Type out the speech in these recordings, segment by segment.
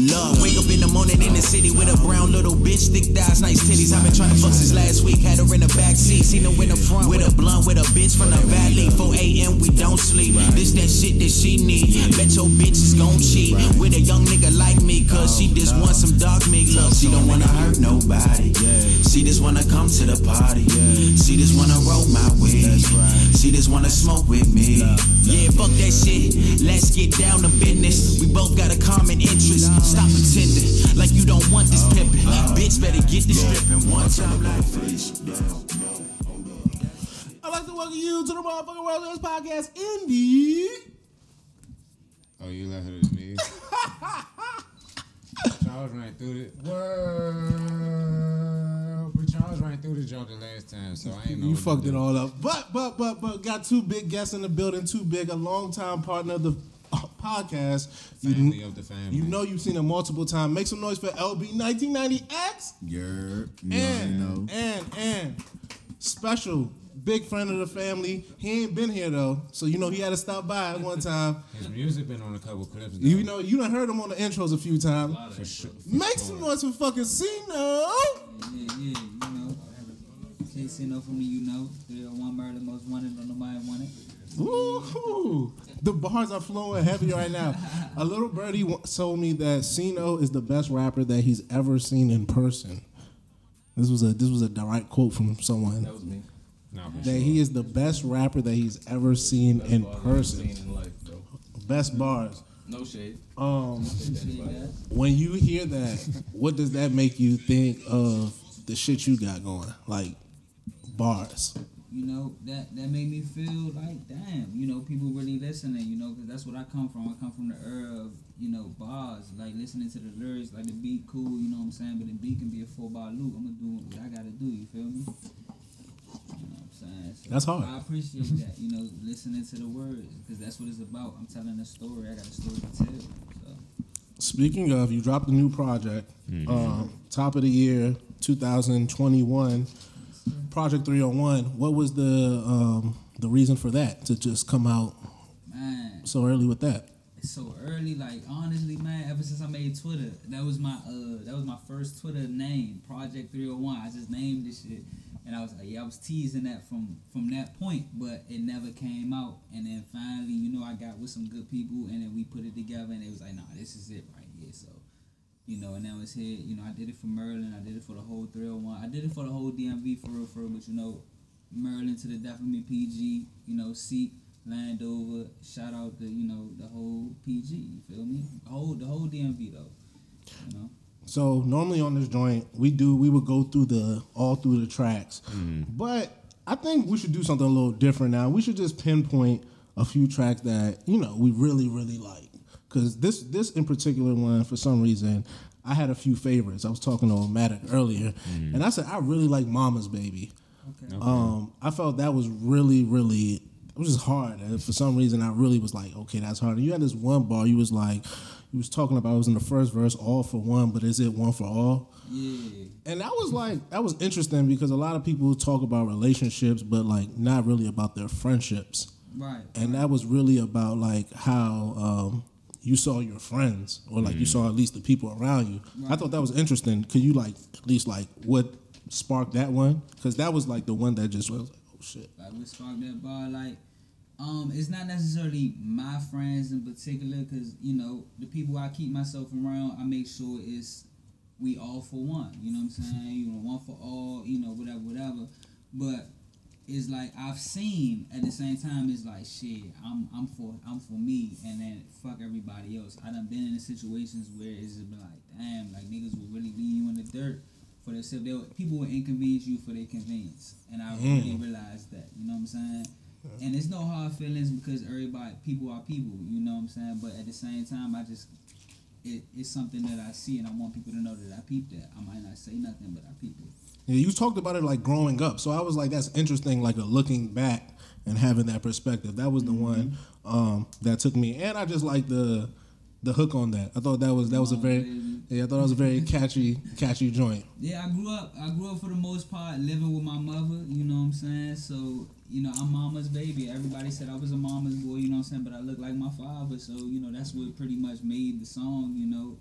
Love, wake up in the morning in the city with a brown little bitch, thick thighs, nice titties. I've been trying to fuck since last week. Had her in the backseat, seen her in the front with a blunt with a bitch from the valley. 4 a.m. we don't sleep. This that shit that she need. Bet your bitch is gon' cheat with a young nigga like me, cause she just wants some dog meat. Look, she don't wanna hurt nobody. She just wanna come to the party. She just wanna roll my weed. She just wanna smoke with me. Yeah, fuck that shit. Let's get down to business. We both got a common interest. Stop pretending like you don't want this pimpin'. Bitch, better get this strippin' one time like face down. I'd like to welcome you to the Motherfucking World News Podcast, Indy. Oh, you left it to me? Charles ran through it. Well, but Charles ran through the joke the last time, so I ain't know. You fucked it all up. But, got two big guests in the building, a longtime partner of the podcast. Family of the family. You know you've seen him multiple times. Make some noise for LB1990X. And special big friend of the family. He ain't been here though, so you know he had to stop by one time. His music been on a couple clips though. You know you done heard him on the intros a few times. For sure. Make some noise for fucking Cino. Yeah, you know. Cino for me, you know. 301 murder, most wanted, don't nobody want it. Ooh, the bars are flowing heavy right now. A little birdie told me that Cino is the best rapper that he's ever seen in person. This was a direct quote from someone. That was me. That he is the best rapper that he's ever seen in person. Best bars. No shade. When you hear that, what does that make you think of the shit you got going? Like bars. You know, that made me feel like, damn, you know, people really listening, you know, because that's what I come from. I come from the era of, you know, bars, like listening to the lyrics, like the beat cool, you know what I'm saying? But the beat can be a 4-bar loop. I'm going to do what I got to do, you feel me? You know what I'm saying? So that's hard. I appreciate that, you know, listening to the words, because that's what it's about. I'm telling a story. I got a story to tell. So. Speaking of, you dropped a new project, top of the year, 2021. Project 301. What was the reason for that to just come out so early with that? It's so early, like honestly, man. Ever since I made Twitter, that was my first Twitter name, Project 301. I just named this shit, and I was like, I was teasing that from that point, but it never came out. And then finally, you know, I got with some good people, and then we put it together, and it was like, nah, this is it right here. So. You know, and now it's here. You know, I did it for Maryland. I did it for the whole 301. I did it for the whole DMV for real. But you know, Maryland to the death of me, PG. You know, Seat, Landover. Shout out to the whole PG. You feel me? The whole DMV though. You know. So normally on this joint, we would go through all through the tracks, but I think we should do something a little different now. We should just pinpoint a few tracks that we really really like. Because this in particular one, for some reason, I had a few favorites. I was talking to Matic earlier, and I said, I really like Mama's Baby. Okay. I felt that was really, really, it was just hard. And for some reason, I really was like, okay, that's hard. And you had this one bar, you was talking about, it was in the first verse, all for one, but is it one for all? Yeah. And that was interesting because a lot of people talk about relationships, but like not really about their friendships. Right. And that was really about like how... you saw your friends, or like you saw at least the people around you. Right. I thought that was interesting. Could you like at least like what sparked that one? Because that was like the one that just was like, oh shit. Like what sparked that bar? Like, it's not necessarily my friends in particular, because the people I keep myself around, I make sure we all for one. You know what I'm saying? One for all. Whatever. But it's like I've seen at the same time. It's like shit. I'm for me, and then fuck everybody else. I done been in situations where it's just been like, damn, like niggas will really leave you in the dirt for themselves. People will inconvenience you for their convenience, and I really realized that. You know what I'm saying? And it's no hard feelings because people are people. You know what I'm saying? But at the same time, it's something that I see, and I want people to know that I peeped that. I might not say nothing, but I peeped it. Yeah, you talked about it like growing up, so I was like, that's interesting, like a looking back and having that perspective. That was the one that took me, and I just like the hook on that. I thought that was a very catchy joint. Yeah, I grew up for the most part living with my mother. You know what I'm saying? So you know, I'm mama's baby. Everybody said I was a mama's boy, you know what I'm saying? But I look like my father, so you know that's what pretty much made the song, you know.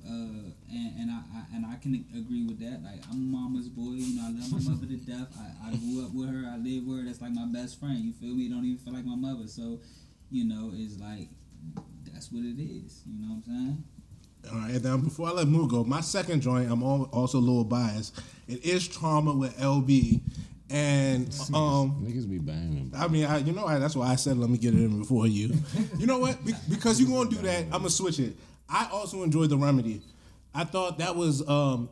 And I can agree with that. Like I'm a mama's boy, you know. I love my mother to death. I grew up with her. I live with her. That's like my best friend. You feel me? Don't even feel like my mother. So, you know, it's like that's what it is. You know what I'm saying? All right, now before I let Moo go, my second joint, I'm also a little biased. It is Trauma with LB. And niggas be banging. I mean, that's why I said let me get it in before you. You know what? Because you're gonna do that, I'm gonna switch it. I also enjoyed The Remedy. I thought that was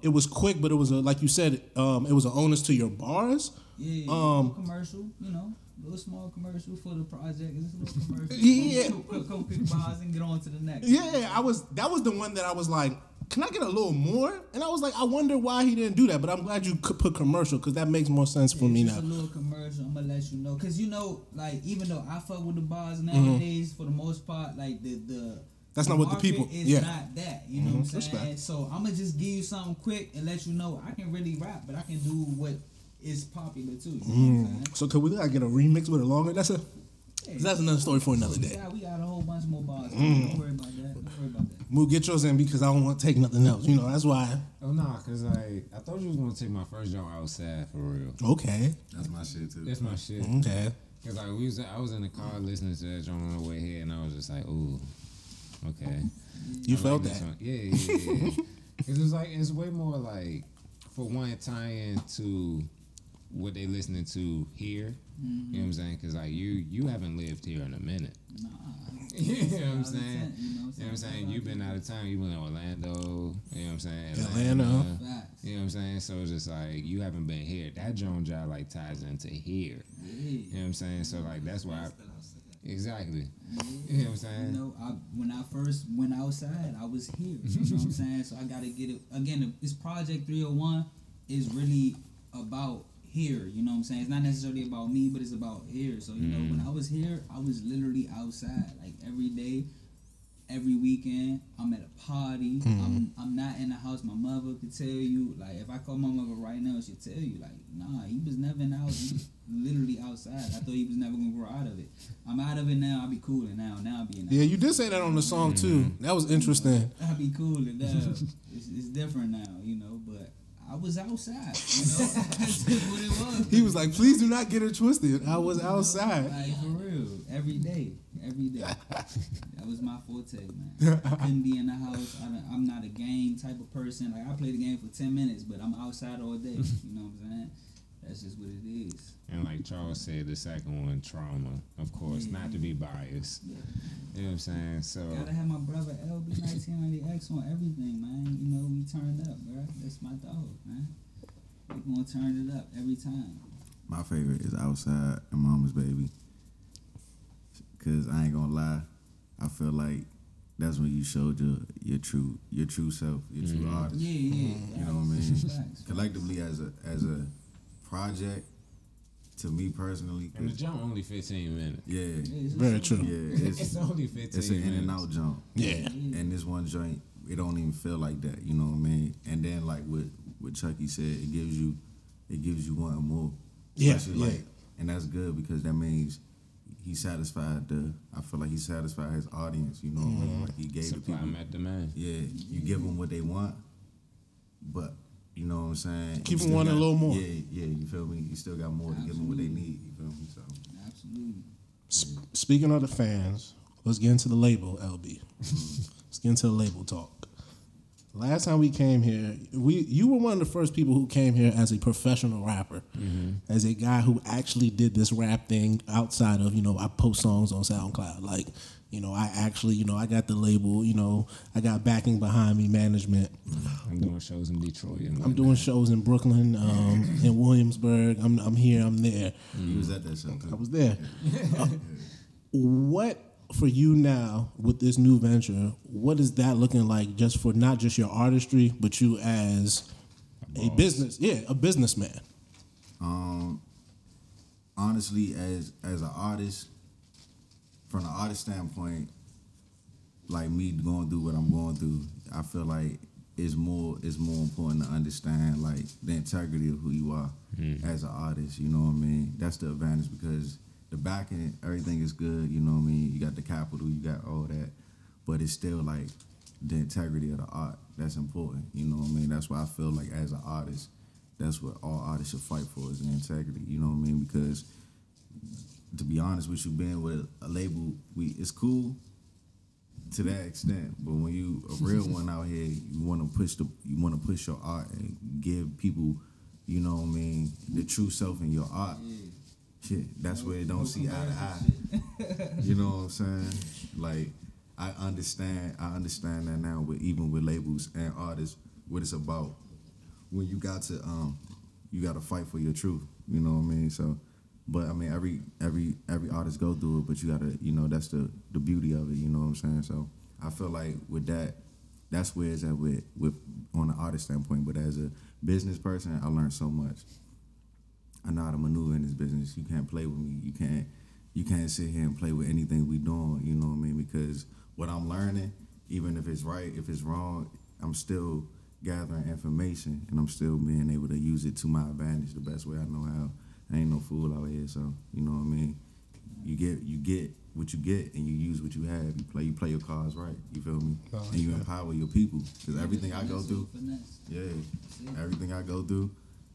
it was quick, but it was like you said, it was an onus to your bars. Yeah, commercial, you know, a little small commercial for the project. It's a little commercial. Yeah, a couple quick bars and get on to the next. Yeah, that was the one that I was like, can I get a little more? And I was like, I wonder why he didn't do that. But I'm glad you could put commercial because that makes more sense for me just now. A little commercial. I'm gonna let you know because you know, like even though I fuck with the bars nowadays, for the most part, like the that's not what the people. Is not that. You know what I'm saying? Respect. So I'm gonna just give you something quick and let you know I can really rap, but I can do what is popular too. You know what I'm saying? So could we like get a remix with it longer? That's another story for another day. Yeah, we got a whole bunch more bars. Don't worry about that. We'll get yours in because I don't want to take nothing else. You know, that's why. Oh no, cause like I thought you was gonna take my first joint outside for real. Okay. That's my shit too. That's my shit. Okay. Cause like I was in the car listening to that joint on the way here, and I was just like, ooh, okay. You felt that? Yeah. Cause it's way more like, for one, tying to what they listening to here. You know what I'm saying? Cause like you haven't lived here in a minute. Nah. You know what I'm saying? You know what I'm saying? You've been out of town. You've been in Orlando. You know what I'm saying? Atlanta. You know what I'm saying? So it's just like you haven't been here. That Jones job like ties into here. You know what I'm saying? So like that's why. Exactly. You know what I'm saying? You know, when I first went outside, I was here. You know what I'm saying? So I gotta get it again. This Project 301 is really about here, you know what I'm saying? It's not necessarily about me, but it's about here. So, you know, when I was here, I was literally outside, like every day, every weekend. I'm at a party. I'm not in the house. My mother could tell you, like, if I call my mother right now, she'd tell you, like, nah, he was never in the house. He was literally outside. I thought he was never gonna grow out of it. I'm out of it now. I'll be cooling now. Now I'll be in the house. You did say that on the song too. That was interesting. I'll be cooling now. It's different now, you know, but I was outside, you know. That's just what it was. He was like, please do not get it twisted. I was outside. Like, for real. Every day. That was my forte, man. I couldn't be in the house. I'm not a game type of person. Like, I play the game for 10 minutes, but I'm outside all day. You know what I'm saying? That's just what it is. And like Charles said, the second one, Trauma, of course, not to be biased. Yeah. You know what I'm saying? So gotta have my brother LB 1990X on everything, man. You know, we turned up, bro. That's my dog, man. We gonna turn it up every time. My favorite is Outside and Mama's Baby. Cause I ain't gonna lie, I feel like that's when you showed your true self, your true artist. Yeah. You know what I mean? Facts. Collectively as a project, to me personally. and the jump only 15 minutes. Yeah. Very true. Yeah. It's only 15 It's an minutes. in and out jump. Yeah. And this one joint, it don't even feel like that. You know what I mean? And then like what Chucky said, it gives you wanting more. Yeah, Especially, yeah. like, and that's good because that means he satisfied I feel like he satisfied his audience. You know what I mean? Like he gave Supply the people. met demand. Yeah, you give them what they want, but you know what I'm saying. Keep You them still wanting a got- little more. Yeah. You feel me? You still got more to give them what they need. You feel me? So Absolutely. Speaking of the fans, let's get into the label, LB. Let's get into the label talk. Last time we came here, you were one of the first people who came here as a professional rapper, as a guy who actually did this rap thing outside of, I post songs on SoundCloud. Like, I actually, I got the label, I got backing behind me, management. I'm doing shows in Detroit. And I'm doing shows in Brooklyn, in Williamsburg. I'm here, I'm there. you was at that show too. I was there. What for you now with this new venture? What is that looking like? Just for not just your artistry, but you as a businessman. Honestly, as an artist, from the artist standpoint, like me going through what I'm going through, I feel like it's more important to understand like the integrity of who you are as an artist. You know what I mean? That's the advantage because the backing, everything is good. You know what I mean? You got the capital, you got all that, but it's still like the integrity of the art that's important. You know what I mean? That's why I feel like as an artist, that's what all artists should fight for is the integrity. You know what I mean? Because to be honest with you, being with a label, it's cool to that extent, but when you a real one out here, you want to push your art and give people, you know what I mean, the true self in your art. Shit, that's where it don't see eye to eye. You know what I'm saying? Like, I understand that now even with labels and artists, what it's about. When you got to fight for your truth. You know what I mean? So, but I mean, every artist go through it, but you gotta, you know, that's the beauty of it. You know what I'm saying? So I feel like with that, that's where it's at with on the artist standpoint. But as a business person, I learned so much. I know how to maneuver in this business. You can't play with me. You can't sit here and play with anything we doing. You know what I mean? Because what I'm learning, even if it's right, if it's wrong, I'm still gathering information and I'm still being able to use it to my advantage the best way I know how. I ain't no fool out here, so you know what I mean. You get what you get, and you use what you have. You play your cards right. You feel me? And you empower your people. Because everything I go through, everything I go through,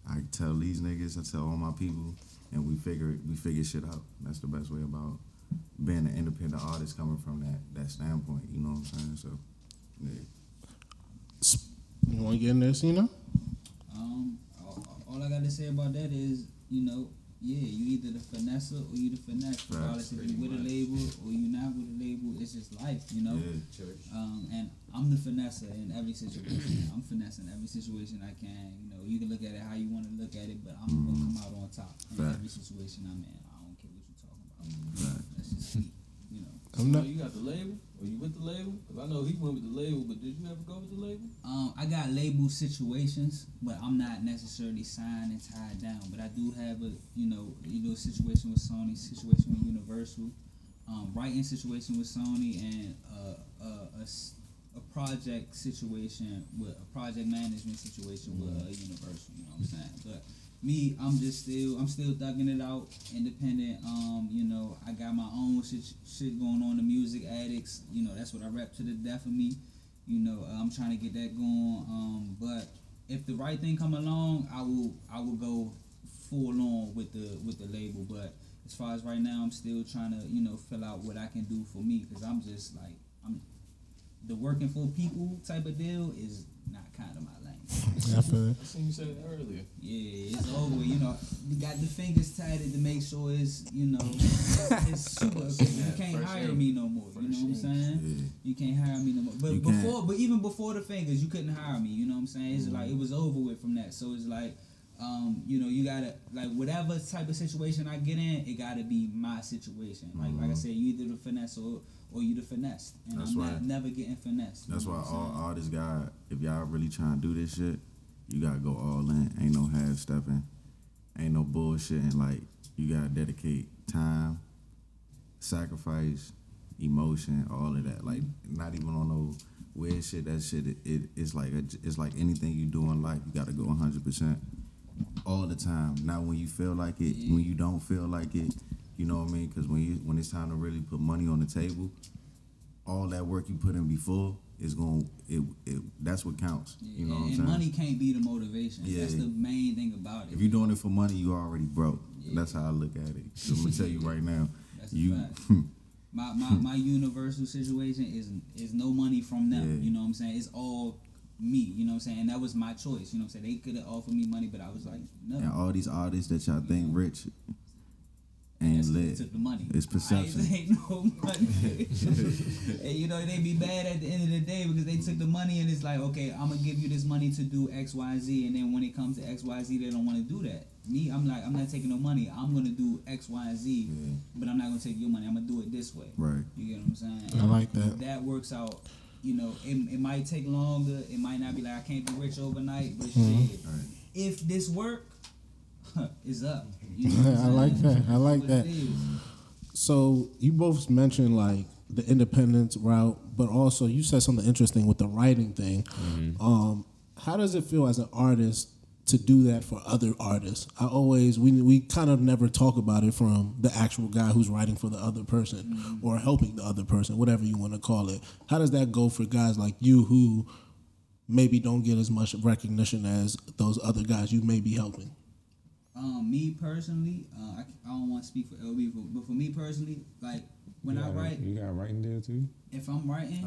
I tell these niggas, I tell all my people, and we figure shit out. That's the best way about being an independent artist coming from that standpoint. You know what I'm saying? So, yeah. You want to get in there, Cena? All I got to say about that is, you know, you either the finesser or you the finesse. Regardless if you with a label or you not with a label, it's just life, you know. Yeah. And I'm the finesser in every situation. I'm finessing every situation I can. You know, you can look at it how you want to look at it, but I'm gonna come out on top in every situation I'm in. I don't care what you're talking about. That's just me, you know. So you got the label? Or you with the label? Because I know he went with the label, but did you ever go with the label? I got label situations, but I'm not necessarily signed and tied down. But I do have a situation with Sony, situation with Universal, writing situation with Sony, and a project situation with a project management situation with Universal. You know what I'm saying? But me, I'm still thugging it out, independent. You know, I got my own shit going on. The Music Addicts, you know, that's what I rep to the death of me. You know, I'm trying to get that going. But if the right thing come along, I will go full on with the label. But as far as right now, I'm still trying to, you know, fill out what I can do for me, because I'm just like, the working for people type of deal is not kind of my lane. I seen you say that earlier. Yeah, it's over. You know, you got the fingers tighted to make sure it's, you know, it's super. You can't hire me no more. You know what I'm saying? Yeah. You can't hire me no more. But even before the fingers, you couldn't hire me. You know what I'm saying? It's like it was over with from that. So it's like, you know, you gotta, like, whatever type of situation I get in, it gotta be my situation. Like I said, you either the finesse or you the finesse, and that's I'm never getting finesse. That's why all artists got, if y'all really trying to do this shit, you gotta go all in. Ain't no half stepping, ain't no bullshitting. Like, you gotta dedicate time, sacrifice, emotion, all of that. Like, not even on no weird shit. That shit, it's like anything you do in life. You gotta go 100% all the time. Not when you feel like it, when you don't feel like it. You know what I mean? Because when it's time to really put money on the table, all that work you put in before is that's what counts. You know what I'm saying? And money can't be the motivation. Yeah. That's the main thing about it. If you're doing it for money, you already broke. Yeah. That's how I look at it. So I'm gonna tell you right now. That's a fact. My Universal situation is no money from them. Yeah. You know what I'm saying? It's all me, you know what I'm saying? And that was my choice. You know what I'm saying? They could have offered me money, but I was like, no. And all these artists that y'all think rich ain't lit. Took the money. It's perception. Ain't no money. And you know, they be bad at the end of the day because they took the money and it's like, okay, I'm gonna give you this money to do X, Y, Z, and then when it comes to X, Y, Z, they don't want to do that. Me, I'm like, I'm not taking no money. I'm gonna do X, Y, and Z, but I'm not gonna take your money. I'm gonna do it this way. Right. You get what I'm saying? I like that. That works out. You know, it might take longer. It might not be like I can't be rich overnight, but shit, right. If this work, it's up. You know I like that. I like that. So you both mentioned like the independence route, but also you said something interesting with the writing thing. Mm-hmm. How does it feel as an artist to do that for other artists? We kind of never talk about it from the actual guy who's writing for the other person or helping the other person, whatever you want to call it. How does that go for guys like you who maybe don't get as much recognition as those other guys you may be helping? Me personally, I don't want to speak for LB, but for me personally, like when I write, you got a writing deal too. If I'm writing,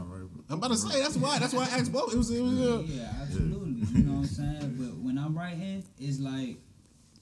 I'm about to say that's why I asked both. It was yeah, absolutely. You know what I'm saying? But when I'm writing, it's like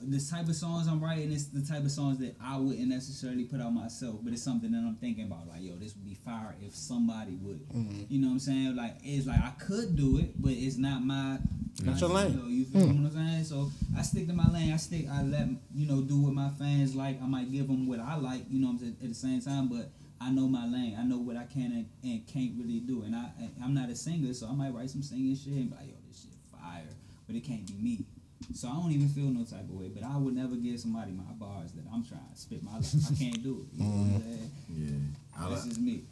the type of songs I'm writing is the type of songs that I wouldn't necessarily put out myself, but it's something that I'm thinking about. Like, yo, this would be fire if somebody would. You know what I'm saying? Like, it's like I could do it, but it's not my. Not your lane. You feel what I'm saying? So I stick to my lane. I let do what my fans like. I might give them what I like. You know what I'm saying? At the same time, but I know my lane. I know what I can and can't really do. And I'm not a singer, so I might write some singing shit and be like, yo, this shit fire, but it can't be me. So I don't even feel no type of way. But I would never give somebody my bars that I'm trying to spit my life. I can't do it. You know what I'm saying? Yeah, That's just me.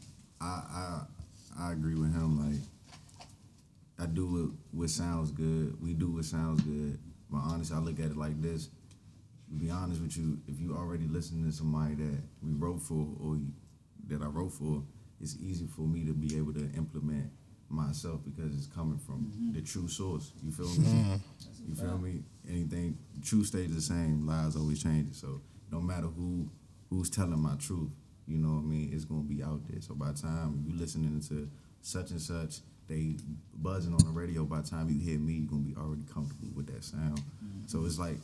I agree with him. Like, I do what sounds good. We do what sounds good. But honestly, I look at it like this. To be honest with you, if you already listen to somebody that we wrote for or that I wrote for, it's easy for me to be able to implement myself because it's coming from the true source. You feel me? You feel me? Anything true stays the same. Lies always change. So no matter who's telling my truth, you know what I mean, it's gonna be out there. So by the time you listening to such and such, they buzzing on the radio, by the time you hear me, you're gonna be already comfortable with that sound. So it's like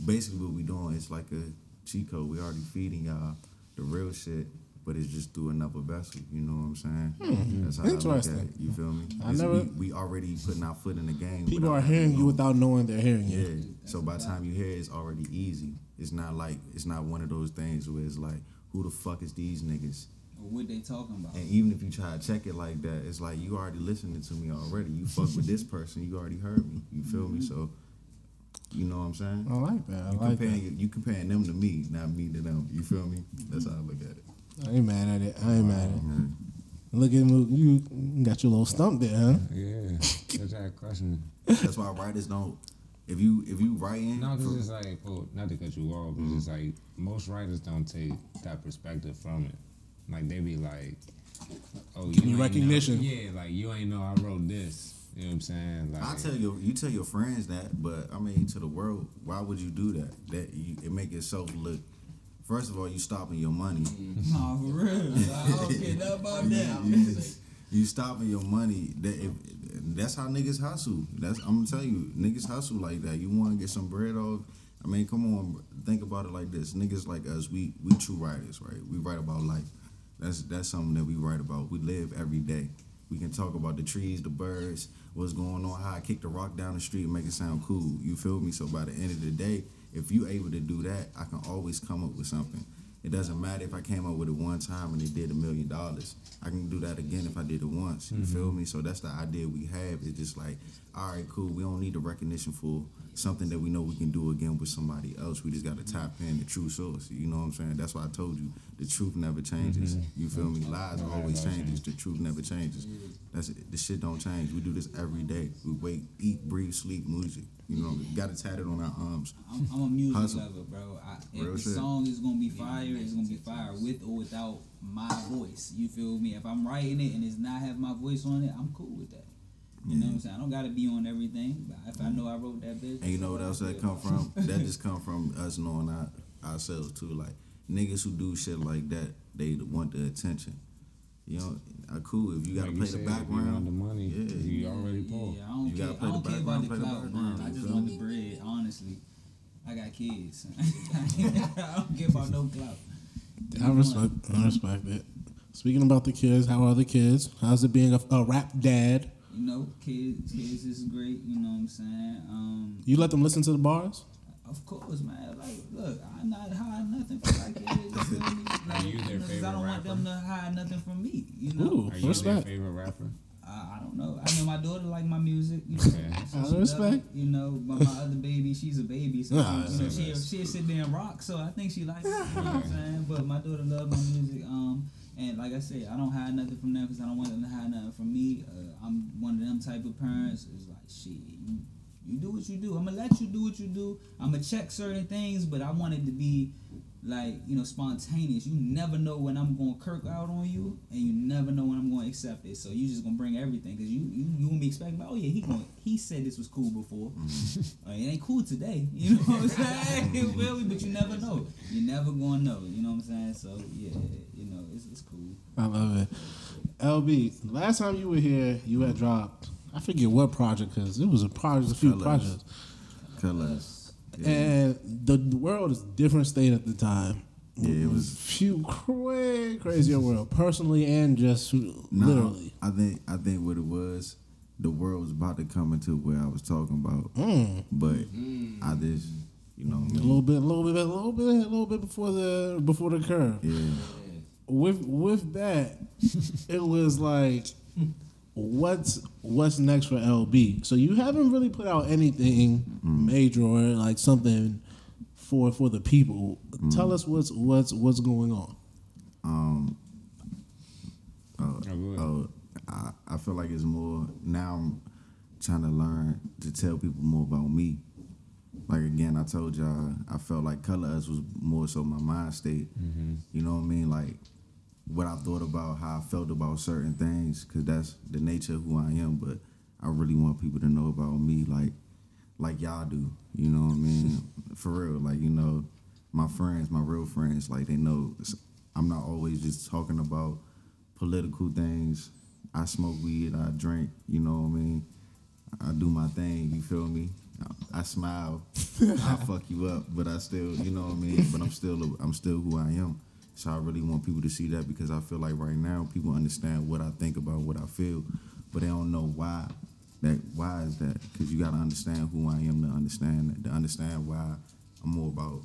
basically what we doing, it's like a cheat code. We already feeding y'all the real shit, but it's just through another vessel. You know what I'm saying? That's how I look at it. You feel me? We already putting our foot in the game. People are hearing you without knowing they're hearing you. Yeah. So by the time you hear it, it's already easy. It's not one of those things where it's like, who the fuck is these niggas? Or what they talking about? And even if you try to check it like that, it's like you already listening to me already. You fuck with this person, you already heard me. You feel me? So you know what I'm saying? I like that. You comparing them to me, not me to them. You feel me? That's how I look at it. I ain't mad at it. Look at you got your little stump there, huh? Yeah, that's that question. That's why writers don't. If you writing, no, because it's like, not to cut you off, but it's like most writers don't take that perspective from it. Like they be like, oh, give me recognition. Yeah, like you ain't know I wrote this. You know what I'm saying? Like, you tell your friends that, but I mean to the world, why would you do that? It make yourself look. First of all, you stopping your money. Nah, for real. I don't care nothing about that. You stopping your money. That's how niggas hustle. I'm gonna tell you, niggas hustle like that. You want to get some bread off. I mean, come on, think about it like this. Niggas like us, we true writers, right? We write about life. That's something that we write about. We live every day. We can talk about the trees, the birds, what's going on, how I kick the rock down the street and make it sound cool. You feel me? So by the end of the day, if you able to do that, I can always come up with something. It doesn't matter if I came up with it one time and it did $1 million. I can do that again if I did it once. You feel me? So that's the idea we have. It's just like, all right, cool. We don't need the recognition for something that we know we can do again with somebody else. We just got to tap in the true source. You know what I'm saying? That's why I told you the truth never changes. You feel me? Lies always changes. The truth never changes. That's it. The shit don't change. We do this every day. We wake, eat, breathe, sleep, music. You know, we got it tatted on our arms. I'm a music Hustle. lover, bro. If Real the shit. song is gonna be fire, it's gonna be fire with or without my voice. You feel me? If I'm writing it and it's not have my voice on it, I'm cool with that. You know what I'm saying? I don't gotta be on everything, but if I know I wrote that bitch. And you know what else that come from? That just come from us knowing ourselves too. Like niggas who do shit like that, they want the attention. You know, cool. If you gotta like play you the said, background, if you want the money, yeah, you already pulled. Yeah, I don't You care. gotta play I don't the care about the background, play the clout, man. background, I you just feel want me? the bread. Honestly, I got kids. I don't care about no clout. I respect it. Speaking about the kids, how are the kids? How's it being a rap dad? You know, kids is great. You know what I'm saying? You let them listen to the bars? Of course, man. Like, look, I'm not hiding nothing from my kids. You feel me? Like, you their 'cause favorite I don't want rapper? them to hide nothing from me. You know? Ooh, Are you respect. their favorite rapper? I don't know. I know my daughter like my music. You know, Okay. so I she respect. love it, you know, but my other baby, she's a baby, so Nah, she'll sit there and rock. So I think she likes it. You know what I'm saying? But my daughter loves my music. And like I said, I don't hide nothing from them because I don't want them to hide nothing from me. I'm one of them type of parents. It's like, shit, You do what you do. I'm gonna let you do what you do. I'm gonna check certain things, but I want it to be like, you know, spontaneous. You never know when I'm gonna kirk out on you, and you never know when I'm gonna accept it. So you just gonna bring everything, cause you gonna be expecting, oh yeah, he said this was cool before. It ain't cool today. You know what I'm saying? Really, but you never know. You never gonna know. You know what I'm saying? So yeah, you know, it's cool. I love it. LB, last time you were here, you had dropped, I forget what project, because it was a few projects. Colors. Yeah. And the world is a different state at the time. Yeah, it was few crazier world, personally and just literally. I think what it was, the world was about to come into where I was talking about, but I just, you know, a little bit before the curve. Yeah. With that, it was like, what's next for LB? So you haven't really put out anything major or like something for the people. Tell us what's going on. I feel like it's more now. I'm trying to learn to tell people more about me. Like again, I told y'all, I felt like Color Us was more so my mind state. You know what I mean? Like what I thought about, how I felt about certain things, because that's the nature of who I am. But I really want people to know about me, like y'all do. You know what I mean? For real, like, you know, my friends, my real friends, like they know I'm not always just talking about political things. I smoke weed, I drink. You know what I mean? I do my thing. You feel me? I smile. I fuck you up, but I still, you know what I mean? But I'm still who I am. So I really want people to see that, because I feel like right now people understand what I think about, what I feel, but they don't know why. Why is that? Because you got to understand who I am to understand why I'm more about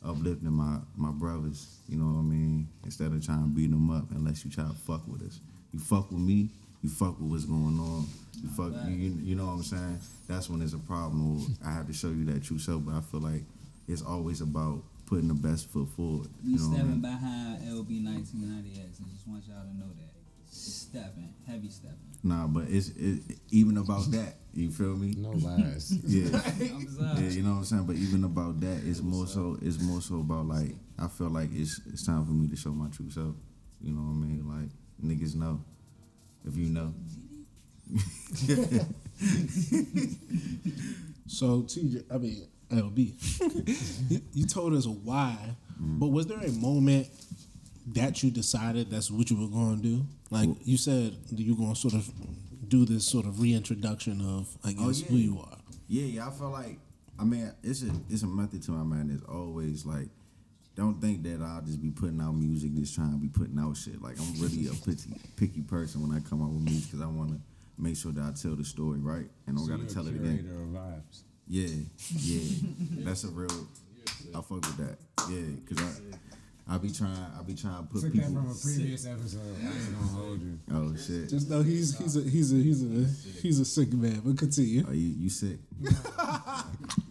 uplifting my brothers. You know what I mean? Instead of trying to beat them up, unless you try to fuck with us. You fuck with me, you fuck with what's going on. You fuck, you know what I'm saying? That's when there's a problem. Or I have to show you that true self. But I feel like it's always about putting the best foot forward. We stepping behind LB 1990X, and just want y'all to know that. Heavy stepping. Nah, but it's even about that. You feel me? No lies. Yeah. I'm sorry. Yeah, you know what I'm saying? But even about that, it's more so about like, I feel like it's time for me to show my true self. You know what I mean? Like, niggas know. If you know. So TJ, I mean LB, you told us why, but was there a moment that you decided that's what you were going to do? Like you said, you were going to sort of do this sort of reintroduction of, I guess, who you are. Yeah. I feel like, I mean, it's a method to my man. It's always like, don't think that I'll just be putting out music, just trying to be putting out shit. Like, I'm really a picky person when I come out with music, because I want to make sure that I tell the story right, and I don't got to tell it again. Curator of vibes. Yeah. That's a real. I fuck with that. Yeah, because I be trying to put Took people. that from a previous episode. I ain't gonna hold you. Oh shit. Just know he's a sick man. But continue. Oh, you sick?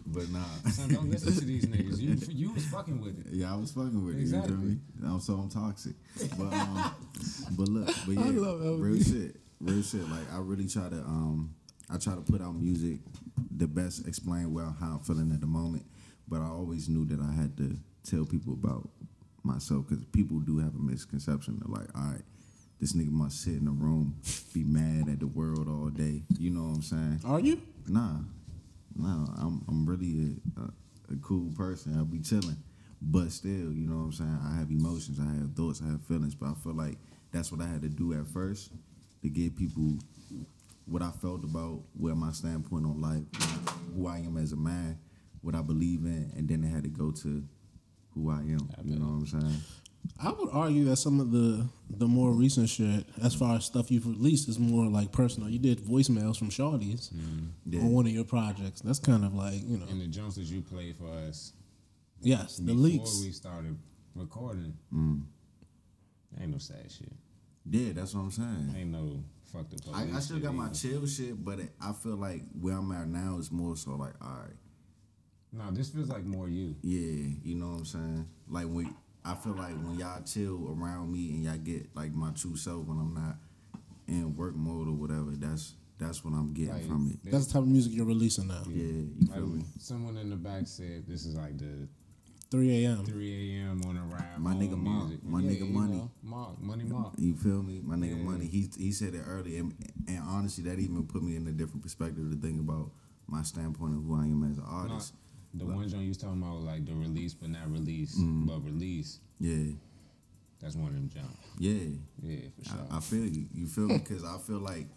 But nah. Son, don't listen to these niggas. You was fucking with it. Yeah, I was fucking with Exactly. it. You feel me? I'm toxic. But yeah, I love LB. real shit. Like I really try to put out music the best, explain well how I'm feeling at the moment. But I always knew that I had to tell people about myself, because people do have a misconception of like, all right, this nigga must sit in a room, be mad at the world all day. You know what I'm saying? Are you? Nah, I'm really a cool person. I'll be chilling, but still, you know what I'm saying? I have emotions, I have thoughts, I have feelings. But I feel like that's what I had to do at first to give people what I felt about where my standpoint on life, who I am as a man, what I believe in, and then I had to go to who I am. You know what I'm saying? I would argue that some of the more recent shit, as far as stuff you've released, is more like personal. You did voicemails from shawties on one of your projects. That's kind of like, you know. And the jumps that you played for us. Yes, the before leaks. we started recording. Ain't no sad shit. Yeah, that's what I'm saying. Ain't no fuck the police. I still shit got my either. chill shit, but I feel like where I'm at now is more so like, all right, No, this feels like more you. yeah, you know what I'm saying? Like I feel like when y'all chill around me and y'all get like my true self when I'm not in work mode or whatever, That's what I'm getting Like, from it. That's the type of music you're releasing now. Yeah, you Like, feel me? someone in the back said this is like the 3 a.m. 3 a.m. on a ride. My nigga home Mark. music. My nigga you Money. know, Money Mark. You feel me? My nigga Yeah. Money. He said it earlier, and honestly, that even put me in a different perspective to think about my standpoint of who I am as an artist. The one joint you was talking about, like the release but not release, but release. Yeah, That's one of them jumps. yeah. Yeah, for sure. I feel you. You feel me? Because I feel like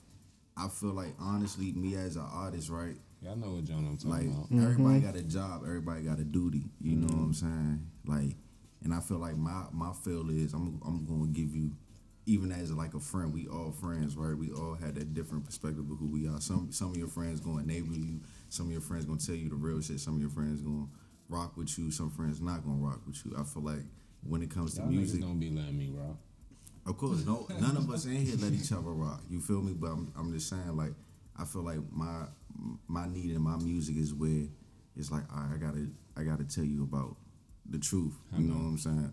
honestly, me as an artist, right? Y'all know what joint I'm talking Like about. everybody got a job, everybody got a duty. You know what I'm saying? Like, and I feel like my feel is I'm gonna give you, even as like a friend, we all friends, right? We all had a different perspective of who we are. Some of your friends gonna enable you. Some of your friends gonna tell you the real shit. Some of your friends gonna rock with you. Some friends not gonna rock with you. I feel like when it comes to Y'all music, niggas don't be letting me rock. of course, none of us in here let each other rock. You feel me? But I'm just saying, like, I feel like my need in my music is where it's like, all right, I gotta tell you about the truth. You know what I'm saying?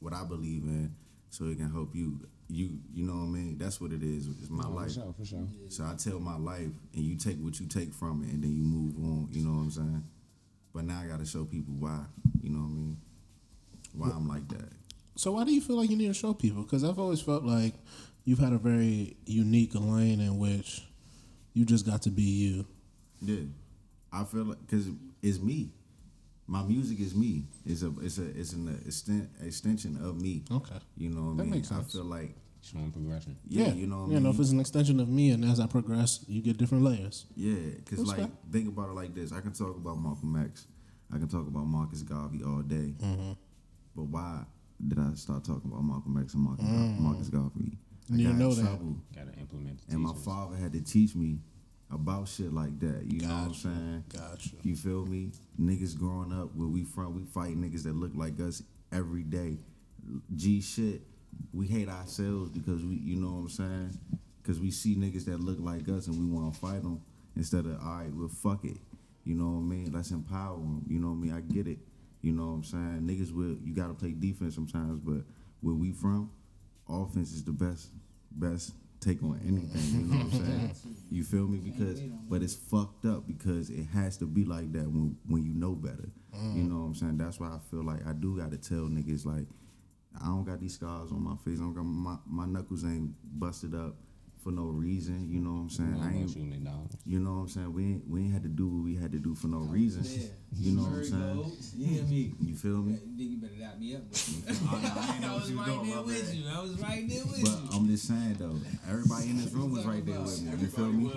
What I believe in, so it can help you. You know what I mean? That's what it is. It's my life. For sure. So I tell my life, and you take what you take from it, and then you move on. You know what I'm saying? But now I gotta show people why. You know what I mean? Why I'm like that. So why do you feel like you need to show people? Because I've always felt like you've had a very unique lane in which you just got to be you. Yeah, I feel like because it's me. My music is me. It's an extension of me. Okay. You know what That I mean? makes sense. I feel like Showing progression. you know what I Yeah, mean? no, if it's an extension of me, and as I progress, you get different layers. Yeah, because That's like fair. think about it like this. I can talk about Malcolm X. I can talk about Marcus Garvey all day. But why did I start talking about Malcolm X and Marcus Garvey? I You got know in that. trouble. Gotta implement the And my teachings. father had to teach me about shit like that. You know what I'm saying? Gotcha. You feel me? Niggas growing up where we from, we fight niggas that look like us every day. G shit. We hate ourselves because we, you know what I'm saying? Because we see niggas that look like us and we want to fight them instead of, all right, well, fuck it. You know what I mean? Let's empower them. You know what I mean? I get it. You know what I'm saying? Niggas will, you got to play defense sometimes, but where we from, offense is the best take on anything. You know what I'm saying? You feel me? Because, but it's fucked up because it has to be like that when you know better. You know what I'm saying? That's why I feel like I do got to tell niggas like, I don't got these scars on my face. I don't got my knuckles ain't busted up for no reason. You know what I'm saying? I ain't. You know what I'm saying? We ain't had to do what we had to do for no reason. You know what I'm saying? You hear me? You feel me? You better knock me up. I was right there with you. I was right there with you. But I'm just saying though, everybody in this room was right there with me. You feel me?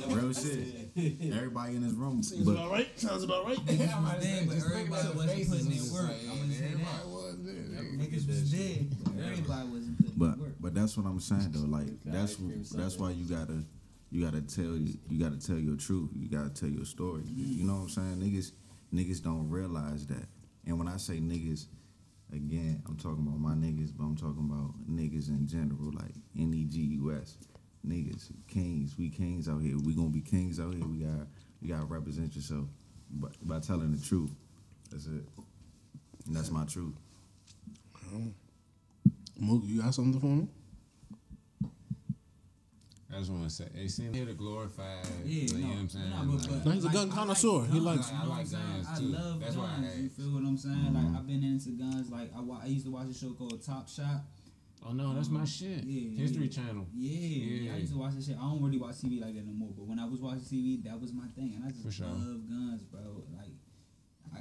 Real shit. Everybody in this room. Sounds about right. Sounds about right. Niggas was dead, but everybody wasn't putting in work. I'm gonna say that. Niggas was dead, but everybody wasn't putting in work. But that's what I'm saying though. Like that's why you gotta tell your truth. You gotta tell your story. You know what I'm saying? Niggas don't realize that. And when I say niggas, again, I'm talking about my niggas, but I'm talking about niggas in general, like NEGUS. Niggas, kings. We kings out here. We gonna be kings out here. We gotta represent yourself by telling the truth. That's it. And that's my truth. Mookie, you got something for me? I just want to say, they seem here to glorify, Yeah, you know no, what I'm saying? no, but No, he's a gun connoisseur. He likes. I like guns I too. love That's why guns. You feel what I'm saying? Like I've been into guns. Like I used to watch a show called Top Shot. Oh no, that's my shit. Yeah, History yeah. Channel. Yeah, I used to watch that shit. I don't really watch TV like that no more. But when I was watching TV, that was my thing, and I just For sure. love guns, bro. Like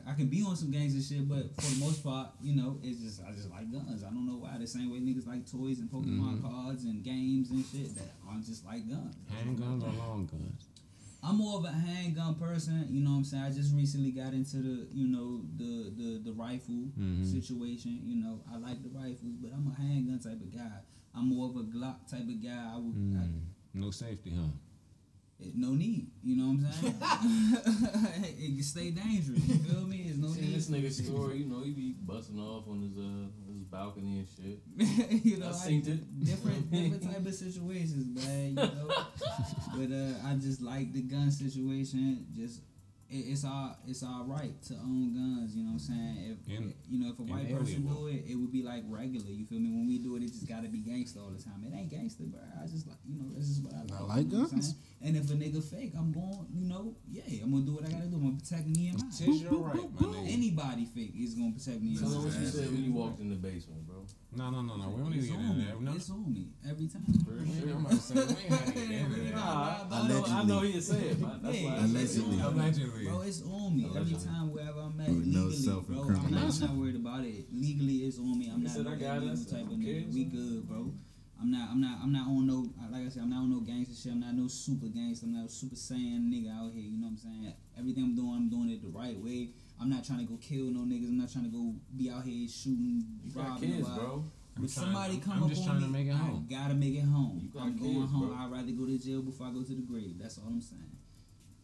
I can be on some gangster shit, but for the most part, you know, I just like guns. I don't know why. The same way niggas like toys and Pokemon cards and games and shit. That I just like guns. Handguns or long guns? I'm more of a handgun person, you know what I'm saying? I just recently got into the, you know, the rifle situation, you know. I like the rifles, but I'm a handgun type of guy. I'm more of a Glock type of guy. No safety, huh? No need, you know what I'm saying? It can stay dangerous, you feel me? There's no See need. this nigga story, you know, he be busting off on his balcony and shit. You know, I seen it. different type of situations, man. You know, but I just like the gun situation. Just it's our right to own guns. You know what I'm saying? If a white person inalienable. do it, it would be like regular. You feel me? When we do it, it just gotta be gangster all the time. It ain't gangster, bro. I just like that's just what I like. I like you know what I'm guns. saying? And if a nigga fake, I'm going. I'm gonna do what I gotta do. I'm gonna protect me and mine. Tis your right, my nigga. Anybody fake is gonna protect me and Tell them mine. what you said when you walked in the basement, bro. No. We don't need to It's get on into me. that. No, It's on me every time. I'm about to say, we ain't had to get into that. I know he'd say it, man. That's why I said Allegedly. Allegedly. Bro, it's on me every Allegedly. time wherever I'm at. With no Legally, bro. I'm self-incrimination. not worried about it. Legally, it's on me. I'm You not said no I got illegal us. type of Who nigga. cares? We good, bro. I'm not on no, like I said, I'm not on no gangster shit. I'm not no super gangster. I'm not a super saiyan nigga out here. You know what I'm saying? Everything I'm doing it the right way. I'm not trying to go kill no niggas. I'm not trying to go be out here shooting, You got robbing kids, nobody. bro. If somebody come I'm up just on trying me, to make it home. I gotta make it home. You got I'm going kids, home. bro. I'd rather go to jail before I go to the grave. That's all I'm saying.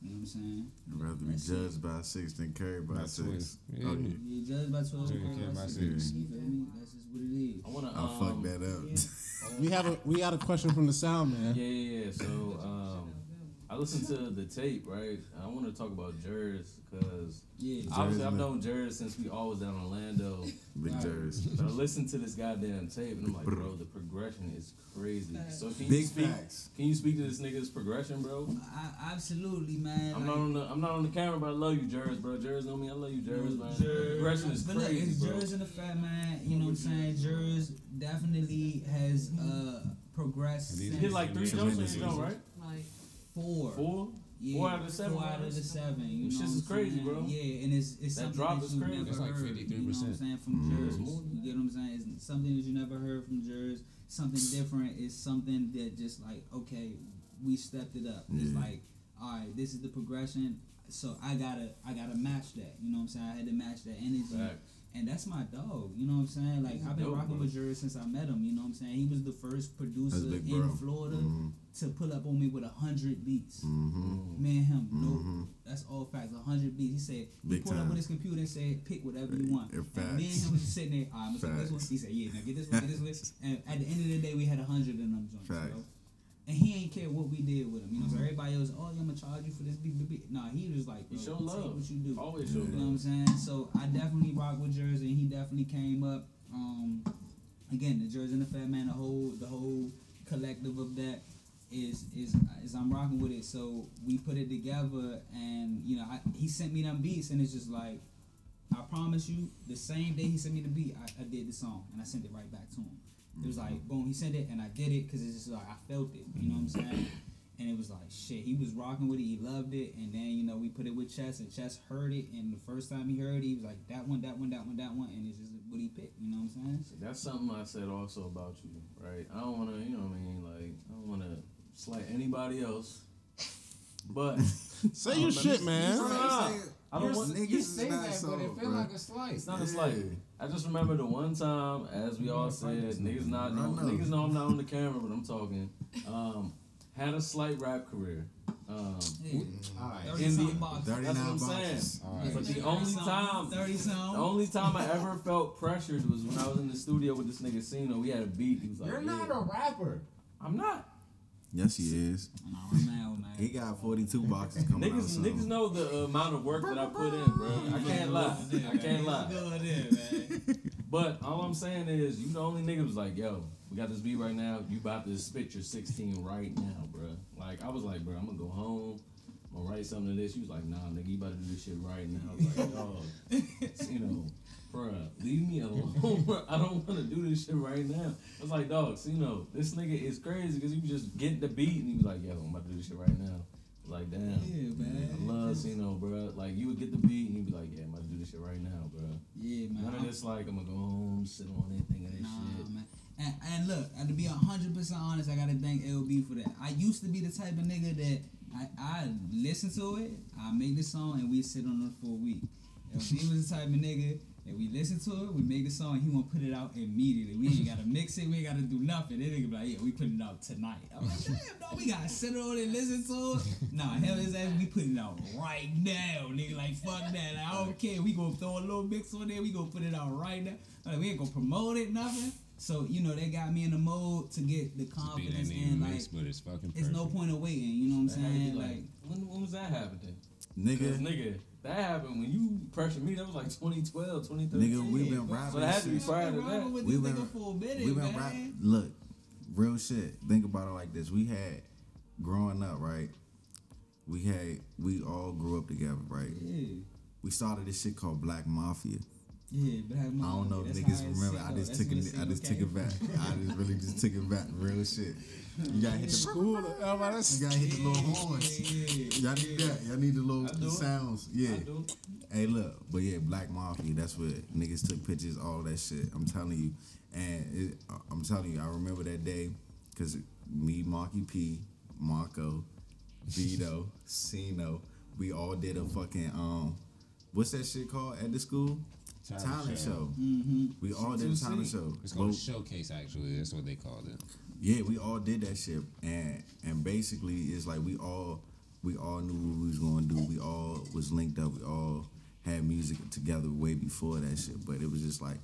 You know what I'm saying? I'd rather be That's judged by 6 than carried by By 6. 12. Yeah. Okay. You judged by 12. Judged carried by by 6. 6. You feel me? That's just what it is. I wanna I'll fuck that up. We got a question from the sound man. Yeah. So I listened to the tape, right? I want to talk about Jers because Yeah. obviously I've man. known Jers since we all was down in Orlando. Big Jers. But I listened to this goddamn tape and I'm like, bro, the progression is crazy. So can you Big speak? facts. Can you speak to this nigga's progression, bro? Absolutely, man. I'm not on the camera, but I love you, Jers, bro. Jers know me. I love you, Jers, man. The progression is But look, crazy, it's bro. Jers and the Fat Man. You know what I'm saying? Jers definitely has progressed. He He since did like 3 jumps in Tremendous the jump, right? Like 4. 4? Yeah, 4 out of the 7. 4 out of the 7. You This know shit what is I'm crazy, saying? bro. Yeah, and it's That something drop that is you crazy. never It's like heard. 53%. You know what I'm saying? From Jers. You get what I'm saying? It's something that you never heard from Jers. Something different. It's something that just like, okay, we stepped it up. It's Yeah. like, all right, this is the progression. So I gotta match that. You know what I'm saying? I had to match that energy. Facts. And that's my dog, you know what I'm saying? Like, I've been dope, rocking bro. with Jers since I met him, you know what I'm saying? He was the first producer That's big, in bro. Florida Mhm. to pull up on me with 100 beats. Mm-hmm. Me and him, no, that's all facts. 100 beats. He said, he Big pulled up time. with his computer and said, pick whatever you want. Facts. And me and him was just sitting there, all right, I'm gonna take this one. Facts. He said, yeah, now get this one, get this one. And at the end of the day, we had 100 in them joints, Facts. bro. And he ain't care what we did with him. You know, so everybody else, oh, yeah, I'm gonna charge you for this beat. Nah, he was like, You bro, show take love. what you do. Always show You know what love. I'm saying? So I definitely rock with Jersey, and he definitely came up. Again, the Jersey and the Fat Man, the whole collective of that is I'm rocking with it. So we put it together, and you know, he sent me them beats, and it's just like, I promise you, the same day he sent me the beat, I did the song, and I sent it right back to him. It was like, boom, he sent it, and I did it because it's just like I felt it. You know what I'm saying? And it was like, shit, he was rocking with it, he loved it, and then, you know, we put it with Chess, and Chess heard it, and the first time he heard it, he was like, that one, and it's just what he picked, you know what I'm saying? That's something I said also about you, right? I don't want to, you know what I mean? Like, I don't want to slight anybody else, but Say your shit, man. I don't want. Niggas You is say not that, so, but it feel bro. like a slight. It's not a slight. I just remember the one time, as we all said, niggas know I'm not on the camera, but I'm talking. Had a slight rap career. Yeah. Alright. 30-something boxes. 39 That's what I'm boxes. saying. Alright. But the only time, 30-something. the only time I ever felt pressured was when I was in the studio with this nigga Cino. We had a beat. He was like, You're yeah. not a rapper. I'm not. Yes, he is. No, man. He got 42 boxes coming out. Niggas soon. know the amount of work that I put in, bro. I can't lie. I can't lie. Good there, man. But all I'm saying is, you the only nigga was like, yo, we got this beat right now. You about to spit your 16 right now, bro. Like, I was like, bro, I'm gonna go home. I'm gonna write something to this. You was like, nah, nigga, you about to do this shit right now. I was like, dog, you know, bro, leave me alone, bro. I don't want to do this shit right now. I was like, dog, so, you know, this nigga is crazy because he was just getting the beat and he was like, yo, I'm about to do this shit right now. I was like, damn. Yeah, man. I love Cino, bro. Like, you would get the beat and you'd be like, yeah, I'm about to do this shit right now, bro. Yeah, man. None of this, like, I'm gonna go home, sit on anything of this shit. Man. And look, and to be 100% honest, I gotta thank LB for that. I used to be the type of nigga that I listen to it, I make the song, and we sit on it for a week. LB was the type of nigga that we listen to it, we make the song, and he want to put it out immediately. We ain't gotta mix it, we ain't gotta do nothing. That nigga be like, yeah, we putting it out tonight. I'm like, damn, dog, we gotta sit on it and listen to it. Nah, hell his ass, we putting it out right now, nigga. Like, fuck that. Like, I don't care. We gonna throw a little mix on there, we gonna put it out right now. Like, we ain't gonna promote it, nothing. So, you know, that got me in the mode to get the confidence in, like, but it's fucking it's no point of waiting, you know what I'm saying? Like, when was that happening? Nigga, that happened when you pressured me. That was like 2012, 2013. Nigga, we been rapping. So that had to be shit. prior to that. with We this been- nigga for a minute, We been man. rapping. Look, real shit. Think about it like this. We had growing up, right? We all grew up together, right? Yeah. We started this shit called Black Mafia. Yeah, Black I don't Mafia, know if that's niggas how it's remember. set I up. just That's took where it. I the just single took it came back. I just really just took it back. Real shit. You gotta hit the. School, everybody. You gotta hit the little horns. Y'all need that. Y'all need the I little do. sounds. Yeah. I do. Hey, look, but yeah, Black Mafia. That's what niggas took pictures, all that shit. I'm telling you, and I'm telling you, I remember that day because me, Marky P, Marco, Vito, Sino, we all did a fucking what's that shit called at the school? Talent show. Mm-hmm. We all did a talent C2C. show. It's called a Both- showcase, actually. That's what they called it. Yeah, we all did that shit, and basically it's like we all knew what we was gonna do. We all was linked up. We all had music together way before that shit. But it was just like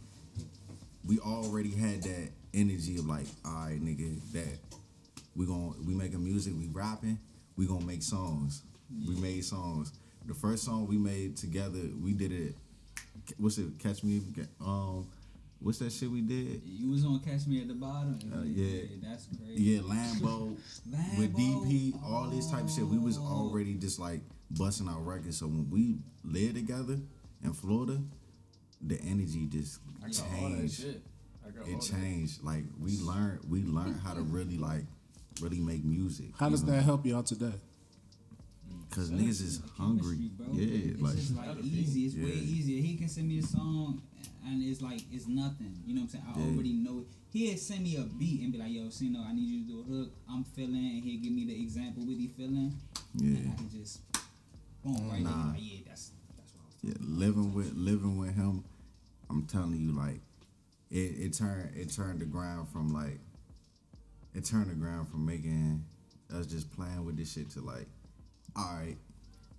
we already had that energy of like, all right, nigga, that we making music, we rapping, we gonna make songs. We made songs. The first song we made together, we did it. What's it? Catch Me. What's that shit we did? You was on Catch Me at the Bottom. Yeah. That's crazy. Yeah, Lambo with DP, all this type of shit. We was Oh. already just like busting our records. So when we lived together in Florida, the energy just I got all that changed. shit. I got all It that. changed. Like we learned how to really make music. How does that help y'all today? Cause niggas is hungry. Chemistry, bro. Yeah, It's like just like Gotta be. easy. It's way Yeah. easier. He can send me a song, and it's like it's nothing. You know what I'm saying? I Yeah. already know it. He'll send me a beat and be like, "Yo, Sino, I need you to do a hook. I'm feeling," and he'll give me the example what he feeling, and yeah. I can just boom right there. Nah. Like, yeah, that's what I was Yeah, talking living with him, I'm telling you, like, it turned the ground from making us just playing with this shit to like, all right,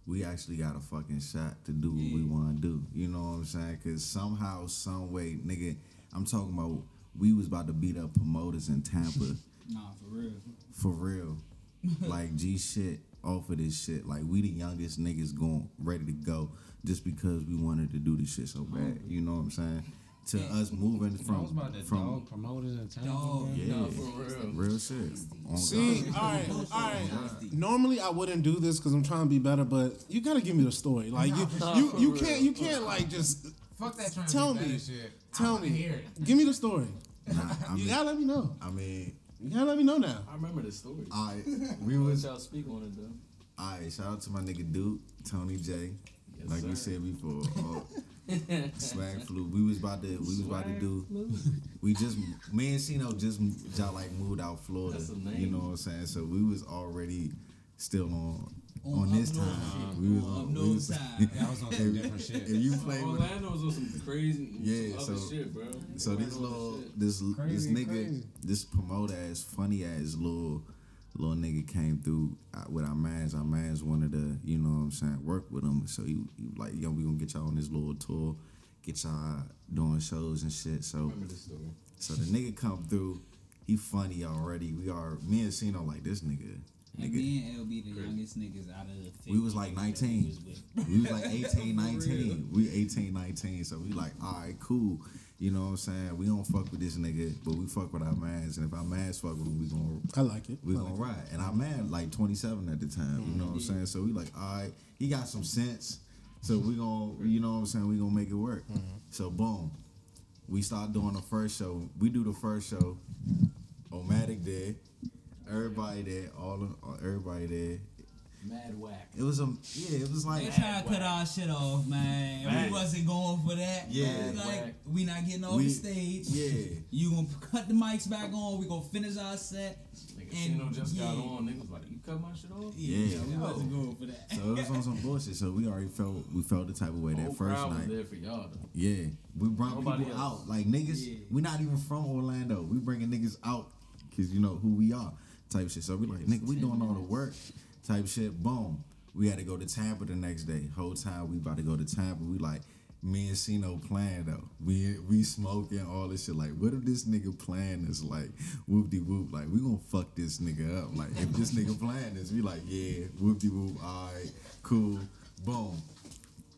we actually got a fucking shot to do what we want to do. You know what I'm saying? Cause somehow, some way, nigga, I'm talking about we was about to beat up promoters in Tampa. Nah, for real. For real. Like G shit off of this shit. Like we the youngest niggas going ready to go just because we wanted to do this shit so bad. You know what I'm saying? To us moving I was about the from dog promoters in town. Dog. yeah, No, for real. real shit. On See, God. all right. Normally I wouldn't do this because I'm trying to be better, but you gotta give me the story. Like you can't like just Fuck that trying Tell to be me. better shit. tell I wanna me. hear it. Give me the story. Nah, I You mean, gotta let me know. I mean, You gotta let me know now. I remember the story. we Let was y'all speak on it though. alright. Shout out to my nigga Duke, Tony J. Yes, Like we sir. said before, swag flu. We was about to do. We just me and Sino just like moved out Florida. That's a name. You know what I'm saying? So we was already still on On this up time. north. We was On on. up we north was, side. I was on some different shit. if you play with Orlando was on some crazy, Yeah, some other so- shit, bro. so this Orlando little was shit. this Crazy, nigga crazy. this promoter ass funny ass little nigga came through with our mans. Our mans wanted to, you know what I'm saying, work with him. So he was like, yo, we gonna get y'all on this little tour, get y'all doing shows and shit. So Remember this story. so the nigga come through, he funny already. Me and Sino like this nigga. And me and LB, the youngest niggas out of the 50 We was like 19. we was with. We was like 18, 19. We 18, 19. So we like, all right, cool. You know what I'm saying? We don't fuck with this nigga, but we fuck with our mans. And if our mans fuck with him, I like it. we gonna ride. And our man like 27 at the time. You know what I'm saying? So we like, all right, he got some sense. So we gonna, you know what I'm saying? We gonna make it work. So boom, we start doing the first show. We do the first show. Omatic there. Everybody there. Everybody there. Mad whack. It was it was like They trying to cut our shit off, man. Facts. We wasn't going for that. Yeah. It was like Whack. we not getting off the stage. Yeah. You gonna cut the mics back on. We gonna finish our set. Nigga, And- Sino just got yeah. on. Niggas was like, you cut my shit off? Yeah. we wasn't going for that. So it was on some bullshit. So we already felt the type of way The that whole first crowd was night. there for y'all though. Yeah, we brought Nobody people else. out like niggas. Yeah. We not even from Orlando. We bringing niggas out because you know who we are, type shit. So we like nigga, we doing all the work, type shit. Boom, we had to go to Tampa the next day. Whole time we about to go to Tampa. We like me and Sino playing though. We smoking all this shit. Like, what if this nigga playing this like whoop de whoop? Like we gonna fuck this nigga up. Like if this nigga playing this, we like yeah whoop de whoop. All right, cool. Boom.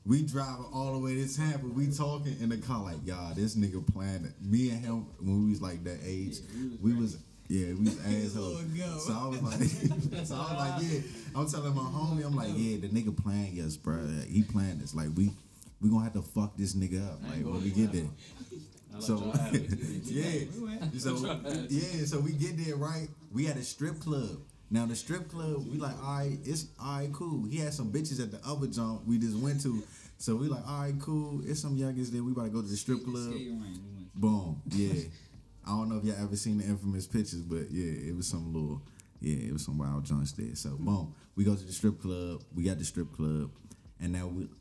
We driving all the way to Tampa. We talking in the car like, y'all, this nigga playing it. Me and him, when we was like that age, we was assholes. So I was like, yeah. I'm telling my homie, I'm like, yeah, the nigga playing us, bro. He playing this. Like, we gonna have to fuck this nigga up. Like, when we get there. So so we get there, right? We had a strip club. Now the strip club, we like, all right, cool. He had some bitches at the other jump we just went to. So we like, all right, cool. It's some youngins there. We about to go to the strip club. Boom. Yeah. I don't know if y'all ever seen the infamous pictures, but yeah, it was some wild joints there. So boom, we go to the strip club. We got the strip club, and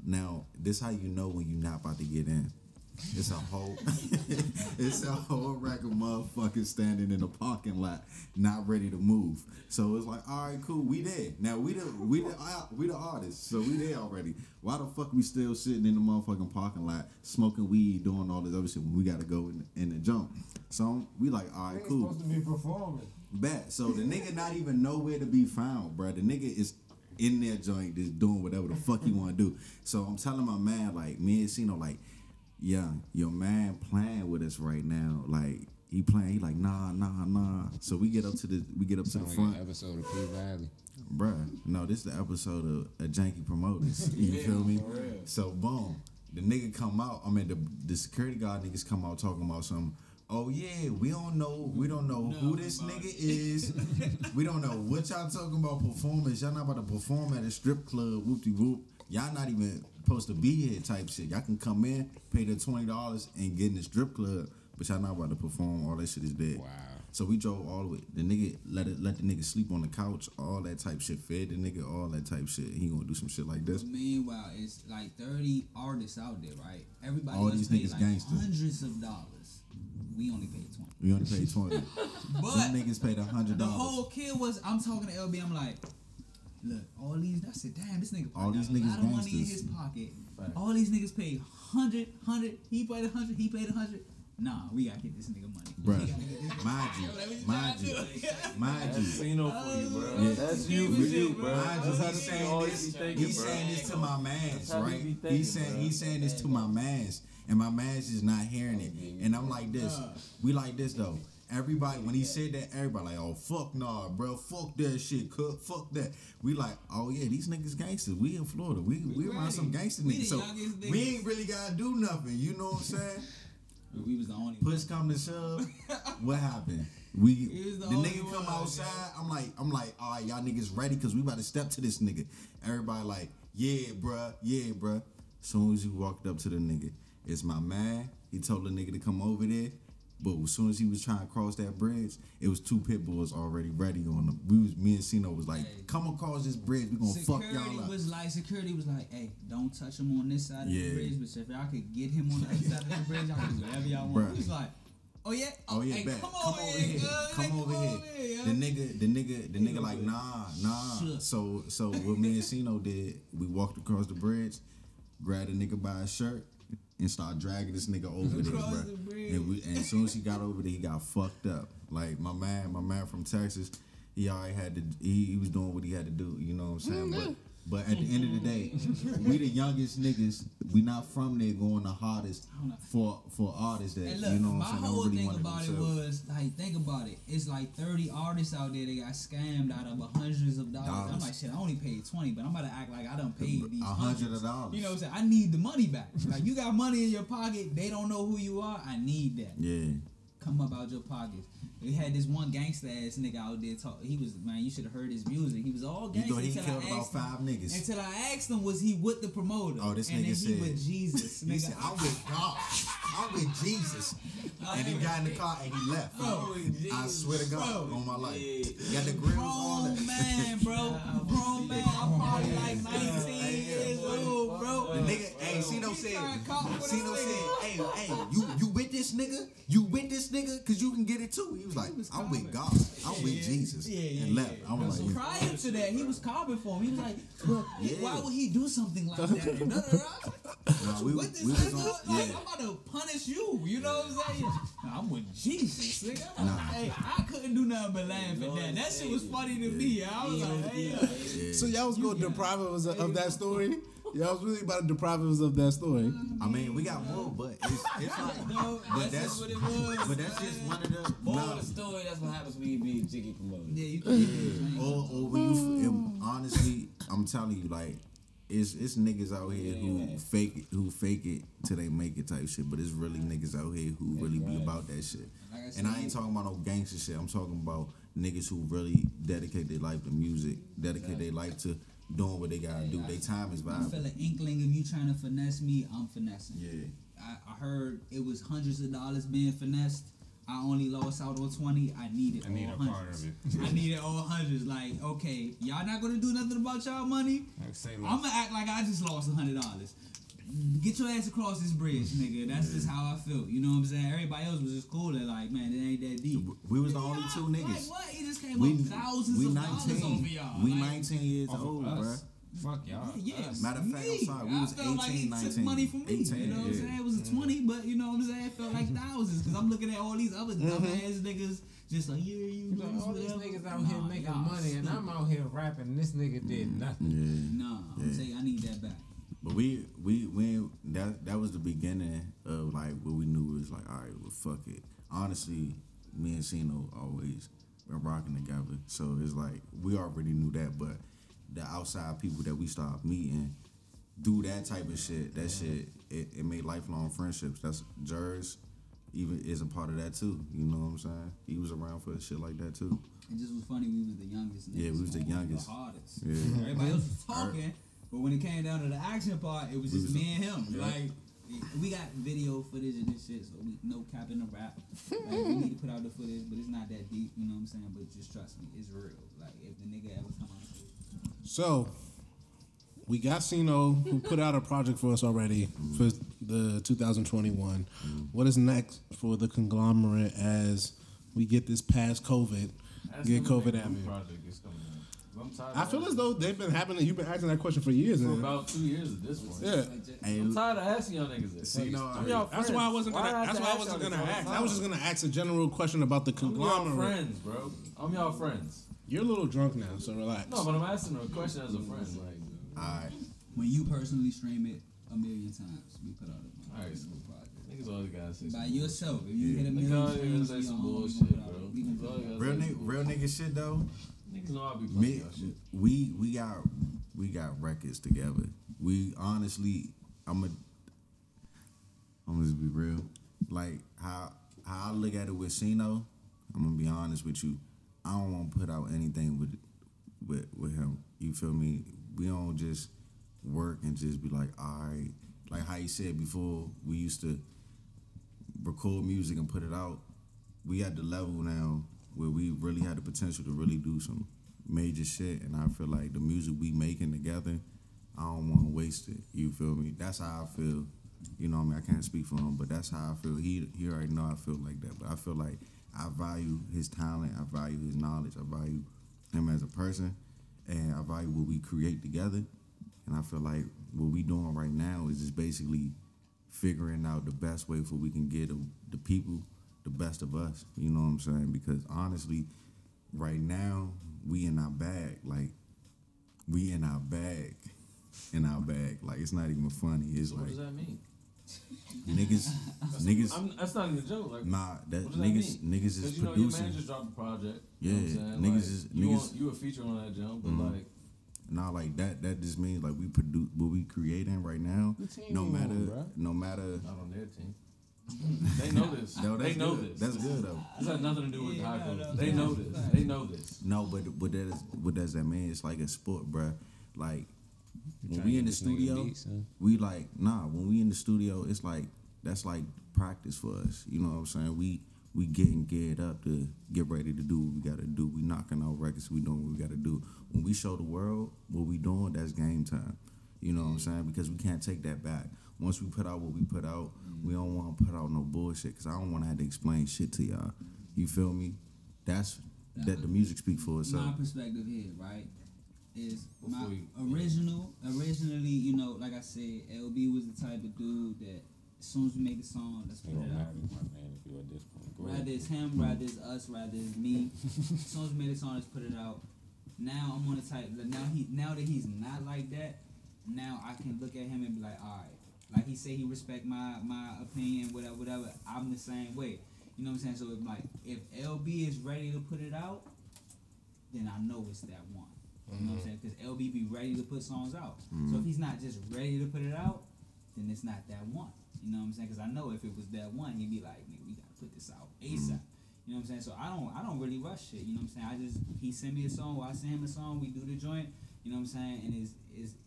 now this how you know when you're not about to get in. It's a whole rack of motherfuckers standing in the parking lot, not ready to move. So it's like, all right, cool, we there. Now we the artists, so we there already. Why the fuck we still sitting in the motherfucking parking lot, smoking weed, doing all this other shit when we gotta go in the jump? So we like, all right, cool. Supposed to be performing. Bet. So the nigga not even nowhere to be found, bro. The nigga is in their joint, just doing whatever the fuck he want to do. So I'm telling my man, like, me and Cino, like, yeah, your man playing with us right now. Like, he playing, he like, nah. So we get up to the front. An episode of P Valley. Bruh, no, this is the episode of Janky Promoters. You feel me? So boom, the nigga come out. I mean, the security guard niggas come out talking about something. Oh yeah, we don't know who this nigga is. We don't know what y'all talking about performance. Y'all not about to perform at a strip club, whoop-de-whoop. Y'all not even supposed to be here type shit. Y'all can come in, pay the $20 and get in the strip club, but y'all not about to perform. All that shit is dead. Wow. So we drove all the way. The nigga let the nigga sleep on the couch, all that type shit. Fed the nigga, all that type shit. He gonna do some shit like this. But meanwhile, it's like 30 artists out there, right? Everybody all else these paid niggas like gangster. hundreds of dollars. We only paid 20. We only paid 20. But these niggas paid $100. The whole kill was, I'm talking to LB, I'm like, look, all these, I said, damn, this nigga all these got niggas a lot of money in gangsters. his pocket. All these niggas paid 100, he paid 100, he paid 100. Nah, we gotta get this nigga money. Bruh, mind you. That's Cino for you, bro. Yeah. That's you for you, bro. Mind you, he's saying this to my mans, right? He's saying this to my mans, and my mans is not hearing it. And I'm like this. We like this though. Everybody, when he said that, everybody like, oh, fuck nah, bro. Fuck that shit, cook. Fuck that. We like, oh, yeah, these niggas gangsters. We in Florida. We around some gangster niggas. So we ain't really got to do nothing. You know what I'm saying? We was the only Push come to shove. What happened? The nigga come outside. I'm like, all right, y'all niggas ready? Because we about to step to this nigga. Everybody like, yeah, bruh. Soon as you walked up to the nigga, it's my man. He told the nigga to come over there. But as soon as he was trying to cross that bridge, it was 2 pit bulls already ready on them. Me and Cino was like, come across this bridge, we gonna fuck y'all up. Security was like, hey, don't touch him on this side of the bridge, but if y'all could get him on the other side of the bridge, y'all can do whatever y'all want. He was like, oh yeah, hey, bet. Come over here. The nigga like, nah. So what me and Cino did, we walked across the bridge, grabbed the nigga by his shirt, and start dragging this nigga over there, bro. And as soon as he got over there, he got fucked up. Like my man from Texas, he already had to. He was doing what he had to do. You know what I'm saying? But at the end of the day, we the youngest niggas. We not from there going the hardest for artists that look, you know what my I'm saying. whole Really thing about it was like, think about it. It's like 30 artists out there that got scammed out of hundreds of dollars. I'm like, shit, I only paid 20, but I'm about to act like I done paid these hundreds. $100. You know what I'm saying? I need the money back. Like, you got money in your pocket, they don't know who you are. I need that. Yeah. Come up out your pockets. We had this one gangster ass nigga out there talk. He was, man, you should have heard his music. He was all gangster. You thought he killed about 5 niggas. Until I asked him, was he with the promoter? Oh, this and nigga then said. He with Jesus. He said, I'm with God. I'm with Jesus. And he got in the car and he left. I swear to God, on my life. Got the grills on. Grown man, bro. Grown man. I'm probably like 19 years old, bro. The nigga, hey, Cino said, hey, you with this nigga? You with this nigga? Cause you can get it too. He was like, I'm with God. I'm with Jesus. And left. I was like, prior to that, he was carbon for him. He was like, bro, why would he do something like that? we with this was nigga, like, I'm about to punish you. You know what I'm saying? Nah, I'm with Jesus, nigga. Hey, I couldn't do nothing but laugh at that. That shit was funny to me. I was like, hey. So y'all was going to deprive us of that story? Y'all was really about to deprive us of that story. I mean, we got more, but it's like, No, but that's what it was. but that's just one of the. More no. of the story, that's what happens when you be jiggy promoted. Yeah, you can. Yeah. Or when you honestly, I'm telling you, like it's niggas out here who fake it till they make it type shit, but it's really niggas out here who really be about that shit. Like I said, And I ain't talking about no gangster shit. I'm talking about niggas who really dedicate their life to music, dedicate their life to doing what they gotta do. Their time is I valuable. feel an inkling of you trying to finesse me, I'm finessing. Yeah. I heard it was hundreds of dollars being finessed. I only lost out on 20. I needed I need all a part hundreds. of it. I needed all hundreds. Like, okay, y'all not gonna do nothing about y'all money. Like, say I'm less. gonna act like I just lost $100. Get your ass across this bridge, nigga. That's just how I felt. You know what I'm saying? Everybody else was just cool. They're like, man, it ain't that deep. We was the only two Like, niggas. what? He just came We up thousands we of dollars over 19. y'all. We Like, 19 years Off of old, us. bruh. Fuck y'all. Yeah, Us. Matter of fact, I'm me. sorry, we I was felt like 18, he took 19. money from me. 18, You know what I'm yeah. saying? It was a 20, but you know what I'm saying? It felt like thousands because I'm looking at all these other dumbass niggas just like, yeah, you Like, lose all these whatever. niggas out here making y'all money, and I'm out here rapping, and this nigga did nothing. Yeah. Nah, I'm saying I need that back. But we that was the beginning of like what we knew was like, all right, well, fuck it. Honestly, me and Sino always been rocking together, so it's like we already knew that. But the outside people that we started meeting do that type of shit. That shit it made lifelong friendships. That's Jers even is a part of that too. You know what I'm saying? He was around for shit like that too. It just was funny. We was the youngest. Yeah, we was the niggas, youngest. The hardest. Yeah. Everybody else was talking, but when it came down to the action part, it was just me and him. Yeah. Like, we got video footage of this shit, so we no cap in the rap. Like, we need to put out the footage, but it's not that deep. You know what I'm saying? But just trust me, it's real. Like, if the nigga ever come on stage. So, we got Sino who put out a project for us already for the 2021. What is next for the conglomerate as we get this past COVID? Get COVID at me. Project is coming out. I'm tired I of feel that. as though they've been happening. You've been asking that question for years For now. about 2 years at this point. Yeah. Hey, I'm tired of asking y'all niggas this. See, no, I'm y'all That's friends. why I wasn't Why gonna. I have That's to why I ask wasn't y'all gonna this all ask. the I was time? just gonna ask a general question about the I'm y'all conglomerate. friends, bro. I'm y'all friends. You're a little drunk now, so relax. No, but I'm asking a question as a friend. Like, alright. When you personally stream it 1,000,000 times, we put out a Alright. project. niggas always gotta say By some yourself, if you hit a Niggas million always streams, gotta we say some on, we bullshit, gonna put out- bro. we gonna Niggas put out- always gotta Real say nigga, some real bullshit. nigga shit though. Niggas know I be Me, fucking y'all shit. we got records together. We honestly, I'm just be real. Like how I look at it with Sino, I'm gonna be honest with you. I don't want to put out anything with him. You feel me? We don't just work and just be like, all right. Like how you said before, we used to record music and put it out. We at the level now where we really had the potential to really do some major shit, and I feel like the music we making together, I don't want to waste it. You feel me? That's how I feel. You know what I mean? I can't speak for him, but that's how I feel. He already know I feel like that, but I feel like I value his talent, I value his knowledge, I value him as a person, and I value what we create together. And I feel like what we doing right now is just basically figuring out the best way for we can get the people the best of us. You know what I'm saying? Because honestly, right now we in our bag. Like we in our bag. Like it's not even funny. It's What like does that mean? niggas. That's not even a joke. Like, Nah, that what does that niggas mean? niggas is Because you know your producing. man just dropped a project. Yeah, You know what I'm saying? niggas Like, is- you niggas- you a feature on that jump, but Mhm. like Nah, like that just means like we produce what we creating right now. What team No you on, matter, bruh? no matter. not on their team. They know this. No, that's they know good. this. That's good though. This has nothing to do with Yeah, high no, coach. no, They no. know this. They know this. No, but what does that mean? It's like a sport, bruh. Like when Tryna we get in the this nigga studio, beat, son. we like when we in the studio, it's like that's like practice for us. You know what I'm saying? We getting geared up to get ready to do what we gotta do. We knocking out records. We doing what we gotta do. When we show the world what we doing, that's game time. You know what I'm saying? Because we can't take that back. Once we put out what we put out, we don't want to put out no bullshit. Because I don't want to have to explain shit to y'all. You feel me? That the music speak for My itself. perspective here, right, is Before you- originally, you know, like I said, LB was the type of dude that as soon as we make a song, let's It put don't it out. matter, my man, if you at this point. Go ahead. Rather it's him, rather it's us, rather it's me. As soon as we made a song, let's put it out. Now I'm on the type. Now that he's not like that, now I can look at him and be like, all right, like he say he respect my opinion, whatever. I'm the same way. You know what I'm saying? So if LB is ready to put it out, then I know it's that one. You know what I'm saying? Because LB be ready to put songs out. So if he's not just ready to put it out, then it's not that one. You know what I'm saying? Because I know if it was that one, he'd be like, nigga, we gotta put this out ASAP. You know what I'm saying? So I don't really rush shit. You know what I'm saying? He send me a song, or I send him a song, we do the joint. You know what I'm saying? And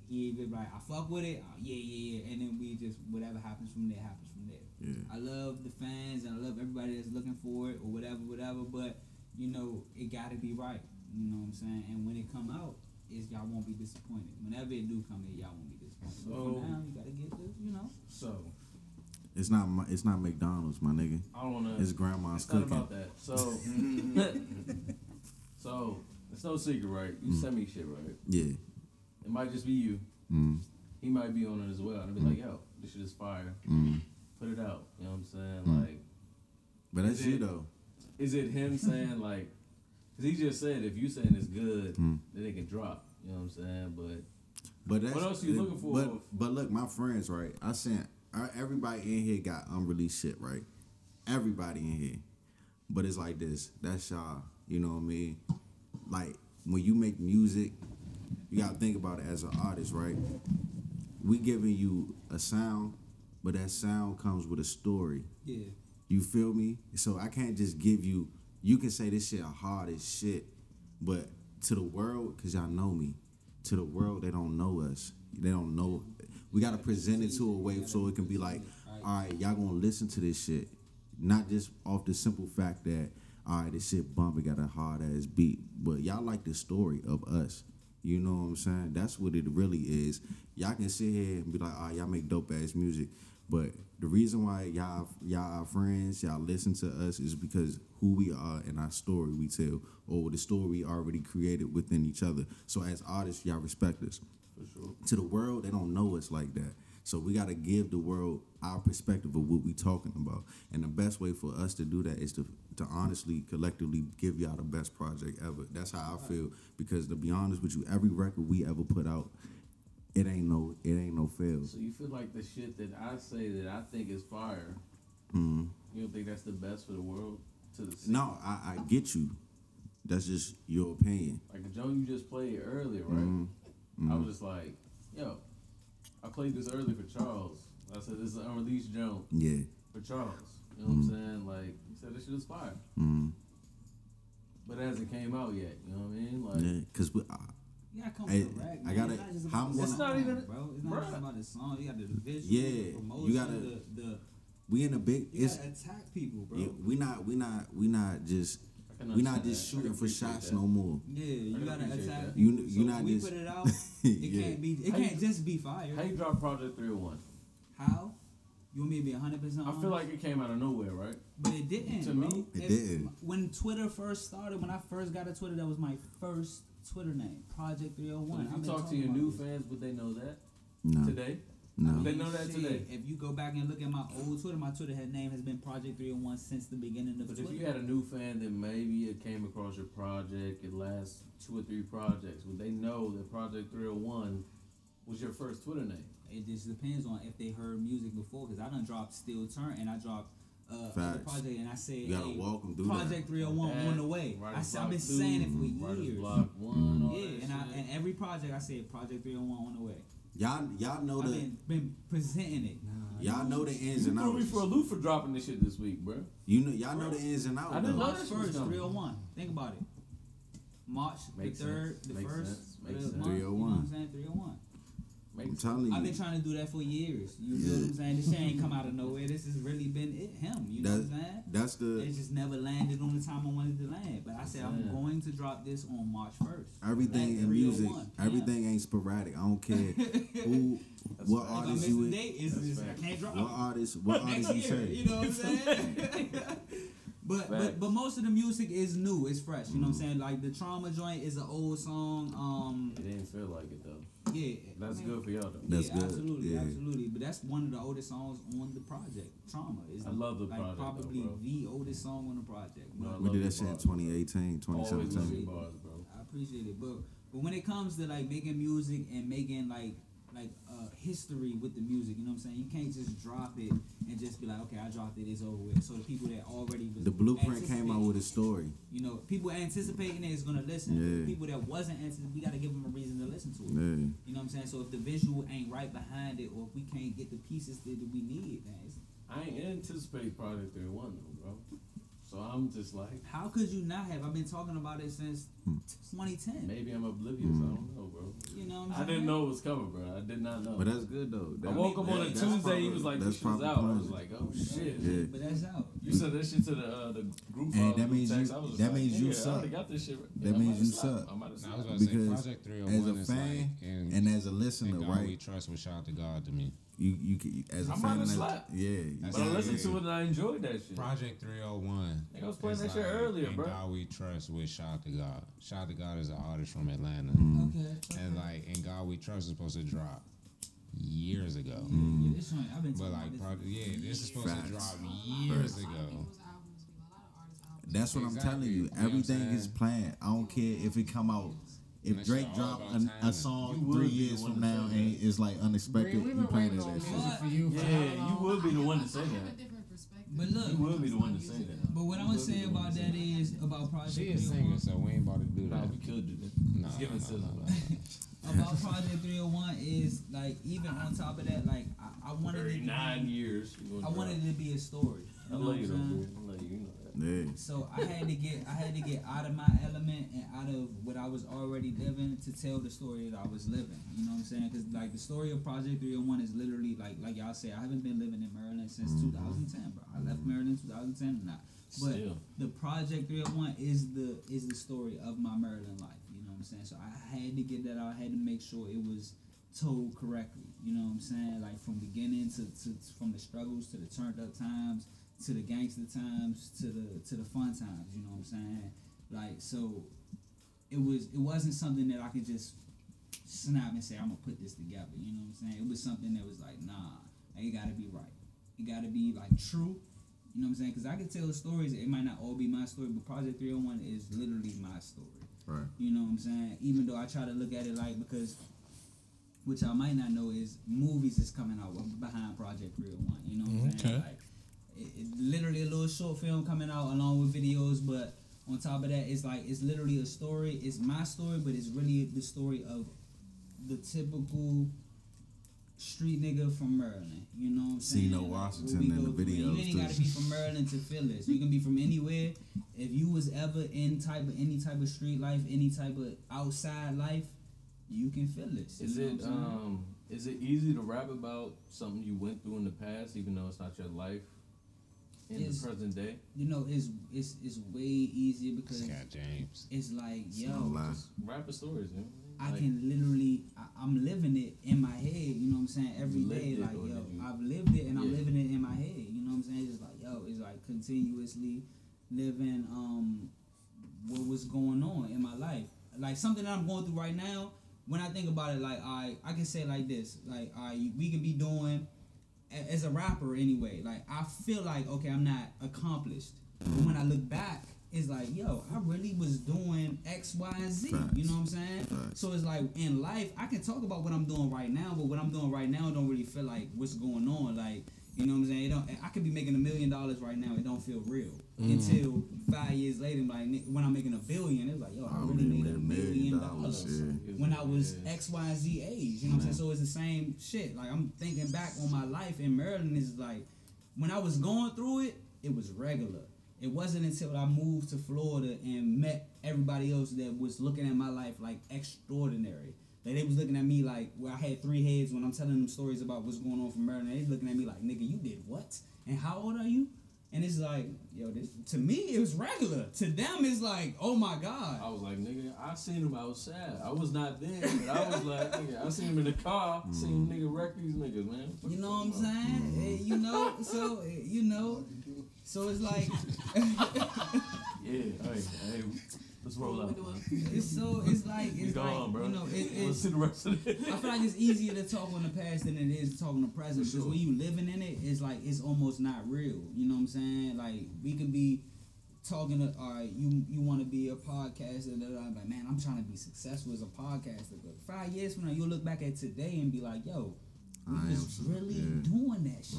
he be like, I fuck with it. Oh, yeah. And then we just, whatever happens from there, happens from there. Yeah. I love the fans and I love everybody that's looking for it or whatever. But, you know, it gotta be right. You know what I'm saying? And when it come out, y'all won't be disappointed. Whenever it do come in, y'all won't be disappointed. But for now, you gotta get the, you know. So It's not McDonald's, my nigga. I don't wanna. It's grandma's It's not cooking. about that. So it's no secret, right? You send me shit, right? Yeah. It might just be you. He might be on it as well. And I'll be like, yo, this shit is fire. Put it out. You know what I'm saying? Like, But that's Is you it- though. is it him saying like? Because he just said if you saying it's good, then it can drop. You know what I'm saying? But that's, What else you looking for? But look, my friends, right? I sent everybody in here got unreleased shit, right? Everybody in here. But it's like this. That's y'all. You know what I mean? Like when you make music, you gotta think about it as an artist, right? We giving you a sound, but that sound comes with a story. Yeah. You feel me? So I can't just give you. You can say this shit hard as shit, but to the world, cause y'all know me. To the world, they don't know us. They don't know. We gotta present it to a way so it can be like, all right, y'all gonna listen to this shit, not just off the simple fact that, all right, this shit bumping got a hard ass beat, but y'all like the story of us. You know what I'm saying? That's what it really is. Y'all can sit here and be like, all right, y'all make dope ass music, but the reason why y'all our friends, y'all listen to us is because who we are and our story we tell, or the story we already created within each other. So as artists, y'all respect us. For sure. To the world, they don't know us like that. So we got to give the world our perspective of what we talking about. And the best way for us to do that is to honestly, collectively give y'all the best project ever. That's how I feel. Because to be honest with you, every record we ever put out, it ain't no fail. So you feel like the shit that I say that I think is fire, Mm-hmm. you don't think that's the best for the world? To the No, I get you. That's just your opinion. Like the joint you just played earlier, right? I was just like, yo, I played this earlier for Charles. I said this is an unreleased joint Yeah. for Charles. You know what I'm saying? Like he said this shit is fire. But it hasn't came out yet, you know what I mean? Like Yeah, because we. You gotta come Hey, with the rag, I man. gotta- It's not just how about I'm the gonna- It's not song, even- bro. It's not just bruh. about the song. You got the visual, Yeah, the you promotion, gotta- the We in a big. you It's gotta attack people, bro. yeah, we not just I can we not understand just that. I shooting can for appreciate shots that. no more. Yeah, you can gotta appreciate attack that. You- people. you So not when we just- put it out, it Yeah. can't be. It How can't you- just be fire. How you drop Project 301? How? You want me to be 100% I honest? feel like it came out of nowhere, right? But it didn't, To bro. me, it If- didn't. When Twitter first started, when I first got a Twitter, that was my first Twitter name, Project 301. So if you talk to your new fans, would they know that No, today? no. Would they know that Shit, today? If you go back and look at my old Twitter, my Twitter name has been Project 301 since the beginning of But Twitter. if you had a new fan that maybe it came across your project, it lasts 2 or 3 projects, would they know that Project 301 was your first Twitter name? It just depends on if they heard music before, because I done dropped Still Turn and I dropped the Facts. project, and I said, You gotta hey, walk 'em through Project that. 301 on the way. I said, I've been saying it for Writer's years. Block 1, all Yeah, that and shit. and every project I said Project 301 on the way. Y'all know I've the been presenting it. y'all know the ins You and threw me outs. for a loop for dropping this shit this week, bro. Y'all know the ins and outs. I didn't though. know March this was 1st, coming. 301. Think about it. March Makes the 3rd, sense. the Makes 1st sense. Makes of the sense. month. You know what 301. I'm saying? 301. I'm Makes telling I've you. been trying to do that for years. You feel what I'm saying? This shit ain't come out of nowhere. This has really been him. You know what I'm saying? That's It the just never landed on the time I wanted to land. But I said I'm Yeah. going to drop this on March 1st. everything Like in music. 301. Everything ain't sporadic. I don't care who, That's what right. If I artist miss you the with, date, it's That's just, I facts. can't drop what it. artist you Next year, say. you know what I'm saying? But Facts. most of the music is new, it's fresh. You know what I'm saying? Like the Trauma joint is an old song. It didn't feel like it though. Yeah, That's I mean, good for y'all though. That's yeah, good. absolutely, Yeah. absolutely. But that's one of the oldest songs on the project. Trauma is I love the like project, though, probably bro. the oldest song on the project. No, But I We love did the that shit in bars. 2018, Always love 2017. your bars, bro. I appreciate it. But when it comes to like making music and making like history with the music. You know what I'm saying? You can't just drop it and just be like, okay, I dropped it, it's over with. So the people that already was The blueprint came out with a story. You know, people anticipating it is gonna listen. Yeah. People that wasn't anticipating, we gotta give them a reason to listen to it. Yeah. You know what I'm saying? So if the visual ain't right behind it, or if we can't get the pieces that we need, then I ain't anticipate Project 31 though, bro. So I'm just like, how could you not have? I've been talking about it since 2010. maybe I'm oblivious. I don't know, bro. You know what I'm I saying? didn't know it was coming, bro. I did not know. But that's good though. I woke up on a that's Tuesday. proper- He was like, that's "This shit's proper out." I was planning. like, "Oh shit!" Yeah. But that's out. You said that shit to the group. And that means text. you- I was just that like, means you "Nigga, I suck. already got this shit. That means you suck. I might have I was slept. about to say Because Project 301 as a is fan like, and as a listener, and God We right? Trust was shout out to God to me. You can, as a I fan, might have and as- slept. yeah. That's But I how listened it to is. it and I enjoyed that shit. Project 301. Nigga, I was playing is that shit like, earlier, and bro. God We Trust with shout out to God. Shout out to God is an artist from Atlanta. Okay. And like, and God We Trust is supposed to drop years ago. Yeah, this joint, I've been But talking like, about this. this is supposed Facts. to drop years ago. People's albums be a lot of artists' albums. That's what I'm Exactly. telling you. You know what I'm Everything saying? is planned. I don't care if it come out. If That Drake shit all drop about a timing. song You would 3 be the years one from to now say and it's like unexpected, We've you been planning waiting on that shit. music for you for Yeah, how you long? would be the one to say I have that. a different perspective. But look, You would be the one to say that. But what I was saying about that is about Project She is 301. singer, so we ain't about to do Nah, that. we could do that. Nah, Let's give it to them. About Project 301 is like, even on top of that, like I wanted it to 9 be, years. I wanted it to be a story. I You know love what you, I'm though, saying? dude. I love you. You know that. Yeah. So I had to get out of my element and out of what I was already living to tell the story that I was living. You know what I'm saying? Because like the story of Project 301 is literally like y'all say, I haven't been living in Maryland since 2010, bro. I left Maryland in 2010 or not. But Still. the Project 301 is the story of my Maryland life. You know what I'm saying? So I had to get that out. I had to make sure it was told correctly. You know what I'm saying? Like from beginning to from the struggles to the turned up times to the gangster times to the fun times. You know what I'm saying? Like so, it wasn't something that I could just snap and say I'm gonna put this together. You know what I'm saying? It was something that was like, nah, like, it gotta be right. It gotta be like true. You know what I'm saying? Because I can tell stories. It might not all be my story, but Project 301 is literally my story. Right. You know what I'm saying? Even though I try to look at it like, because which I might not know is movies is coming out behind Project 301. You know what I'm saying? Okay. Like, it literally a little short film coming out along with videos, but on top of that, it's like it's literally a story. It's my story, but it's really the story of the typical street nigga from Maryland. You know what I'm saying? Zeno Like, Washington what we in go the through. You videos, ain't too. gotta be from Maryland to feel this. You can be from anywhere. If you was ever in any type of street life, any type of outside life, you can feel this. Is you know it what I'm saying? is it easy to rap about something you went through in the past, even though it's not your life in It's- the present day? You know, it's way easier because Scott James. it's like, No lie. Just rap the stories, man. I Like, can literally, I'm living it in my head, you know what I'm saying, every You lived day. it, Like, or yo, did you- I've lived it and I'm Yeah. living it in my head, you know what I'm saying? It's like, yo, it's like continuously living what was going on in my life. Like something that I'm going through right now, when I think about it, like, I can say it like this, like, we could be doing, as a rapper anyway, like, I feel like, okay, I'm not accomplished. But when I look back, it's like, yo, I really was doing X, Y, and Z. Facts. You know what I'm saying? Facts. So it's like in life, I can talk about what I'm doing right now, but what I'm doing right now don't really feel like what's going on. Like, you know what I'm saying? It don't, I could be making $1 million right now. It don't feel real until 5 years later. Like when I'm making $1 billion, it's like, yo, I really made $1 million yeah. when I was X, Y, and Z age. You know what I'm saying? So it's the same shit. Like I'm thinking back on my life in Maryland. Is like when I was going through it, it was regular. It wasn't until I moved to Florida and met everybody else that was looking at my life like extraordinary. Like they was looking at me like, where I had 3 heads when I'm telling them stories about what's going on from Maryland. They looking at me like, nigga, you did what? And how old are you? And it's like, yo, this to me it was regular. To them it's like, oh my God. I was like, nigga, I seen him outside. I was not there, but I was like, nigga, I seen him in the car. Seen nigga wreck these niggas, man. You know what I'm saying? You know, so you know, so it's like Yeah, hey, let's roll up. it's like Go on, bro. you know, Let's it's see the rest of it. I feel like it's easier to talk on the past than it is to talk on the present. Because when you living in it, it's like it's almost not real. You know what I'm saying? Like we could be talking to, all right, you want to be a podcaster, I'm like, man, I'm trying to be successful as a podcaster. But 5 years from now, you'll look back at today and be like, yo, we was really doing that shit.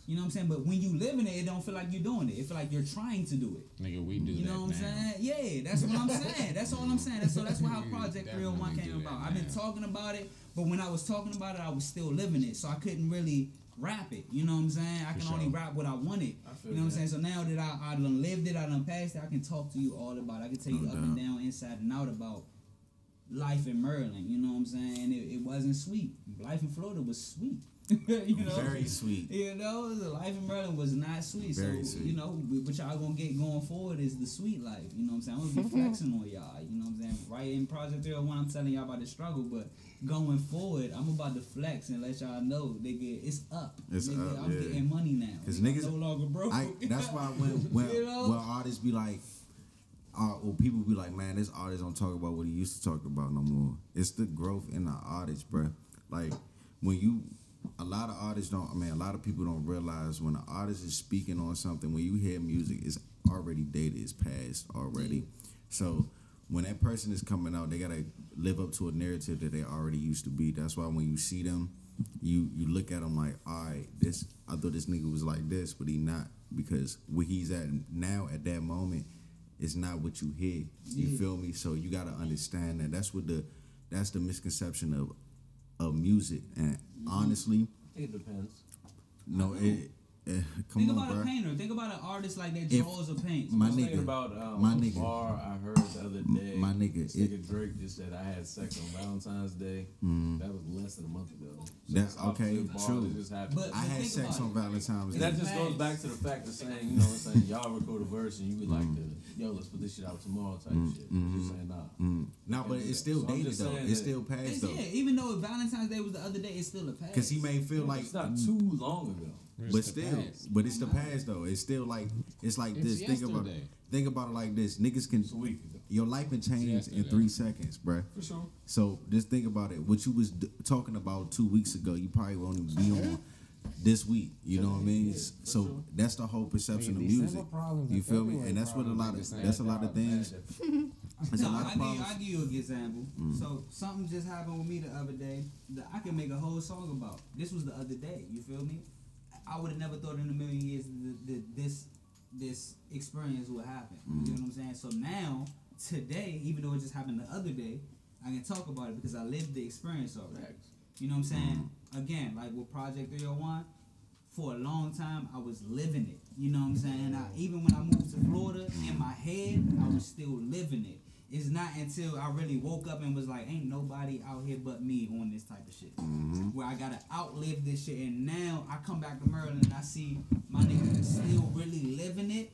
You know what I'm saying? But when you live in it don't feel like you're doing it. It feel like you're trying to do it. Nigga, we do that. You know what I'm now. saying? Yeah, that's what I'm saying. That's all I'm saying. That's how Project 301 definitely came do that about. I've been now. talking about it, but when I was talking about it, I was still living it. So I couldn't really rap it. You know what I'm saying? I can only rap what I wanted. feel You know what I'm that. saying? So now that I done lived it, I done passed it, I can talk to you all about it. I can tell you up and down, inside and out about life in Maryland. You know what I'm saying? It wasn't sweet. Life in Florida was sweet. You know? Very sweet. You know, the life in Maryland was not sweet. Very So, sweet. you know, what y'all gonna get going forward is the sweet life. You know what I'm saying? I'm gonna be flexing on y'all. You know what I'm saying? Right in Project 301, I'm telling y'all about the struggle, but going forward, I'm about to flex and let y'all know, nigga, it's up. It's nigga, up, I'm yeah. getting money now. 'Cause I'm niggas- no longer broke. That's why when You know? when artists be like, well, people be like, man, this artist don't talk about what he used to talk about no more. It's the growth in the artist, bruh. Like a lot of artists don't. I mean, a lot of people don't realize when an artist is speaking on something. When you hear music, it's already dated, it's past already. So when that person is coming out, they gotta live up to a narrative that they already used to be. That's why when you see them, you look at them like, all right, I thought this nigga was like this, but he not, because where he's at now at that moment is not what you hear. You feel me? So you gotta understand that. That's the misconception of music. And honestly, I think it depends. no, come Think on, about bro. a painter. Think about an artist like that If- draws or paints. My I was thinking nigga, about my a nigga. bar I heard the other day. My nigga, This nigga Drake just said I had sex on Valentine's Day. That was less than a month ago. So That's it's off okay, the bar true. that just happened. But- I had think sex about on it. Valentine's And that Day. just goes back to the fact of saying, you know what I'm saying, y'all record a verse and you would like to, yo, let's put this shit out tomorrow type shit. Just saying, nah. No, but it's still So I'm dated just though. saying It's that- still past It's, though. yeah, even though Valentine's Day was the other day, it's still a pass. Because he may feel like, It's not too long ago. but still, but it's the past though. It's still like it's like It's this. yesterday. Think about it like this. Niggas can It's a week ago. your life can change in yesterday. 3 seconds, bruh. For sure. So just think about it. What you was talking about 2 weeks ago, you probably won't even be on this week. You know what I mean? So that's the whole perception of December music. problems You and feel me? February And that's what a lot problems of ain't the that's a same lot of things. There's a No, lot of problems. I'll give you an example. So something just happened with me the other day that I can make a whole song about. This was the other day. You feel me? I would have never thought in a million years that this experience would happen. You know what I'm saying? So now, today, even though it just happened the other day, I can talk about it because I lived the experience already. You know what I'm saying? Again, like with Project 301, for a long time, I was living it. You know what I'm saying? Even when I moved to Florida, in my head, I was still living it. It's not until I really woke up and was like, ain't nobody out here but me on this type of shit. Where I gotta outlive this shit. And now I come back to Maryland and I see my niggas still really living it.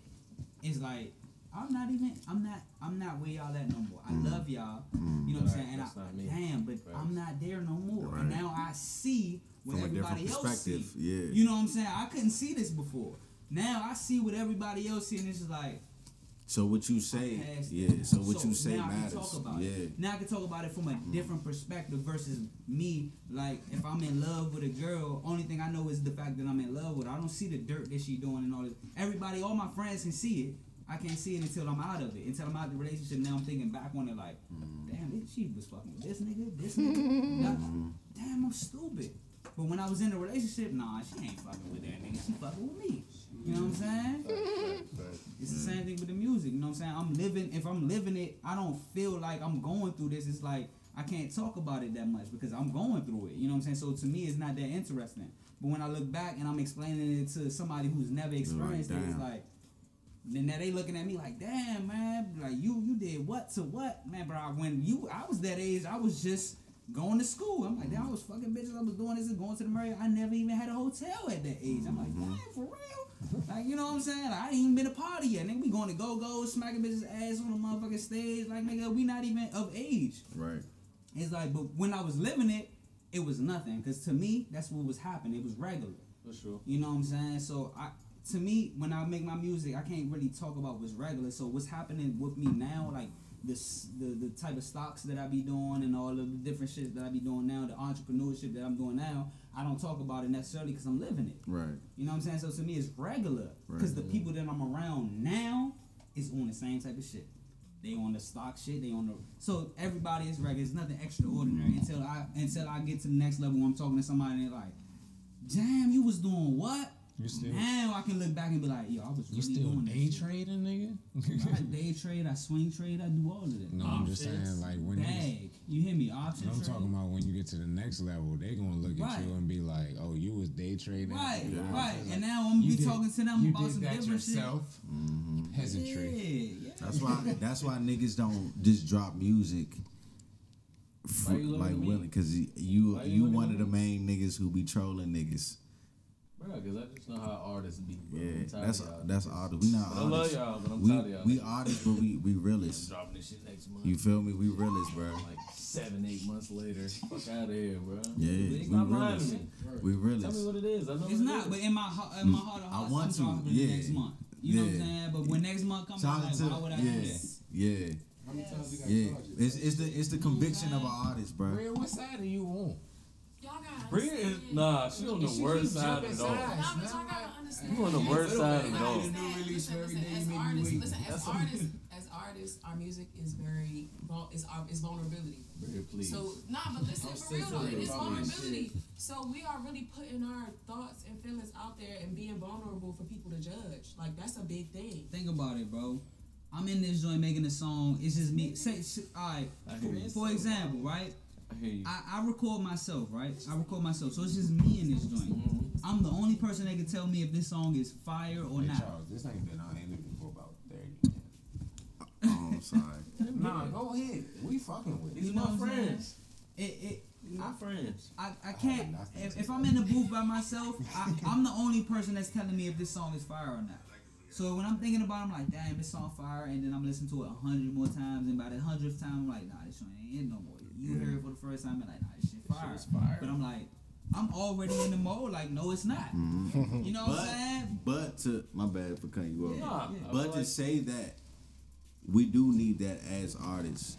It's like, I'm not where y'all at no more. I love y'all. You know what I'm saying? And That's not me. damn, but I'm not there no more. Right. And now I see what From a different everybody else see. perspective, yeah. You know what I'm saying? I couldn't see this before. Now I see what everybody else see, and it's just like, So what you say, past yeah. that. So what you say now I can matters, talk about yeah. it. Now I can talk about it from a different perspective versus me. Like if I'm in love with a girl, only thing I know is the fact that I'm in love with her. I don't see the dirt that she doing and all this. Everybody, all my friends can see it. I can't see it until I'm out of it. Until I'm out of the relationship. Now I'm thinking back on it like, damn, she was fucking with this nigga. Damn, I'm stupid. But when I was in a relationship, nah, she ain't fucking with that nigga. She fucking with me. You know what I'm saying? It's the same thing with the music. You know what I'm saying? If I'm living it, I don't feel like I'm going through this. It's like I can't talk about it that much because I'm going through it. You know what I'm saying? So to me, it's not that interesting. But when I look back and I'm explaining it to somebody who's never experienced it, it's damn. like, then now they looking at me like, damn, man, like you did what to what, man, bro? I was that age, I was just going to school. I'm like, damn, I was fucking bitches. I was doing this and going to the Marriott. I never even had a hotel at that age. I'm like, damn, for real? Like, you know what I'm saying? Like, I ain't even been a party yet. Nigga, we going to go, smacking bitches' ass on the motherfucking stage. Like, nigga, we not even of age. Right. It's like, but when I was living it, it was nothing. Because to me, that's what was happening. It was regular. For sure. You know what I'm saying? So to me, when I make my music, I can't really talk about what's regular. So what's happening with me now, like the type of stocks that I be doing and all of the different shit that I be doing now, the entrepreneurship that I'm doing now, I don't talk about it necessarily because I'm living it. Right. You know what I'm saying? So to me, it's regular because the people that I'm around now is on the same type of shit. They on the stock shit. They on the so everybody is regular. It's nothing extraordinary until I get to the next level. Where I'm talking to somebody and they're like, "Damn, you was doing what?" You still, Now I can look back and be like, "Yo, I was you really still doing day that shit." trading, nigga? I day trade, I swing trade, I do all of that. No, I'm just saying, like when you, Bag, you hear me? Option I'm trade. talking about when you get to the next level, they gonna look at Right. you and be like, "Oh, you was day trading." Right, You know what I'm right. saying? And Like, now I'm gonna you be did- talking to them you about did some that different yourself. shit. Peasantry. Yeah. That's why niggas don't just drop music. Why you looking Like at me? willing, cause Why you you looking one at of the me? main niggas who be trolling niggas. Bro, because I just know how artists be, bro. Yeah, I'm tired that's of y'all. that's artists. We not But I love artists. y'all, but I'm We tired of y'all. we niggas. artists, but we I'm realists. dropping this shit next month. You feel me? We realists, bro. Like 7-8 months later. Fuck out of here, bro. Yeah, we Stop lying to realists. me. We Tell me realists. what it is. I know It's what not, it but is. in my heart of I hearts, want I'm to, dropping yeah. it next month. You know what I'm Yeah. saying? But when next month comes, I'm Shout like, out why to would I do yeah, that? yeah, How many times we got yeah. charged? It's the conviction of an artist, bro. Real, what side are you on? Y'all gotta Bria is, understand. nah, she on the She worst keep side jumping of it all. sides. Nah, but y'all gotta understand. You on the worst side of it all. Listen, New release listen, every listen, day, as maybe artists, week. listen, That's as artists, our music is very is vulnerability. Bria, please. So but listen I'm for real though, sensitive it is about this vulnerability. So we are really putting our thoughts and feelings out there and being vulnerable for people to judge. Like that's a big thing. Think about it, bro. I'm in this joint making a song. It's just me. Alright. I hear you. For example, right? I hear you. I record myself, right? I record myself, so it's just me in this joint. I'm the only person that can tell me if this song is fire or Hey, not. Charles, this ain't been on interview for about 30 minutes. Oh, I'm sorry. Nah, go ahead. We fucking with it. These You are know my what I'm saying? friends. It These are my friends. I can't. If I'm in the booth by myself, I'm the only person that's telling me if this song is fire or not. So when I'm thinking about it, I'm like, damn, this song fire, and then I'm listening to it 100 more times, and by the 100th time, I'm like, nah, this joint ain't no more. You heard it for the first time, and like, nah, this shit fire. Shit's fire. But I'm like, I'm already in the mode, like, no, it's not. You know what I'm saying? But to my bad for cutting you off. Yeah. Nah, I But feel to like- say that we do need that as artists,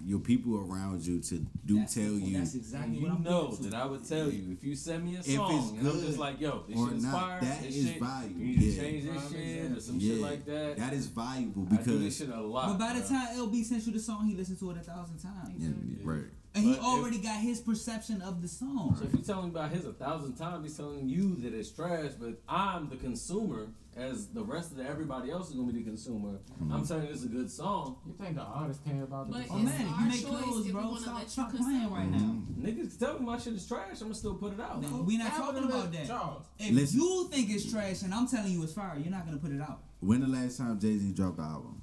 your people around you to That's tell you That's exactly You what I'm know getting to. that I would tell you if you send me a it's song and I'm good just like, yo, this or shit is not, fire. that this is shit, valuable. You need to Yeah. change this shit or some yeah, shit like that. That is valuable I do this because shit a lot. But by the bro. time LB sent you the song, he listened to it 1,000 times. yeah, right. And he But if- already got his perception of the song. So if you're telling me about his 1,000 times, he's telling you that it's trash, but I'm the consumer, as the rest of everybody else is gonna be the consumer. I'm telling you this is a good song. You think the artist care about the But Oh it's man, our you make choice clothes, if we bro. wanna Stop, let you stop consume. playing right now. Niggas tell me my shit is trash, I'm gonna still put it out. We not talking about that. Charles. If Listen. you think it's trash and I'm telling you it's fire, you're not gonna put it out. When the last time Jay-Z dropped the album?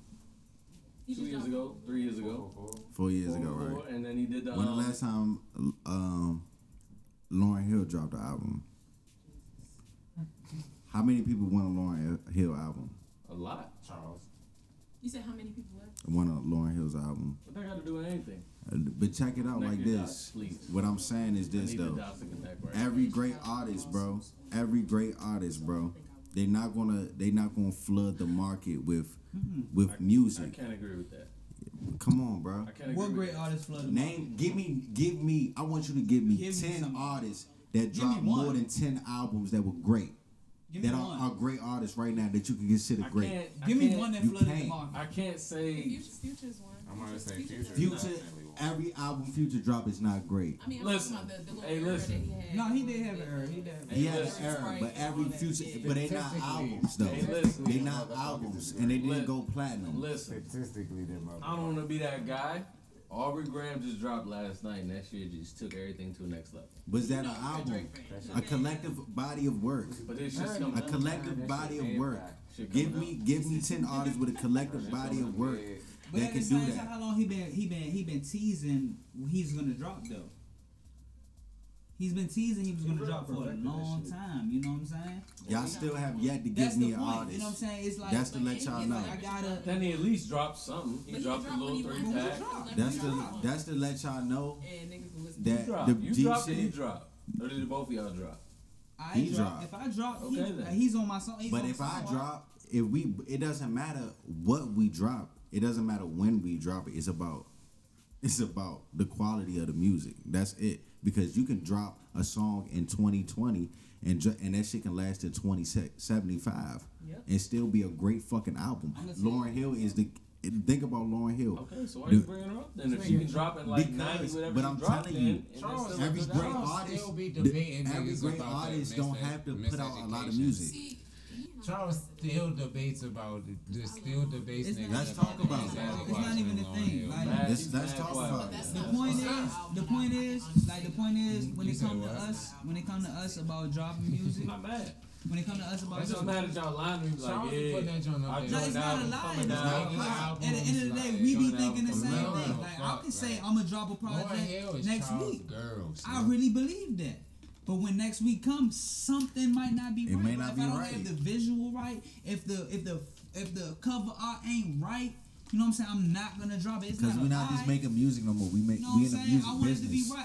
You 2 just years don't- ago, 3 years ago, 4 years ago, right? and then he did the When the last time Lauryn Hill dropped the album? How many people want a Lauryn Hill album? a lot. Charles. You said how many people what? Want a Lauryn Hill's album? What that got to do with anything? But check it out Connect like your this. dots, please. What I'm saying is I this need the though. dots to connect right. Every great artist, bro. Every great artist, bro. They're not gonna flood the market with I music. can't agree with that. Come on, bro. I can't agree What with great that. artist flooded? Name, give me. I want you to give me Give me 10 some. artists that Give me dropped one. more than 10 albums that were great. Give me That one. are great artists right now that you can consider I great. can't. Give I me can't- one that you flooded the can't. market. I can't say. Future's one. I'm gonna say Future's Future. definitely Future, one. every album Future drop is not great. I mean, I'm Listen. talking about the little Hey, era listen. that he had. No, he did have an error. He did. He had an listen. error, but every Future, Yeah. but they not albums though. Hey, listen. They not albums, and they didn't Listen. go platinum. Listen, Statistically, they're about. I don't want to be that guy. Aubrey Graham just dropped last night, and that shit just took everything to the next level. Was that an album? A collective body of work. But it's just A coming. collective body of work. Shit Give coming me 10 artists with a collective body of work But that at the can do same time, that. how long he been teasing he's gonna drop though? He's been teasing he was gonna drop for a perfected that long shit. time. You know what I'm saying? Y'all still have yet to That's give me the an point. artist. You know what I'm saying? It's like That's to let y'all know. I gotta. Then he at least dropped something. He But dropped a dropped when little he 3 wanted pack. to drop. That's to let y'all know And niggas will listen. that Drop. the You G dropped and he shit. dropped. Or did both of y'all drop? I He drop. dropped. If I drop, Okay, then. he's on my song. He's But on if my I song, drop, it doesn't matter what we drop. It doesn't matter when we drop it. It's about the quality of the music. That's it. Because you can drop a song in 2020 and that shit can last to 2075. Yeah. and still be a great fucking album. Lauryn Hill is the. Think about Lauryn Hill. Okay, so why are you bringing her up then? If she can drop in like 90, whatever but she I'm dropped telling you, in, Charles, every good great job. artist, still be debating every niggas great about artist that don't have to put out a lot of miseducation. music. See, Charles still debates about it. Still debates It's niggas. not- Let's talk about his it. ass It's not even a watching thing. Lauryn Like, Mad, Let's she's talk mad about quiet. it. that's The not- point that's is, not the our point fault. is, like the point is, when You it said comes to what? us, when it comes to us about dropping music, I'm not mad. when it comes to us about I'm just dropping, mad at y'all lying to me like, Charles be putting that joint up I there. no, joined it's the not a album lie. coming It's down. not a lie. Albums, At the end of the day, like, we be joint thinking the album same coming thing. out. Like, I can say Like, I'm gonna drop a Lauryn project Hill is next Charles' week. girl. I really believe that. But when next week comes, something might not be It right. may Like, not if be I don't right. have the visual right, if the cover art ain't right, you know what I'm saying? I'm not gonna drop it. It's Because not we're a not lie. just making music no more. We make You know we what in I'm the saying? music I want it to be business.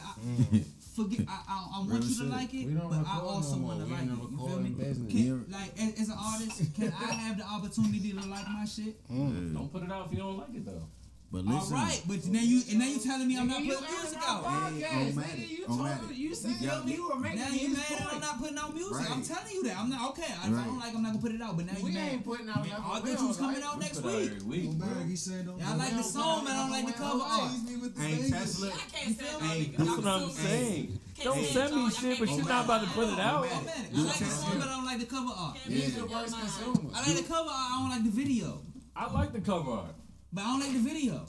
right. Forget. I want Real you to shit. like it, We don't but I record also no more. want to We like in it. the You feel recording me? business. Can, like as an artist, can I have the opportunity to like my shit? Don't put it out if you don't like it though. But All listen, right, but now you telling me I'm not putting music out. Hey, Omatic. You said Yeah. you were making Now you his mad that I'm point. not putting out music? Right. I'm telling you that I'm not okay. I Right. don't like. I'm not gonna put it out. But now you We mad. ain't putting out Man, nothing. I We thought you was don't coming like out it. next Put it out week. every week, Go bro. back, he said don't. Yeah, I like the song, but I don't like the cover art. Me with the Hey, Vegas. Tesla. I can't stand Hey, it. That's what I'm saying. Don't send me shit, but you're not about to put it out. I'm mad. I like the song, but I don't like the cover art. He's the worst consumer. I like the cover art. I don't like the video. I like the cover art. But I don't like the video.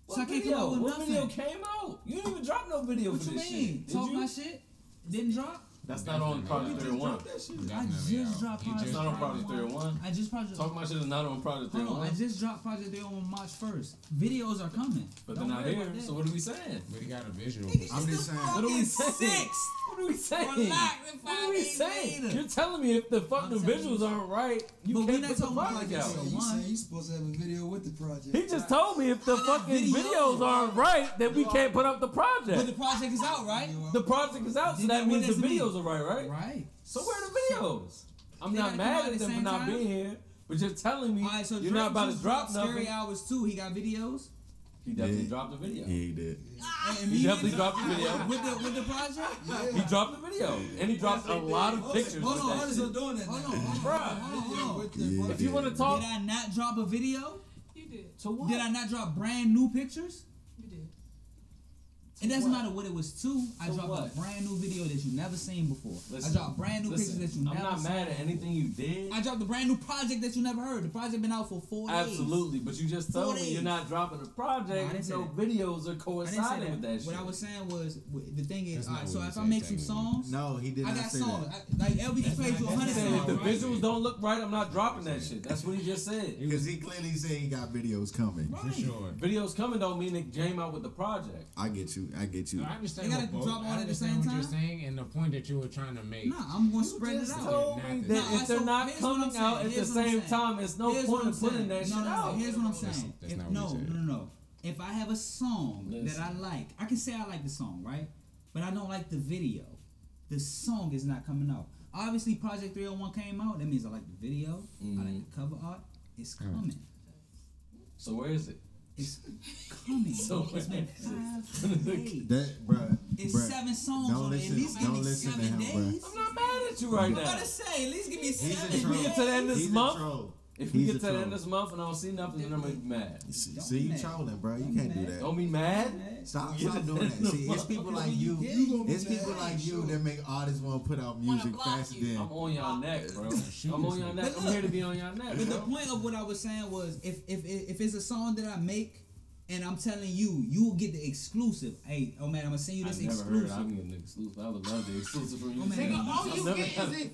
So I What can't come video? out with What nothing. video came out? You didn't even drop no video What for you this mean? shit. Did Talk you? my shit? Didn't drop? That's not on Project 301. I just dropped It's Project not on Project 301. I just project. Talk my shit is not on Project Hold on, I 301. just dropped Project 301 on March 1st. Videos are coming. But Don't they're not worry here. about that. So what are we saying? But he got a visual. Nigga, I'm it's just the saying. What are we fucking saying? sixth. What are we saying? Relax, in What are 5 we days saying? later. You're telling me if the fucking I'm telling visuals you. aren't right, you But we can't not put the talking about project like out. this. You One. say you supposed to have a video with the project. He just told me if the fucking video. videos aren't right, then we can't put up the But project. the project is out, right? The project is out, so Then that what means the does it mean? videos are right, right? Right. So where are the videos? I'm They not gotta come mad out at at the them for same not time? being here, but you're telling me Alright, so you're Drake not about to just drop dropped Scary nothing. Hours 2. He got videos. He definitely Yeah. dropped the video. Yeah, he did. And He definitely dropped the video. with the project. He dropped the video, and he dropped a lot of pictures. Hold with on, that hold shit. on, doing that. Hold on, hold on. Yeah, If you want to talk Did I not drop a video? You did. to what? Did I not drop brand new pictures? You did. It doesn't matter what it was to. I To dropped what? a brand new video that you never seen before. Listen, I dropped brand new listen, pictures that you I'm never not seen. mad at anything you did. I dropped a brand new project that you never heard. The project been out for 4 days. Absolutely, but you just told 4 me days. you're not dropping a No, I project. didn't say No that. videos are I didn't say coinciding with that that. shit. What I was saying was the thing is, That's all not right. So what you if I said, make some technically. songs, No, he did I not got say songs. that. Like LB can play to 100 He said if songs. the right? visuals don't look right, I'm not dropping that shit. That's what he just said. Because he clearly said he got videos coming. For sure. Videos coming don't mean it came out with the project. I get you. I get you. I understand They gotta what both- drop all I at the understand same what you're time? saying and the point that you were trying to make. Nah, I'm gonna spread it Just out. told me Nah, that I- if they're so not here's what I'm coming saying. out at the Here's what I'm same saying. time, it's no Here's point what in I'm putting saying. that shit No, out. here's what I'm saying. That's If- not what no, he said. no. If I have a song that Listen. I like, I can say I like the song, right? But I don't like the video. The song is not coming out. Obviously, Project 301 came out. That means I like the video. I like the cover art. It's coming. So where is it? It's coming. So It's been 5 days. That, bruh. It's bruh, 7 songs don't on it. At listen- least give don't me listen to 7 him, bruh. days. I'm not mad at you right I'm now. about to say, at least give me He's a 7 troll. We get to the end of this He's a month. troll. If we He's get a to the end troll. of this month and I don't see nothing, then I'm gonna be mad. See, you mad. trolling, bro. You Don't can't be do mad. that. Don't be mad. Stop Get doing it. that. See, it's people like you. gonna be It's people mad. like you that make artists want to put out music block faster you. than. I'm on y'all neck, bro. I'm on y'all neck. I'm here to be on y'all neck, But the bro. point of what I was saying was, if it's a song that I make, and I'm telling you, you will get the exclusive. Hey, oh man, I'm gonna send you this I've never heard exclusive. I'm getting exclusive. I would love the exclusive from you. Oh, man. Cino. Nigga, all I've you never get had- is it.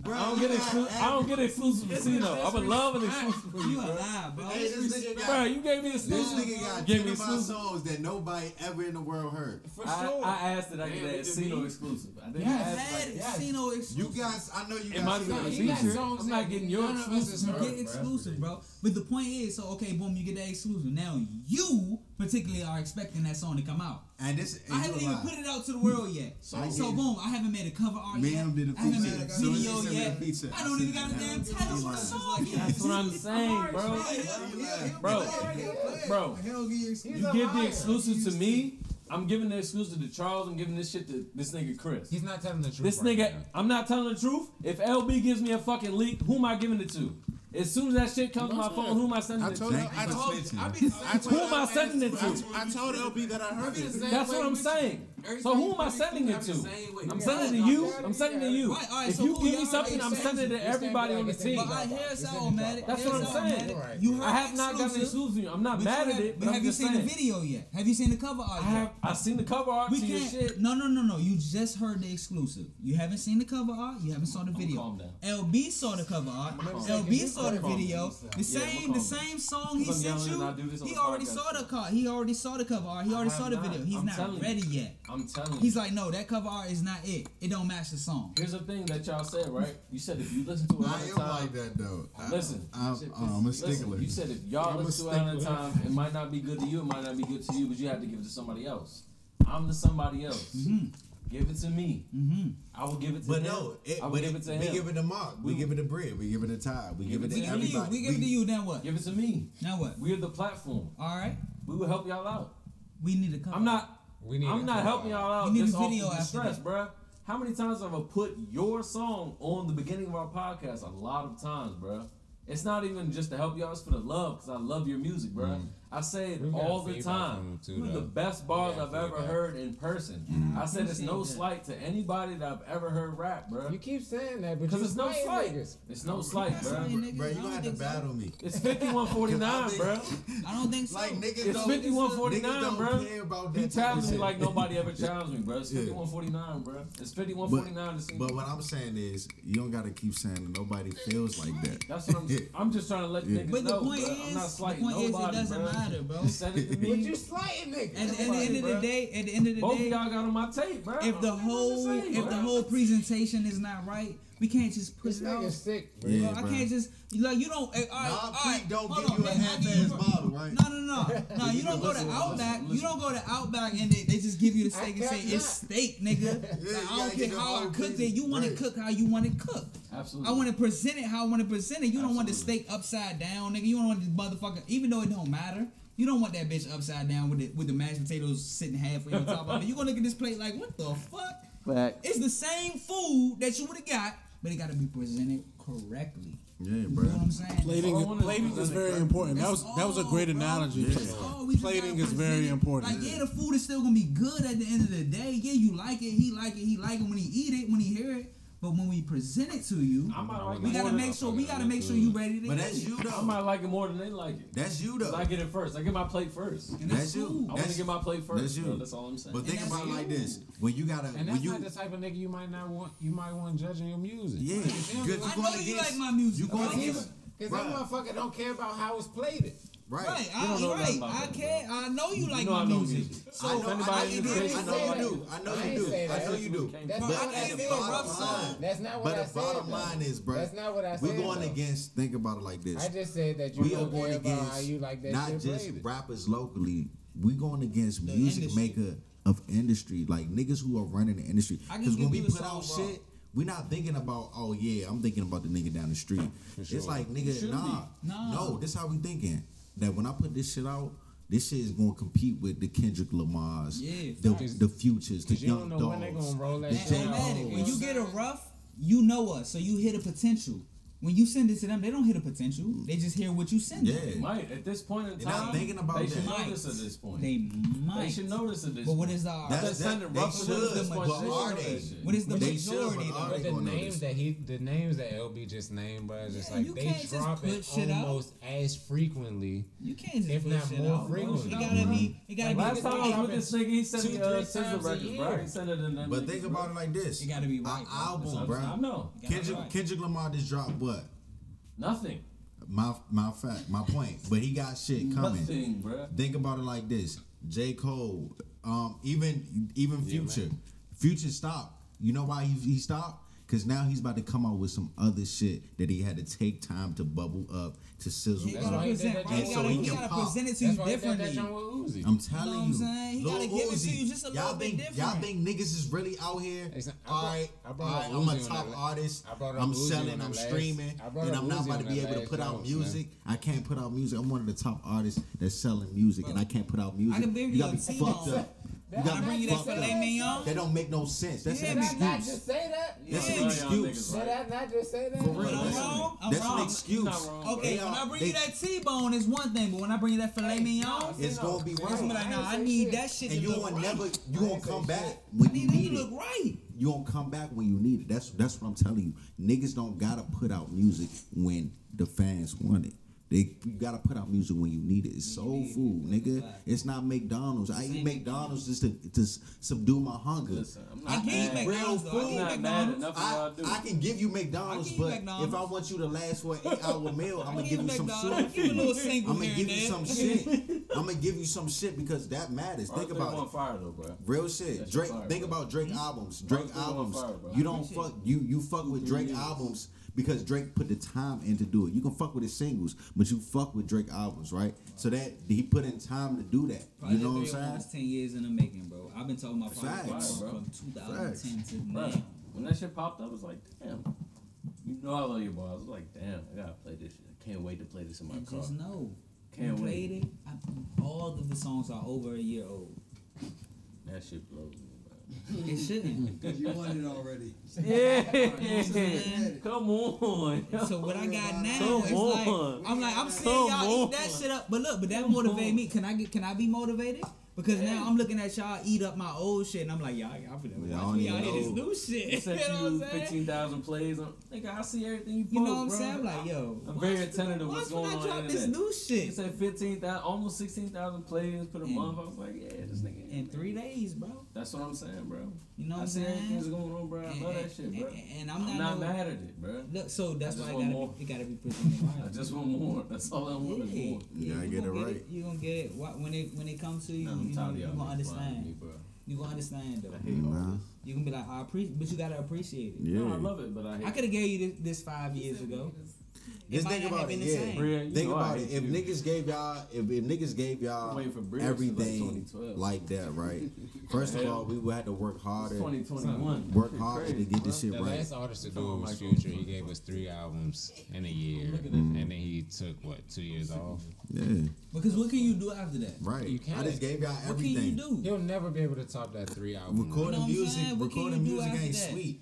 I don't get exclusive. I don't get exclusive from Cino. I would love an exclusive from You you, a bro. lie, bro. Hey, this nigga got- Bro, you gave me This exclusive. nigga got Give me 25 exclusive. songs that nobody ever in the world heard. For I sure. asked that I get Yeah, that with the Cino beat. exclusive. I didn't You ask had like, it, yes. Cino You exclusive. guys, I know you It might have guys. been a He got feature. songs I'm not that getting your none of us has exclusive. heard. You get exclusive, bro. But the point is, so okay, boom, you get that exclusive. Now you particularly are expecting that song to come out. And this, I haven't even put it out to the world yet. So boom, I haven't made a cover art Me yet. and him did a I haven't feature. made a As soon as he video sent me yet. the feature, I don't even got a I damn said, title for the "He song yet. That's what I'm saying, bro. Bro, you give the exclusive to me, I'm giving the exclusive to Charles. I'm giving this shit to this nigga Chris. He's not telling the truth. This right nigga, now. I'm not telling the truth. If LB gives me a fucking leak, who am I giving it to? As soon as that shit comes to my phone, who am I sending it to? Who am I sending it to? I told LB that I heard it. That's what I'm saying. So who am I sending it to? I'm sending it to you. I'm sending it to you. Right, all right, If so you cool, give me y'all something, already I'm sending it to everybody on the team. But I hear it's automatic. That's what I'm saying. You heard I have not gotten exclusive. I'm not mad at it, but I'm have you just seen saying. the video yet? Have you seen the cover art? I've seen the cover art We to your can't. shit. No. You just heard the exclusive. You haven't seen the cover art. You haven't saw the video. calm down. LB saw the cover art. LB saw the video. The same song he I'm sent yelling and I do you. this on He the already podcast. saw the car. He already saw the cover art. He already saw the have video. not. He's I'm not telling you. ready yet. I'm telling you. He's like, no, that cover art is not it. It don't match the song. Here's the thing that y'all said, right? You said if you listen to it I all the am time. like that though. Listen, I'm a listen, stickler. you said if y'all I'm a listen to it all the stickler. time, it might not be good to you, it might not be good to you, but you have to give it to somebody else. I'm the somebody else. Give it to me. I will give it to But him. no, I will give it to we him. give it to Mark. We give it to Bread. We give it to Ty. We give it to We give it to you. everybody. We give it to you. Then what? Give it to me. Now what? We're the platform. All right. We will help y'all out. We need a cover. I'm not We I'm not helping y'all out We need just a off video the after stress, that. bruh. How many times have I put your song on the beginning of our podcast? A lot of times, bruh. It's not even just to help y'all, it's for the love, because I love your music, bruh. I say it We got all the feedback from time. them too, You're the though. best bars We got I've ever feedback. heard in person. I said it's no slight to anybody that I've ever heard rap, bruh. You keep saying that, but Because you it's no slighting slight. niggas. It's no slight, bruh. Bro, you gonna have to battle me. It's 5149, bruh. I don't think so. Like niggas It's don't. 5149, niggas don't bruh. care about You that type of challenge me shit. like nobody ever challenged me, bro. It's Yeah. 5149, bro. It's 5149 to see But me. what I'm saying is, you don't gotta keep saying that nobody feels like that. That's what I'm just trying to let Yeah. niggas But the know, point bro. is, I'm not the slighting point is, it nobody, doesn't bro. matter, bro. Just send it to But me. you slighting niggas. At the end of the day, Both of y'all got on my tape, bro. if the whole presentation is not right, we can't just push This it out. nigga's sick, bro. Yeah, I bro. can't just like you don't. All right, Nah, all right, Pete don't hold give on, you a man, I give half-ass you- bottle, right? No. You don't go to Outback. You don't go to Outback and they just give you the steak and say it's steak, nigga. Yeah, Like, you I don't gotta care get the how I whole cooked piece. it. You want Right. it cooked how you want it cooked. Absolutely. I want to present it how I want to present it. You don't want the Absolutely. steak upside down, nigga. You don't want this motherfucker, even though it don't matter. You don't want that bitch upside down with the mashed potatoes sitting halfway on top of it. You gonna look at this plate like, what the fuck? It's the same food that you would have got, but it got to be presented correctly. Yeah, You know bro. what I'm saying? Plating is very important. That was a great analogy. Plating is very important. Like, yeah, the food is still gonna be good at the end of the day. Yeah, you like it. He like it when he eat it, when he hear it. But when we present it to you, we gotta make sure you ready to But eat that's it. you I though. might like it more than they like it. That's you 'Cause though. I get it first. I get my plate first. And That's you. cool. I want to That's- get my plate first. That's you. Bro. That's all I'm saying. But think And about it that's like you. this: when you gotta, And when that's you, not the type of nigga you might want judging your music. yeah, because I you know going you against, like my music. you going I get against, it. Because Right. that motherfucker don't care about how it's plated. right? Right, You don't know right. nothing about I that, can't. I know you like know my I know music. music. So I know, if anybody in this I bitch know know you I do. I know I you ain't do. say I that. know you do. That's Bro, But I can't the say a bottom rough song. line, That's not what but I the said. bottom though. line is, bro, That's not what I we're said. going though. against. Think about it like this: I just said that you we are don't going care about how against you like that not shit just plated. rappers locally. We going against The music industry. maker of industry, like niggas who are running the industry. I can Because when give we you a put song, out bro. shit, we're not thinking about, oh yeah, I'm thinking about the nigga down the street. It's like, nigga, should nah, Nah. no. This how we thinking. That when I put this shit out, this shit is gonna compete with the Kendrick Lamar's, Yeah, the Futures, the Because you Young don't know when they Dogs, gonna roll that the That shit J. don't matter. Cole's. When you get a rough, you know us, so you hear the potential. When you send it to them, they don't hear the potential. They just hear what you send them. Yeah. Might at this point in They're not time, thinking about they should that. know this at this point. They might. They should know this at this But point. what is the That's sending they rough should, at this point. but They are should know they? that shit. What is the They should, majority but are though? they But gonna know this? the names that LB just named, bro, is just Yeah, like you they can't just drop put it shit out. almost as frequently. You can't just If put not shit more out, bro. frequently. It gotta be. It gotta Last be. time I was with this nigga, he sent me 2-3 Scissor times a records, year. bro. He sent it in them. But think about it like this: It gotta be right, bro. Our album, bro. I know. It gotta be right. Kendrick Lamar just dropped what? Nothing. My fact, my point. But he got shit coming. Nothing, bro. Think about it like this: J. Cole, even Future. Future stopped. You know why he stopped? Because now he's about to come out with some other shit that he had to take time to bubble up, to sizzle He That's gotta why up. he did present. that Right? And so He he can gotta pop. present it to That's you why he did that differently. joint with Uzi. I'm telling what I'm saying? He Lil gotta give it to Uzi, you just a y'all little bit think, different. Y'all think niggas is really out here? Listen, I Alright, brought up I'm a Uzi on top that artist. I brought up I'm Uzi selling, on I'm that last- streaming, I brought and up I'm not Uzi about on to be that able to last put out jokes, man. music. I can't put out music. I'm one of the top artists that's selling music, and I can't put out music. I can give You you got a me team fucked on. up. You got I bring you that filet mignon. That don't make no sense. That's Yeah, an but Not excuse. just say that. That's Yeah, an y'all excuse. niggas Did I not just say that? For real. But I'm That's wrong. I'm that's wrong. an excuse. Not wrong. Okay, They when I are- bring they- you that T-bone, it's one thing, but when I bring you that filet mignon, It's gonna be it's gonna be right. like, nah, I need that shit And to you look won't right. never. You won't come back I when you need that need to it. look right. You won't come back when you need it. That's what I'm telling you. Niggas don't gotta put out music when the fans want it. You gotta put out music when you need it. It's soul food, nigga. It's not McDonald's. I eat McDonald's just to subdue my hunger. Listen, I'm I not can eat mad. McDonald's though. I I'm can eat not mad at McDonald's. nothing y'all do. I can give you McDonald's, I can eat but McDonald's. if I want you to last for an 8-hour meal, I'm gonna give you some McDonald's. shit. Give you a little single I'm gonna here give and you there. some shit. I'm gonna give you some shit because that matters. Think Earth, about on it. fire though, bro. Real shit. That shit Drake. fire, Think bro. about Drake albums. Drake Earth, on albums. fire, bro. You don't fuck. You fuck with Drake albums because Drake put the time in to do it. You can fuck with his singles, but you fuck with Drake albums, right? So that he put in time to do that. You know what I'm saying? It's 10 years in the making, bro. I've been talking about Facts. Project Bro. from 2010 to Bro, now. when that shit popped up, I was like, damn. You know I love you, boy. I was like, damn, I gotta play this shit. I can't wait to play this in my And car. just know, Can't you wait. played it. All of the songs are over a year old. That shit blows me, bro. It shouldn't. Because you won it already. Yeah, come on. So what I got now Come is on. like I'm seeing Come y'all eat that on. shit up. But look, but that motivate me. Can I be motivated? Because now I'm looking at y'all eat up my old shit, and I'm like, y'all finna Yeah, I watch don't me out even here this know. new shit. It sent You know what you I'm saying? 15,000 plays. Nigga, I see everything you post, You know what I'm bro. saying? I'm like, yo, I'm very attentive to what's going when I on the drop this internet. new You shit said 15,000, almost 16,000 plays per month. I was like, yeah, this nigga. in 3 days, bro. That's what I'm saying, bro. You know what I I'm see everything that's saying? going on, bro. I love that shit, bro. And I'm not mad at it, bro. Look, so that's I why just want more. it gotta be presented right. I just want more. That's all I want is more. You gotta get it right. You gonna get it when it comes to you. I'm You tired of you y'all gonna niggas lying to understand. me, bro. You gonna understand though. I hate all Nah. this. You gonna be like, I appreciate, but you gotta appreciate it. Yeah. No, I love it, but I hate I could have gave you this 5 years ago. Just might think not about have it, been the yeah. same. Bria, you Think know I about it. hate If you. niggas gave y'all I'm waiting for Bria to everything like 2012. like that, right? First of all, we would have to work It's harder, 2021. work Shit harder crazy, to get this bro. shit The right. last artist to do Oh it my was God. Future. He gave us 3 albums in a year, Look at this. and then he took 2 years off. Yeah, Because what can you do after that? right. You can't. I just gave y'all What can you everything. do? He'll never be able to top that 3 album. Recording You know what I'm music, saying? What can recording you do music after ain't that? sweet.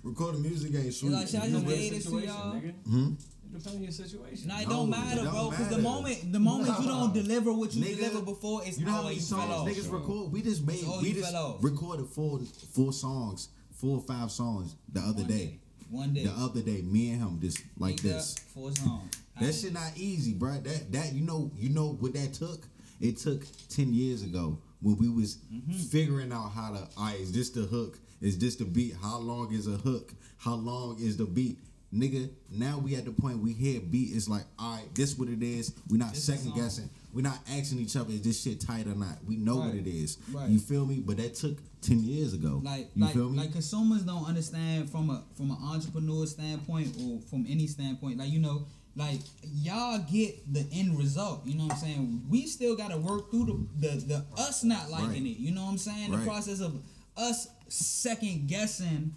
Recording music ain't sweet. like, should I You just know made what? it to Situation, y'all? nigga. It depends on your situation. No, it No, don't it matter, don't bro. Because the matter. moment you don't deliver what you Nigga, delivered before, it's You know how oh, many you songs fell off. niggas record? We just made, So we you just fell off. recorded four songs, 4 or 5 songs the other day. One day. The other day, me and him just like Nigga, this. 4 songs. That shit not easy, bro. That you know what that took? It took 10 years ago when we was figuring out how to. Alright, is this the hook? Is this the beat? How long is a hook? How long is the beat? Nigga, now we at the point we hear beat. It's like, alright, this what it is. We not This the second song. guessing. We not asking each other, is this shit tight or not? We know what Right. it is. Right. You feel me? But that took 10 years ago. You feel me? Like consumers don't understand from an entrepreneur standpoint or from any standpoint. Like, you know, like y'all get the end result. You know what I'm saying? We still gotta work through the us not liking Right. it. You know what I'm saying? The Right. process of us second guessing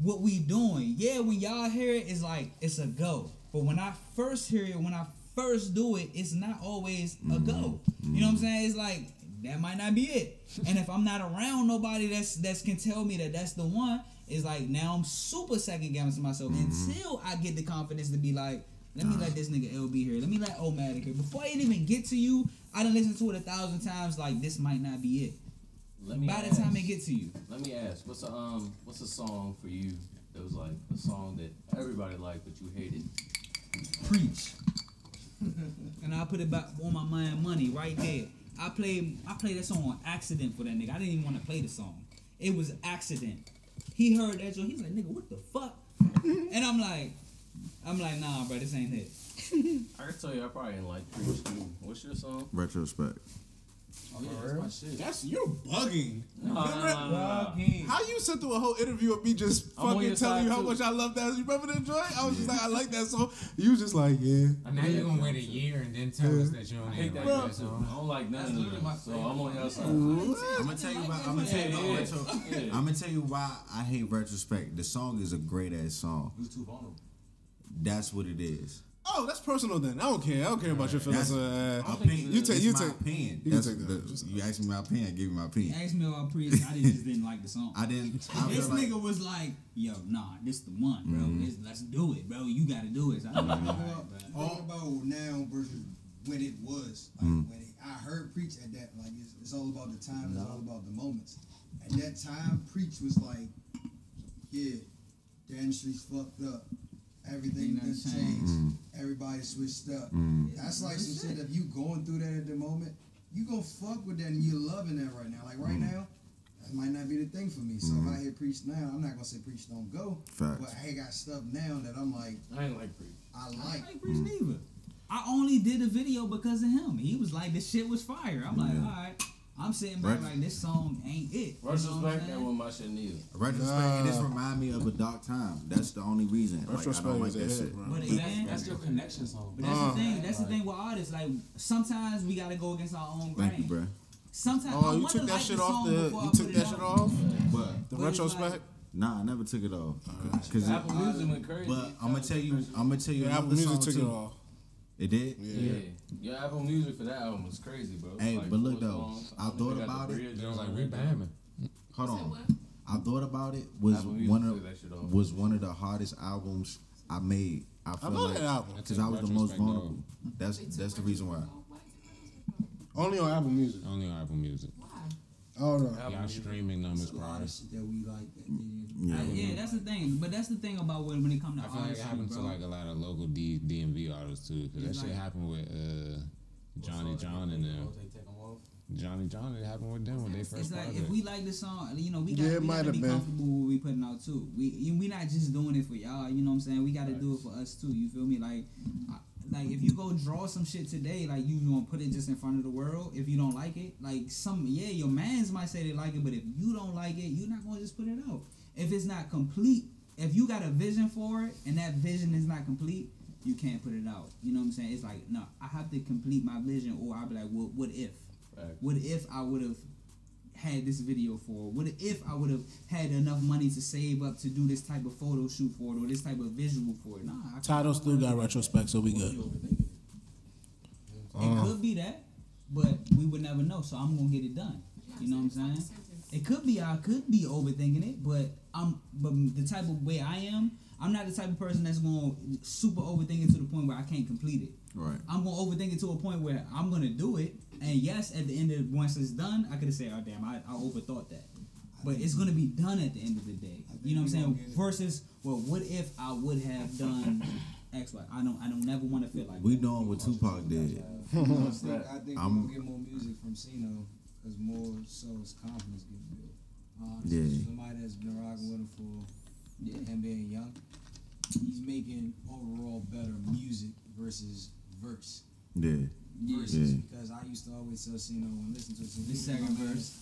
what we doing. Yeah, when y'all hear it, it's like it's a go. But when I first hear it, when I first do it, it's not always a go. You know what I'm saying? It's like that might not be it. And if I'm not around nobody that's can tell me that that's the one, it's like now I'm super second guessing myself until I get the confidence to be like, let me let this nigga LB here. Let me let Omatic here. Before it even get to you, I done listened to it 1,000 times. Like this might not be it. Let me By the ask, time it get to you, let me ask, what's a song for you that was like a song that everybody liked but you hated? preach. And I put it back on my mind, money right there. I played that song on accident for that nigga. I didn't even want to play the song. It was accident. He heard that song. He's like, nigga, what the fuck? And I'm like, nah, bro, this ain't it. I can tell you, I probably didn't like Preach too. What's your song? Retrospect. Oh yeah, that's my shit. That's you're bugging. Nah. How you sit through a whole interview of me just I'm on fucking your telling you side, how too. much I love that? You remember that joint? I was just like, I like that song. You was just like, yeah. And now you're gonna wait a year and then tell us that you don't I hate even that like guy that too. song. I don't like none of them. So I'm on your side. I'm gonna tell you about. I'm gonna tell you about Yeah. retro. Yeah. I'm gonna tell you why I hate retrospect. The song is a great ass song. Who's too vulnerable? That's what it is. Oh, that's personal then. I don't care. I don't care about your feelings. Opinion. You take. It's You my take. opinion. You can That's take that. you asked me my opinion. I gave you my He opinion. asked me about Priest. I just didn't like the song. I didn't. I This feel like, nigga was like, "Yo, nah, this the one, bro. Let's do it, bro. You gotta do it." So I was like, all right, bro. Think about now versus when it was. Like when I heard Preach at that, like it's all about the time, it's all about the moments. At that time, Preach was like, yeah, the industry's fucked up. Everything done changed. Everybody switched up. That's like some shit. If you going through that at the moment, you gonna fuck with that and you loving that right now. Like right now, that might not be the thing for me. So if I hear Preach now, I'm not gonna say Preach don't go. Facts. But I got stuff now that I'm like, I ain't like Preach. I I like. like Priest neither. I only did a video because of him. He was like, "This shit was fire." I'm like, all right. I'm sitting back like, this song ain't it. Retrospect, that wasn't my shit neither. retrospect, and this remind me of a dark time. That's the only reason. Like, I don't like that shit. But again, That's your connection song. but that's the thing. That's the thing with artists. Like sometimes we gotta go against our own grain. Thank you, bro. Sometimes Oh, I you wanna took that like shit the off song the. before I You put took it that shit out. off. But The But it's retrospect. nah, I never took it off. Cause Apple Music went crazy. but I'm gonna tell you Yeah, another Apple Music song took too. it off. It did. Yeah. Your Apple Music for that album was crazy, bro. Hey, Like, but look four though, songs. I think thought they got about the it. bridge It was like on Rip there. Hammond. Hold Said on. what? I thought about it. Was Apple Music one took that shit off. of was one of the hardest albums I made. I feel love like that album. because I was the most Retrospect, vulnerable. That's the reason why. Only on Apple Music. Only on Apple Music. Why? Oh no. Apple Y'all Music. streaming numbers A lot of price. shit that we like that didn't. Yeah. Yeah, that's the thing. But that's the thing about when it comes to I feel like it artistry, happened to bro. like a lot of local DMV artists too, because that It's shit like- happened with Johnny John and them. Johnny John, it happened with them when they first It's like project. if we like the song, you know, we Yeah, it got might to have be been. comfortable with what we putting out too. We not just doing it for y'all. You know what I'm saying? We got to do it for us too. You feel me? Like if you go draw some shit today, like you gonna put it just in front of the world. If you don't like it, like your mans might say they like it, but if you don't like it, you're not gonna just put it out. If it's not complete, if you got a vision for it and that vision is not complete, you can't put it out. You know what I'm saying? It's like, no, I have to complete my vision, or I'll be like, well, what if? Right. What if I would have had this video for? What if I would have had enough money to save up to do this type of photo shoot for it or this type of visual for it? Nah, I Tidal still got retrospect, so we good. It could be that, but we would never know. So I'm gonna get it done. You know what I'm saying? It could be I could be overthinking it, but the type of way I am, I'm not the type of person that's gonna super overthink it to the point where I can't complete it. Right. I'm gonna overthink it to a point where I'm gonna do it, and yes, at the end of once it's done, I could say, "Oh damn, I overthought that," but it's gonna be done at the end of the day. You know what I'm saying? Versus, well, what if I would have done X, Y? I don't never want to feel like We that. doing what Tupac did. I think we're I'm- gonna get more music from Cino because more so his confidence getting built. Yeah. Somebody that's been rocking with him for Yeah. him being young, he's making overall better music versus verse. Yeah. Versus Yeah. because I used to always tell Cino when listen to The second verse.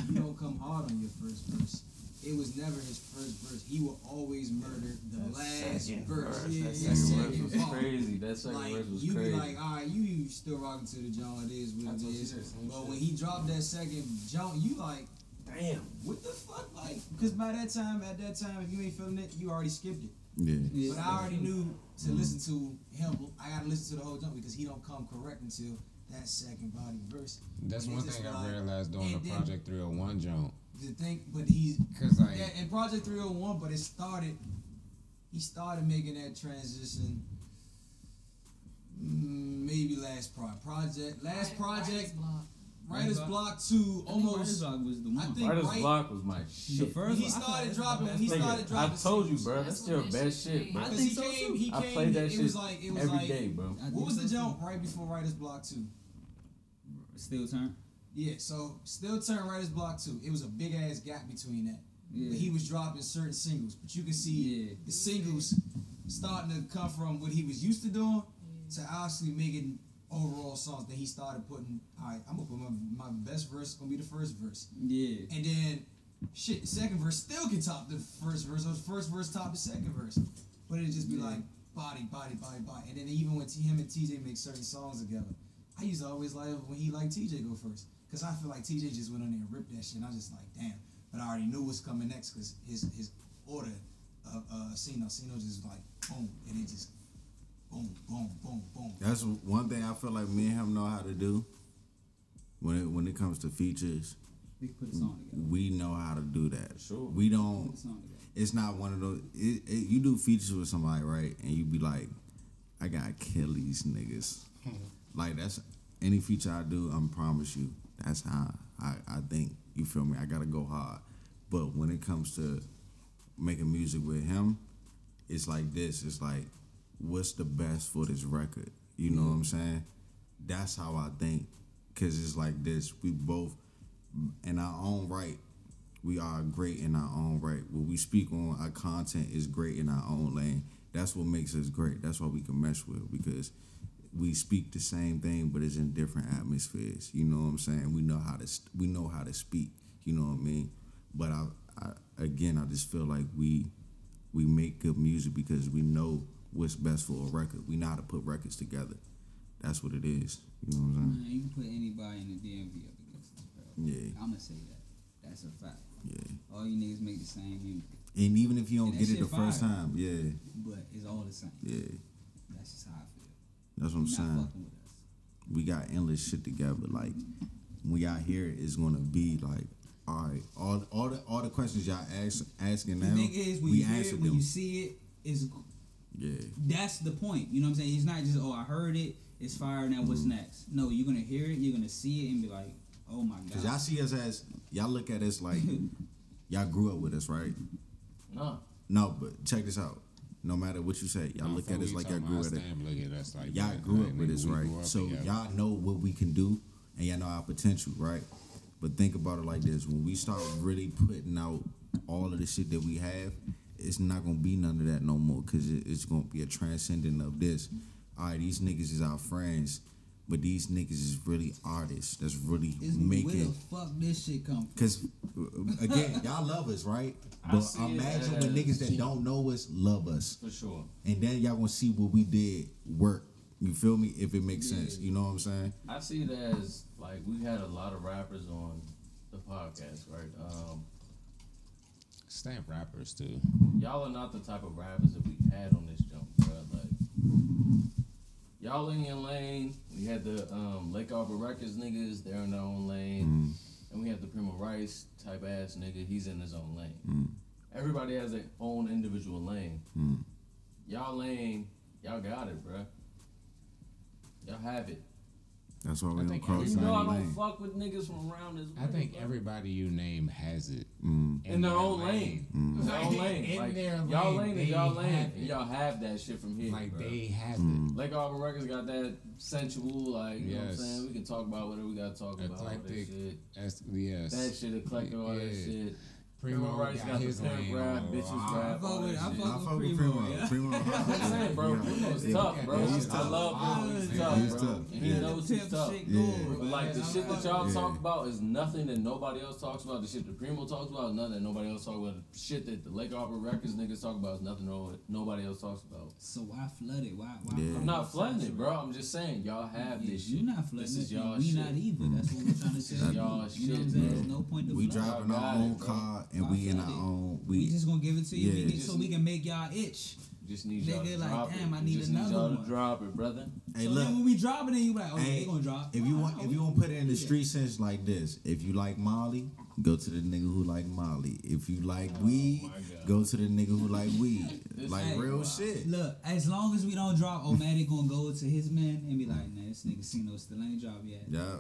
you don't come hard on your first verse. It was never his first verse. He will always murder the last verse. Yeah, That yeah, second verse was part. crazy. That second Like verse was you crazy. be like, all right, you still rocking to the John. It is what it is. But when he dropped that second John, you like, damn. what the fuck? Like, because at that time, if you ain't feeling it, you already skipped it. Yeah. But I already knew to listen to him. I gotta listen to the whole jump because he don't come correct until that second body verse. That's And one it's thing just I like- realized during the and then- Project 301 jump. The thing, but he's Cause like yeah, in Project 301, but he started making that transition maybe last project, Writer's Block 2, I think Writer's almost. Block was the one. I think Writer's right, Block was my The shit. first he one, I thought started that's dropping. the When he best started I dropping. told you, singles. bro. That's your best shit, bro. I Because think he so, came, too. he I came. played that It shit was like every day, bro. I think What was so, the too. jump right before Writer's Block 2? Still turn. Yeah, so Still Turn Writer's Block 2. It was a big ass gap between that. Yeah. But he was dropping certain singles, but you can see Yeah. the singles starting to come from what he was used to doing to actually making overall songs that he started putting. All right, I'm gonna put my best verse gonna be the first verse, Yeah. and then shit, the second verse still can top the first verse, or the first verse top the second verse, but it'd just be like body, and then even when him and TJ make certain songs together, I used to always like when he like TJ go first, cause I feel like TJ just went on there and ripped that shit, and I just like damn. But I already knew what's coming next because his order of Cino just like boom, and it just boom, boom, boom, boom. That's one thing I feel like me and him know how to do. When it comes to features, We can put a song together. we know how to do that. Sure. We Put don't. a song together. It's not one of those. You do features with somebody, right? And you be like, I gotta kill these niggas. Like that's any feature I do. I promise you, that's how I think. You feel me? I gotta go hard. But when it comes to making music with him, it's like this. It's like, what's the best for this record? You know what I'm saying? That's how I think. Cause it's like this. We both, in our own right, we are great in our own right. What we speak on, our content is great in our own lane. That's what makes us great. That's why we can mesh with, because we speak the same thing, but it's in different atmospheres. You know what I'm saying? We know how to speak. You know what I mean? But I just feel like we make good music because we know what's best for a record. We know how to put records together. That's what it is. You know what I'm saying? Man, you can put anybody in the DMV up against us, bro. Yeah. I'm gonna say that. That's a fact. Yeah. All you niggas make the same music, And even if you don't And that get it the shit first fire. time, yeah, but it's all the same. yeah. That's just how I feel. That's what I'm You're not saying. fucking with us. We got endless shit together. Like when y'all hear it, it's gonna be like, all right, all the questions y'all asking The now, thing is, when we you hear answered it, when them. you see it, is Yeah, that's the point. You know what I'm saying? It's not just I heard it, it's fire. Now what's Mm-hmm. next? No, you're gonna hear it, you're gonna see it, and be like, oh my cause god. y'all see us as y'all look at us like y'all grew up with us, right? No. No, but check this out. No matter what you say, y'all look at us like y'all grew up with us. Look at us like Y'all that. grew Like, up with nigga, us, we right? grew up So together. y'all know what we can do, and y'all know our potential, right? But think about it like this: when we start really putting out all of the shit that we have, it's not gonna be none of that no more, cause it's gonna be a transcendent of this. All right, these niggas is our friends, but these niggas is really artists that's really It's where making. the fuck this shit come from? Cause again, y'all love us, right? I But see it imagine when as- niggas that don't know us love us. For sure. And then y'all gonna see what we did work. You feel me? If it makes sense. You know what I'm saying? I see it as like we had a lot of rappers on the podcast, right? Stamp rappers too. Y'all are not the type of rappers that we had on this jump, bro. Like y'all in your lane. We had the Lake Arbor Records niggas, they're in their own lane. And we have the Primo Rice type ass nigga, he's in his own lane. Everybody has their own individual lane. Y'all lane, y'all got it, bruh. Y'all have it. That's why we I don't think cross You know I any don't lane. fuck with niggas from around this way. I think bro. everybody you name has it in their own lane. In their own lane. In Like, their y'all lane, lane they is y'all lane. have And it. y'all have that shit from here. Like bro. they have it. Lake Arbor Records got that sensual, like, you know what I'm Yes. saying? We can talk about whatever we gotta talk about. All that Eclectic. shit. Yes. That shit, eclectic, all that Yeah. shit. Primo Rice got the his pimp lane rap, on. bitches I rap, all that I shit. fuck I with fuck with Primo, Primo. yeah. Primo. I'm saying, bro, Primo's Yeah. tough, bro. Yeah, he's I tough. love Primo. He's Yeah, tough, he's bro. tough. And he Yeah. knows he's tough. Shit Yeah. going, But like the man. shit that y'all Yeah. talk about is nothing that nobody else talks about. The shit that Primo talks about is nothing that nobody else talks about. The shit that the Lake Arbor Records niggas talk about is nothing nobody else talks about. So why flood it? Why? Yeah. I'm not flooding it, bro. I'm just saying y'all have this shit. You're not flooding This is it. y'all We shit. not either. That's what we're trying to tell you. y'all You know what I'm shit, saying? bro. There's no point to We flood. driving our got own it, bro. car and Why we in flood our it? own. We just gonna give it to you, Yeah. so we can make y'all itch. Just need y'all Nigga, to like, drop damn, it. I need just another need y'all one. to drop it, brother. Hey, So look. then when we drop it, then you like, oh, Hey, they gonna drop. If you want to put it in the street sense like this, if you like Molly, go to the nigga who like Molly. If you like weed, my God. go to the nigga who like weed. This Like ain't real wild. shit. Look, as long as we don't drop, Omatic gonna go to his men and be like, nah, this nigga Cino still ain't drop yet. Yeah.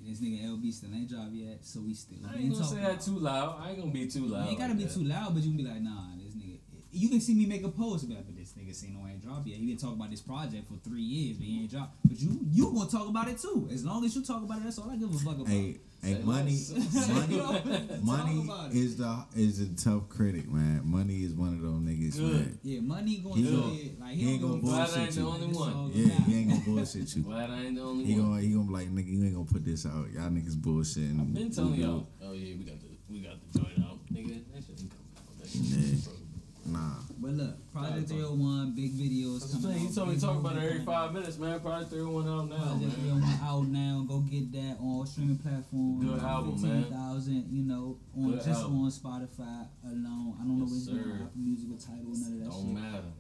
This nigga LB still ain't drop yet, so we still I being ain't gonna talked say that about. too loud. I ain't gonna be too loud. You ain't gotta like be that. too loud, but you can be like, nah, this nigga. You can see me make a post about, but this nigga Cino ain't dropped yet. He been talking about this project for 3 years, but he ain't dropped. But you gonna talk about it too. As long as you talk about it, that's all I give a fuck about. Hey, Say money, less. money, Talk money about it. is a tough critic, man. Money is one of those niggas, Good. man. Yeah, money going He to gonna- it. Like he ain't don't gonna give a fuck. Glad I ain't bullshit the you. only It's one. all Yeah, about. he ain't gonna bullshit you. Glad I ain't the only He one. gonna be like, nigga, you ain't gonna put this out. Y'all niggas bullshitting. I've been telling y'all. Oh yeah, we got the joint out, nigga. That shit ain't coming out. That shit, bro. Nah. But look, Project 301, big videos That's what I'm coming saying. out. You told me big to talk about it movie every coming out. 5 minutes, man. Project 301 out now, Project man. 301 out now. Go get that on all streaming platforms. Good album, man. 15,000, you know, on Good just album. on Spotify alone. I don't know Yes, what's going sir. on, Apple Music or title, none of that Don't shit. matter.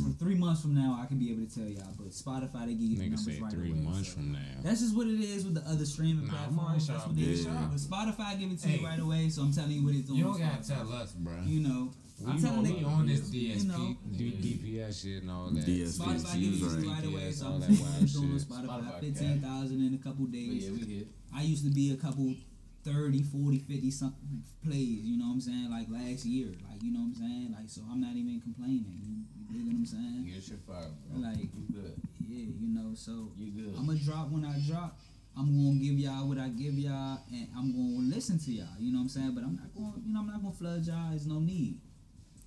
For 3 months months from now, I can be able to tell y'all. But Spotify, they give you the Nigga numbers said right 3 away. months so. from now. That's just what it is with the other streaming Nah, I'm platforms. That's what it is. Yeah. But Spotify give it to Hey. you right away, so I'm telling you what it's doing. You don't gotta tell us, bro. You know, I'm We telling on, niggas, on this you DSP, know. DPS shit and all that. DSP. Spotify gives it to you right away, so all I'm that doing wild on shit. Spotify. Spotify 15,000 in a couple But days. yeah, we hit. I used to be a couple 30, 40, 50 something plays, you know what I'm saying? Like last year, like, you know what I'm saying? Like, so I'm not even complaining. You dig what I'm saying? Get your fire, bro. Like, You good. yeah, you know, so You good. I'm gonna drop when I drop. I'm gonna give y'all what I give y'all, and I'm gonna listen to y'all. You know what I'm saying? But I'm not gonna flood y'all. There's no need.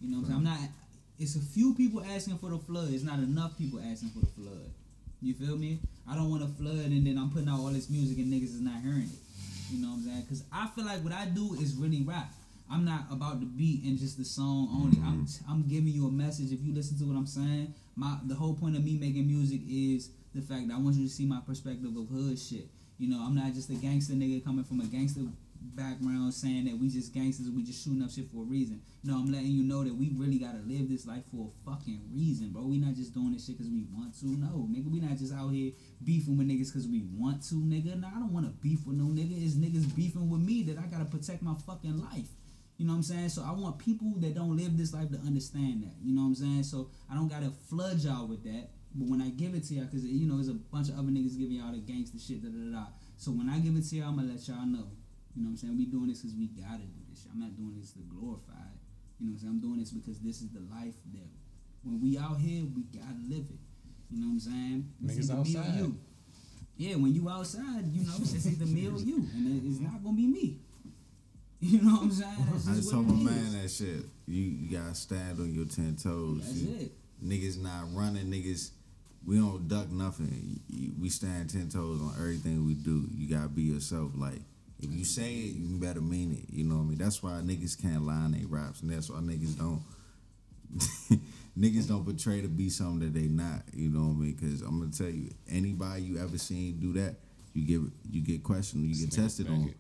You know what I'm saying? I'm not. It's a few people asking for the flood. It's not enough people asking for the flood. You feel me? I don't want to flood, and then I'm putting out all this music and niggas is not hearing it. You know what I'm saying? Because I feel like what I do is really rap. I'm not about the beat and just the song only. I'm giving you a message. If you listen to what I'm saying, the whole point of me making music is the fact that I want you to see my perspective of hood shit. You know, I'm not just a gangster nigga coming from a gangster background saying that we just gangsters, we just shooting up shit for a reason. No, I'm letting you know that we really gotta live this life for a fucking reason, bro. We not just doing this shit because we want to. No, nigga, we not just out here beefing with niggas because we want to, nigga. Nah, I don't want to beef with no nigga. It's niggas beefing with me that I gotta protect my fucking life. You know what I'm saying? So I want people that don't live this life to understand that. You know what I'm saying? So I don't gotta flood y'all with that. But when I give it to y'all, because, you know, there's a bunch of other niggas giving y'all the gangster shit, da-da-da-da. So when I give it to y'all, I'm going to let y'all know. You know what I'm saying? We doing this because we got to do this shit. I'm not doing this to glorify it. You know what I'm saying? I'm doing this because this is the life that when we out here, we got to live it. You know what I'm saying? It's Niggas either me or outside. you. Yeah, when you outside, you know, it's either me or you. And it's not going to be me. You know what I'm saying? That's I just just what told my it is. man that shit. You gotta stand on your 10 toes. That's it. Niggas not running. Niggas, we don't duck nothing. We stand 10 toes on everything we do. You gotta be yourself. Like, if you say it, you better mean it. You know what I mean? That's why niggas can't lie in their raps, and that's why niggas don't. Niggas don't portray to be something that they not. You know what I mean? Because I'm gonna tell you, anybody you ever seen do that, you get questioned, you get tested on.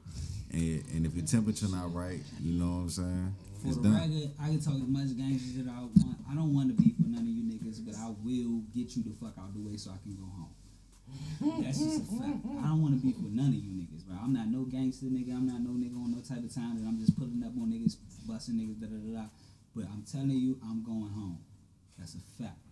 And if your temperature not right, you know what I'm saying? For It's the done. record, I can talk as much gangster shit I want. I don't want to beef with none of you niggas, but I will get you the fuck out the way so I can go home. That's just a fact. I don't want to beef with none of you niggas, bro. I'm not no gangster nigga. I'm not no nigga on no type of time that I'm just pulling up on niggas, busting niggas, da-da-da-da. But I'm telling you, I'm going home. That's a fact.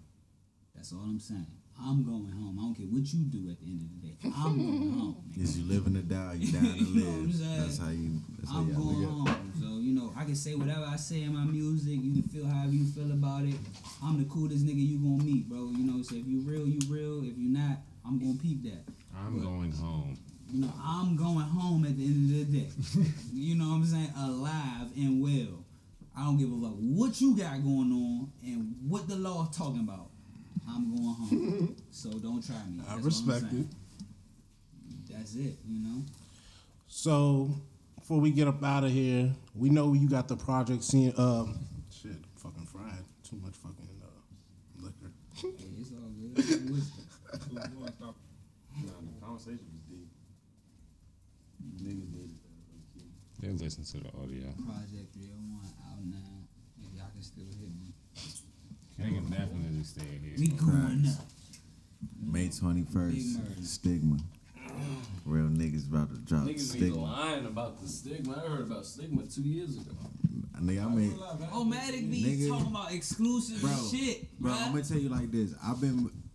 That's all I'm saying. I'm going home. I don't care what you do at the end of the day. I'm going home. Nigga. Is you living to die, you dying to You know what I'm live. saying? That's how you. That's how I'm y'all going look at it. home. So, you know, I can say whatever I say in my music. You can feel however you feel about it. I'm the coolest nigga you gonna meet, bro. You know, so if you real, you real. If you not, I'm gonna peep that. I'm going home. You know, I'm going home at the end of the day. You know what I'm saying? Alive and well. I don't give a fuck what you got going on and what the law talking about. I'm going home. So don't try me. I That's respect all I'm it. saying. That's it, you know? So before we get up out of here, we know you got the project scene. Shit, fucking fried. Too much fucking liquor. Hey, it's all good. Nah, the conversation was deep. Niggas needed that. They'll listen to the audio. Project 301 out now. If y'all can still hit me. They can definitely stay here. We going up. May Big 21st, murder. Stigma. Real niggas about to drop Niggas be Stigma. lying about the stigma. I heard about stigma 2 years ago. Nigga, I mean, Oh, Matic be Nigga. talking about exclusive bro, shit, bro, I'm gonna tell you like this.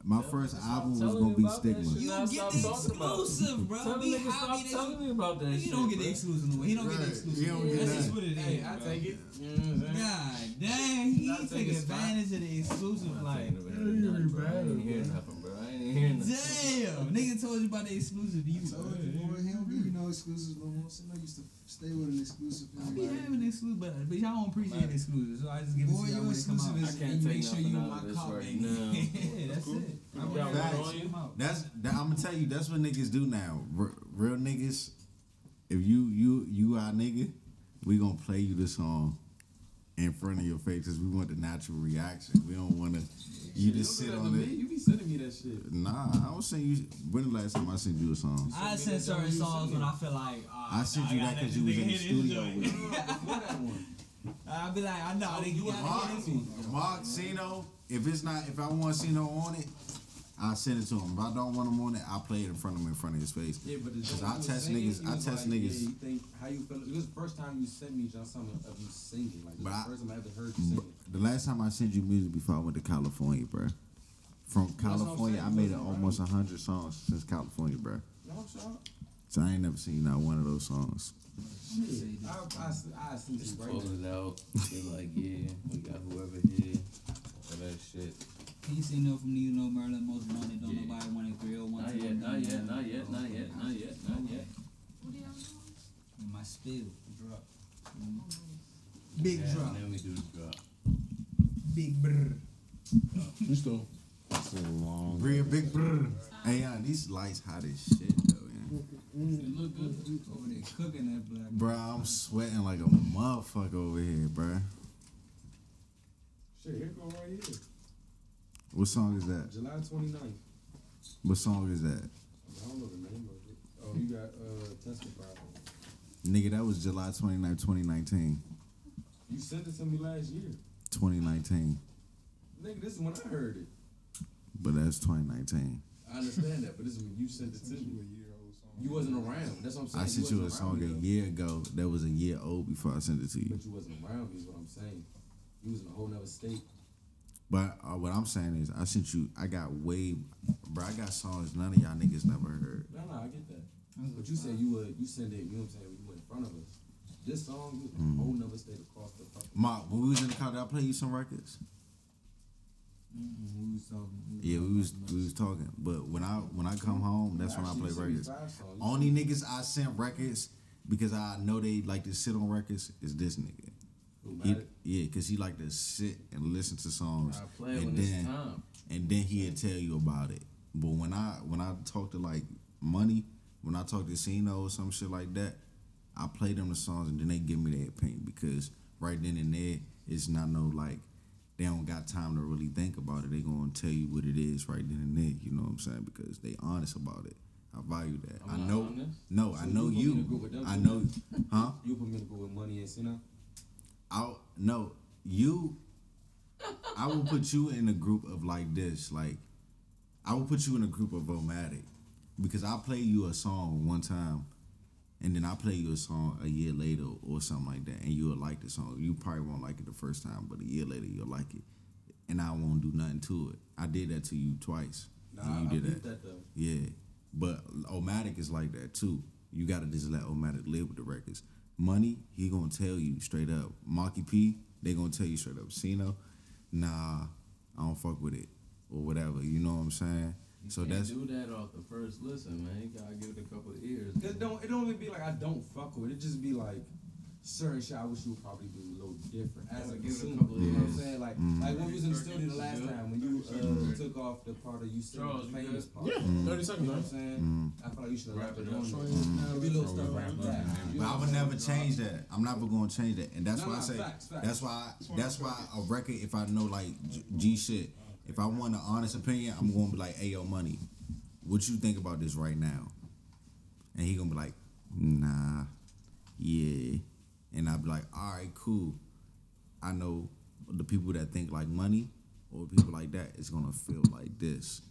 My first album was telling gonna you be about that Stigma. shit. You Nah, get stop the talking about it. exclusive, bro. Tell the Be nigga happy stop telling me about that He shit. don't get the bro. exclusive no way. He don't get the Right. exclusive. He don't get That's that. just what it is. Hey, I bro. take it. You know what I'm saying? God dang, he I'll take take a spot. advantage of the exclusive. I'm Like, taking advantage of nothing, bro. I ain't hearing nothing, bro. I ain't hearing nothing. damn, nigga told you about the exclusive. You, Told you, boy, he don't give you no exclusives no more. So I used to stay with an exclusive. I be having exclusive, but y'all don't appreciate exclusive, so I just give it Boy, to y'all your when it come exclusive out. is I can't and you take make sure nothing you out in my of this car, right baby. now. Yeah, that's it. I Y'all want Facts. on you? come out. I'm gonna tell you, that's what niggas do now. Real niggas, if you our nigga, we gonna play you the song in front of your face because we want the natural reaction. We don't want to you just sit on it. You be sending me that shit. Nah, I was saying you. When the last time I sent you a song? I send certain songs when I feel like I sent you that because you was in the studio with me. Before that one. I'll be like, I know, nigga, you gotta Mark, get into it. Mark, Sino. If I want Sino on it, I send it to him. If I don't want him on it, I play it in front of him, in front of his face. Yeah, but Cause I test niggas. I test Yeah, niggas. you think how you feel? It was the first time you sent me just something of you singing. Like But the first time I ever heard you singing. The last time I sent you music before I went to California, bro. From California, I made almost 100 songs since California, bro. No, sure. So I ain't never seen not one of those songs. Shit, I sent you right Pull now. it out. Be like, yeah, we got whoever here. All that shit. He say no from Neo No Merlin, most wanted, don't Yeah. nobody want it, 301. Not yet, not yet, not yet, not yet, not yet, not yet. What do y'all do? My spill drop. Big Yeah, drop. and then we do the drop. Big brr. You still. That's a long. Real big brr. Hey, these lights hot as shit, though, man. It look good over there cooking that black. Bro, I'm sweating like a motherfucker over here, bro. Shit, here go right here. What song is that? July 29th. What song is that? I don't know the name of it. Oh, you got Testify. Nigga, that was July 29, 2019. You sent it to me last year. 2019. Nigga, this is when I heard it. But that's 2019. I understand that, but this is when you sent it to me. You wasn't around. That's what I'm saying. I sent you a wasn't song around a me, year ago that was a year old before I sent it to though. you. But you wasn't around me is what I'm saying. You was in a whole nother state. But what I'm saying is, I sent you, I got songs none of y'all niggas never heard. No, I get that. But you said you send it, you know what I'm saying, you were in front of us. This song, you was in a whole nother state across the fucking. Mark, when we was in the car, did I play you some records? We was talking. Yeah, we was talking. But when I come home, that's when I play Actually, you records. sent me 5 songs. Only niggas I sent records because I know they like to sit on records is this nigga. Who, He, Matic? yeah, cause he like to sit and listen to songs, I play when it's time. and then he'll tell you about it. But when I talk to like Money, when I talk to Sino or some shit like that, I play them the songs and then they give me their opinion because right then and there it's not no like they don't got time to really think about it. They gonna tell you what it is right then and there. You know what I'm saying? Because they honest about it. I value that. I'm I not know. honest. No, So I know you put me in a group you. with them I too, know. man? Huh? You put me in a group with Money and Sina? I will put you in a group of like this. Like, I will put you in a group of Vomatic because I play you a song one time, and then I play you a song a year later or something like that, and you will like the song. You probably won't like it the first time, but a year later you'll like it, and I won't do nothing to it. I did that to you twice. Nah, and you I did beat that though. Yeah, but Omatic is like that too. You gotta just let Omatic live with the records. Money, he gonna tell you straight up. Marky P, they gonna tell you straight up. Sino, nah, I don't fuck with it or whatever. You know what I'm saying? You So can't that's do that off the first listen, man. You gotta give it a couple of ears. It don't even be like I don't fuck with it. It just be like certain shit I wish you would probably do a little different as a Give it a consumer. couple of You know what I'm years. saying? Like when we was in the studio the last time when you took off the part of you said Charles, the you famous good? part. Yeah, 30 You know seconds, what I'm right? saying? I feel like you should have Wrap left it it up. on there. Maybe a little stuff like that. You But know I what would I'm never saying? change that. I'm never gonna change that, and that's No, why I no, say facts. that's why a record. If I know like G shit, if I want an honest opinion, I'm gonna be like, "Hey, yo, Money, what you think about this right now?" And he gonna be like, "Nah, yeah," and I'll be like, "All right, cool." I know the people that think like Money or people like that is gonna feel like this.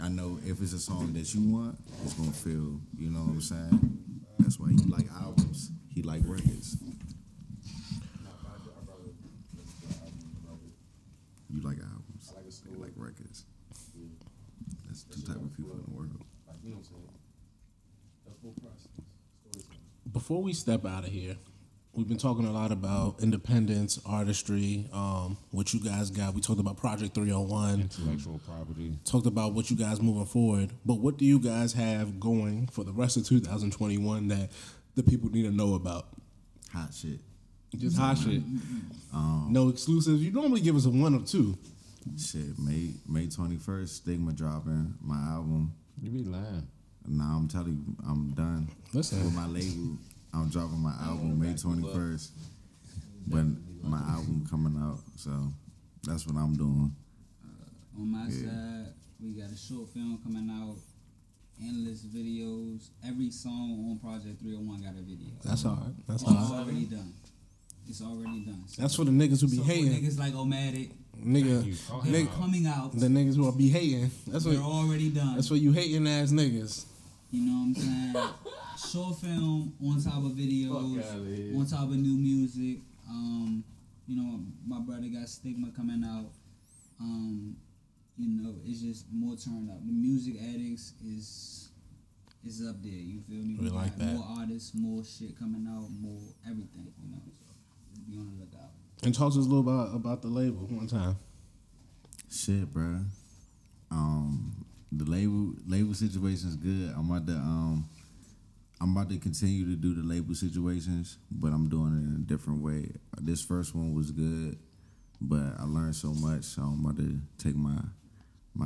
I know if it's a song that you want, it's gonna feel, you know what I'm saying? That's why he like albums. He like records. You like albums. I like a They story. like records. That's the type of people in the world. Like, you know what I'm saying? The full process. Storytelling. Before we step out of here, we've been talking a lot about independence, artistry, what you guys got. We talked about Project 301, Intellectual property. talked about what you guys moving forward. But what do you guys have going for the rest of 2021 that the people need to know about? Hot shit. Just hot shit. No exclusives. You normally give us a 1 or 2. Shit. May 21st, Stigma dropping my album. You be lying. Nah, I'm telling you, I'm done Listen. with my label. I'm dropping my album May 21st, but my album coming out, so that's what I'm doing. On my side, we got a short film coming out, endless videos. Every song on Project 301 got a video. That's hard. That's It's hard. already done. It's already done. So, That's for the niggas who be so hating. for niggas like Omatic, Nigga, coming out. the niggas who be hating. That's They're what. already done. That's what you hating ass niggas. You know what I'm saying? Short film on top of videos, on top of new music. You know, my brother got Stigma coming out. You know, it's just more turn up. The Music Addicts is up there. You feel me? We like got that. More artists, more shit coming out, more everything. You know, so be on the lookout. And talk to us a little about the label one time. Shit, bro. The label situation is good. I'm about to continue to do the label situations, but I'm doing it in a different way. This first one was good, but I learned so much, so I'm about to take my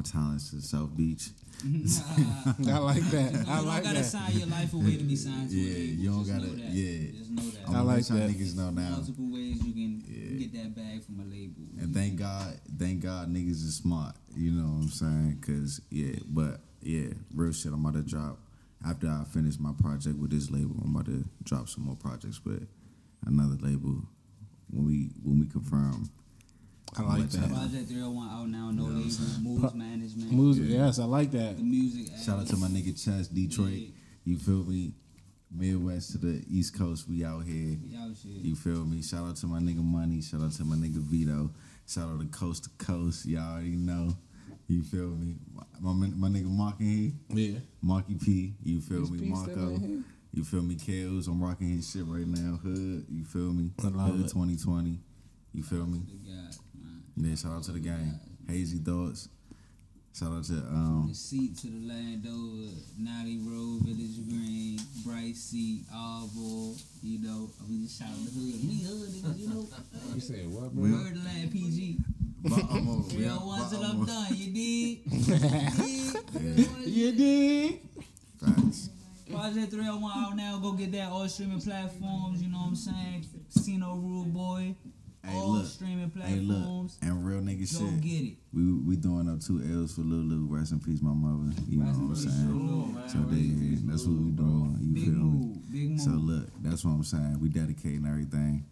talents to South Beach. I like that. I like You don't gotta that. sign your life away to be signed to a Yeah, label. you don't Just gotta. know that. Yeah, Just know that. I'm I like gonna let that. y'all niggas know now. Multiple ways you can get that bag from a label. And thank God, niggas is smart. You know what I'm saying? Cause real shit. I'm about to drop after I finish my project with this label. I'm about to drop some more projects with another label when we confirm. I like that. Project 301 out now, no label, moves management. Music, yes, I like that. The music. Shout out to my nigga Chess, Detroit. Yeah. You feel me? Midwest to the East Coast, we out here. We out here. You feel me? Shout out to my nigga Money. Shout out to my nigga Vito. Shout out to Coast to Coast. Y'all already know. You feel me? My nigga Mark in here. Yeah. Marky P. You feel Is me? P still Marco. in here? You feel me? Kales. I'm rocking his shit right now. Hood. You feel me? I love Hood it. 2020. You feel me? The guys, man. Yeah, shout out to the gang. Hazy Thoughts. Shout out to The seat to the Landover, Naughty Road, Village Green, Bright Seat, Arvo, you know, we just shout out the hood. We hood niggas, you know. You said what, bro? Word of land PG. Baltimore. Real ones till I'm done, you dig? You dig? Facts. Project 301 out now, go get that all streaming platforms, you know what I'm saying? Casino Rule Boy, Hey, all look. streaming Hey, look. platforms. And real nigga Go shit. get it. We doing up 2 L's for Lulu. Rest in peace, my mother. You know what I'm saying? So that's what we doing. You Big feel me? move, big move. So look, that's what I'm saying. We dedicating everything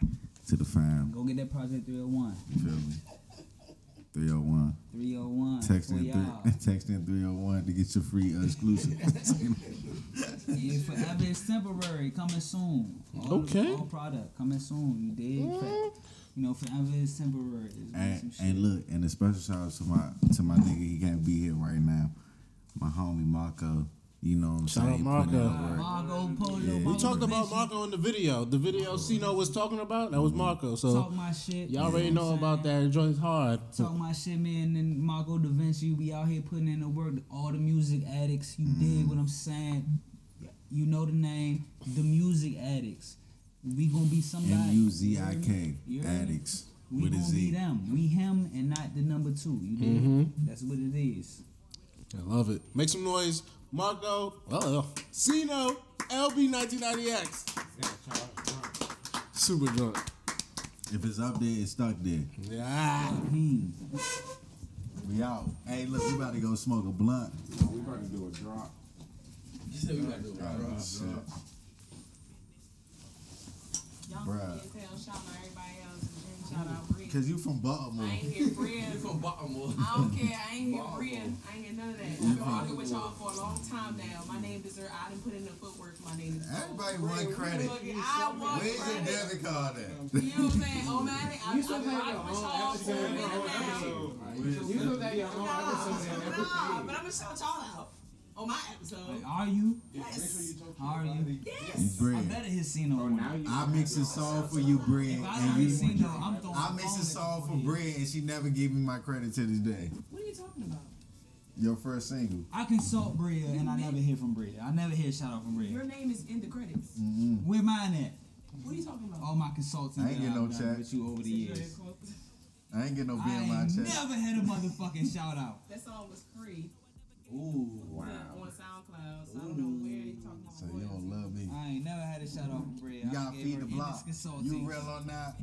to the fam. Go get that Project 301. You feel me? 301. 301. Texting for y'all. texting 301 to get your free exclusive. Yeah, forever is temporary. Coming soon. Okay. All product coming soon. You dig? You know, forever is temporary. It's some and, shit. and look, and a special shout out to my nigga. He can't be here right now. My homie Marco. You know what I'm Shout saying? out He putting in Marco. the work. Marco Polo. Yeah. We talked about Marco in the video. The video Cino was talking about, that was Marco. So Talk my shit. y'all already You know know what I'm about saying? that. The joint's hard. Talk my shit, man. And Marco Da Vinci, we out here putting in the work. All the music addicts, you dig what I'm saying? You know the name, the music addicts. We gonna be somebody. MUZIK You heard me? addicts We with a gonna be Z. them. We him and not the number 2. You dig? Mm-hmm. That's what it is. I love it. Make some noise. Marco, Cino, LB1990X. Super drunk. If it's up there, it's stuck there. Yeah. We out. Hey, look, we about to go smoke a blunt. We about to do a drop. You said we gotta do it. Y'all Bruh. can tell, shout out everybody else, and then shout out Bree. Cause you from Baltimore. I ain't hear Bree. From Baltimore. I don't care. I ain't hear Bree. I ain't hear none of that. I've been rocking with y'all for a long time now. My name is I done put in the footwork. My name is Everybody want credit. I want Where's your credit. debit card at? You know what I'm saying? Oh man, I've been rocking with y'all for a minute now. You know that your own episode and everything. But I'm gonna shout y'all out on my episode. Are you? Yes. Are you? Yes. Bree. I better hit Cino. Now you I mix a song for you, Bree, If I and don't hit you. Cino, I'm throwing I mix a phones song at for you. Bree, and she never gave me my credit to this day. What are you talking about? Your first single. I consult Bria and I never hear from Bria. I never hear a shout out from Your Bria. name is in the credits. Where mine at? What are you talking about? All my consulting I ain't that get no I've done check. with you over the years. I ain't get no I BMI ain't check. never had a motherfucking shout out. That song was free Ooh. on SoundCloud, so I don't know where you talking about. So you don't love me. I ain't never had a shout out from Bria. You gotta I gave feed her the block. endless consulting. You real or not?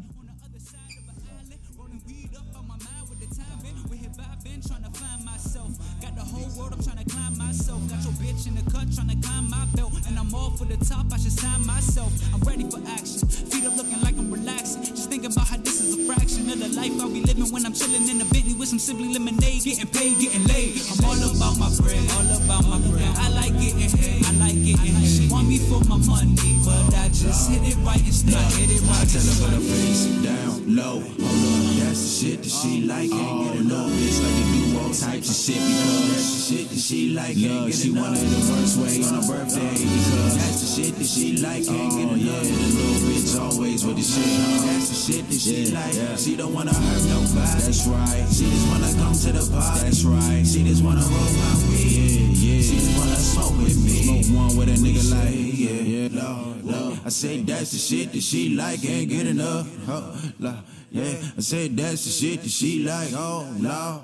Got the whole world, I'm trying to climb myself. Got your bitch in the cut, trying to climb my belt. And I'm all for the top, I should sign myself. I'm ready for action. Feet up looking like I'm relaxing. Just when I'm chilling in the Bentley with some Simply Lemonade, getting paid, getting laid. I'm all about my bread, all about my bread. I like getting head, I like getting head. She want me for my money, but I just hit it right instead. I hit it right Tell her instead. put her face down low. Hold up, that's the shit that she like. Ain't get enough. Bitch like to do all types of shit because that's the shit that she like. Ain't get enough. She wanted the worst way on her birthday because that's the shit that she like. Ain't get enough. And the little bitch always with the shit. That's the shit that she like. She don't wanna hurt nobody. That's right. She just wanna come to the party. That's right. She just wanna roll my weed. Yeah. She just wanna smoke with me. Smoke one with a nigga like Lord. I say that's the shit that she like. Ain't get enough. Yeah. I say that's the shit that she like. Oh Lord.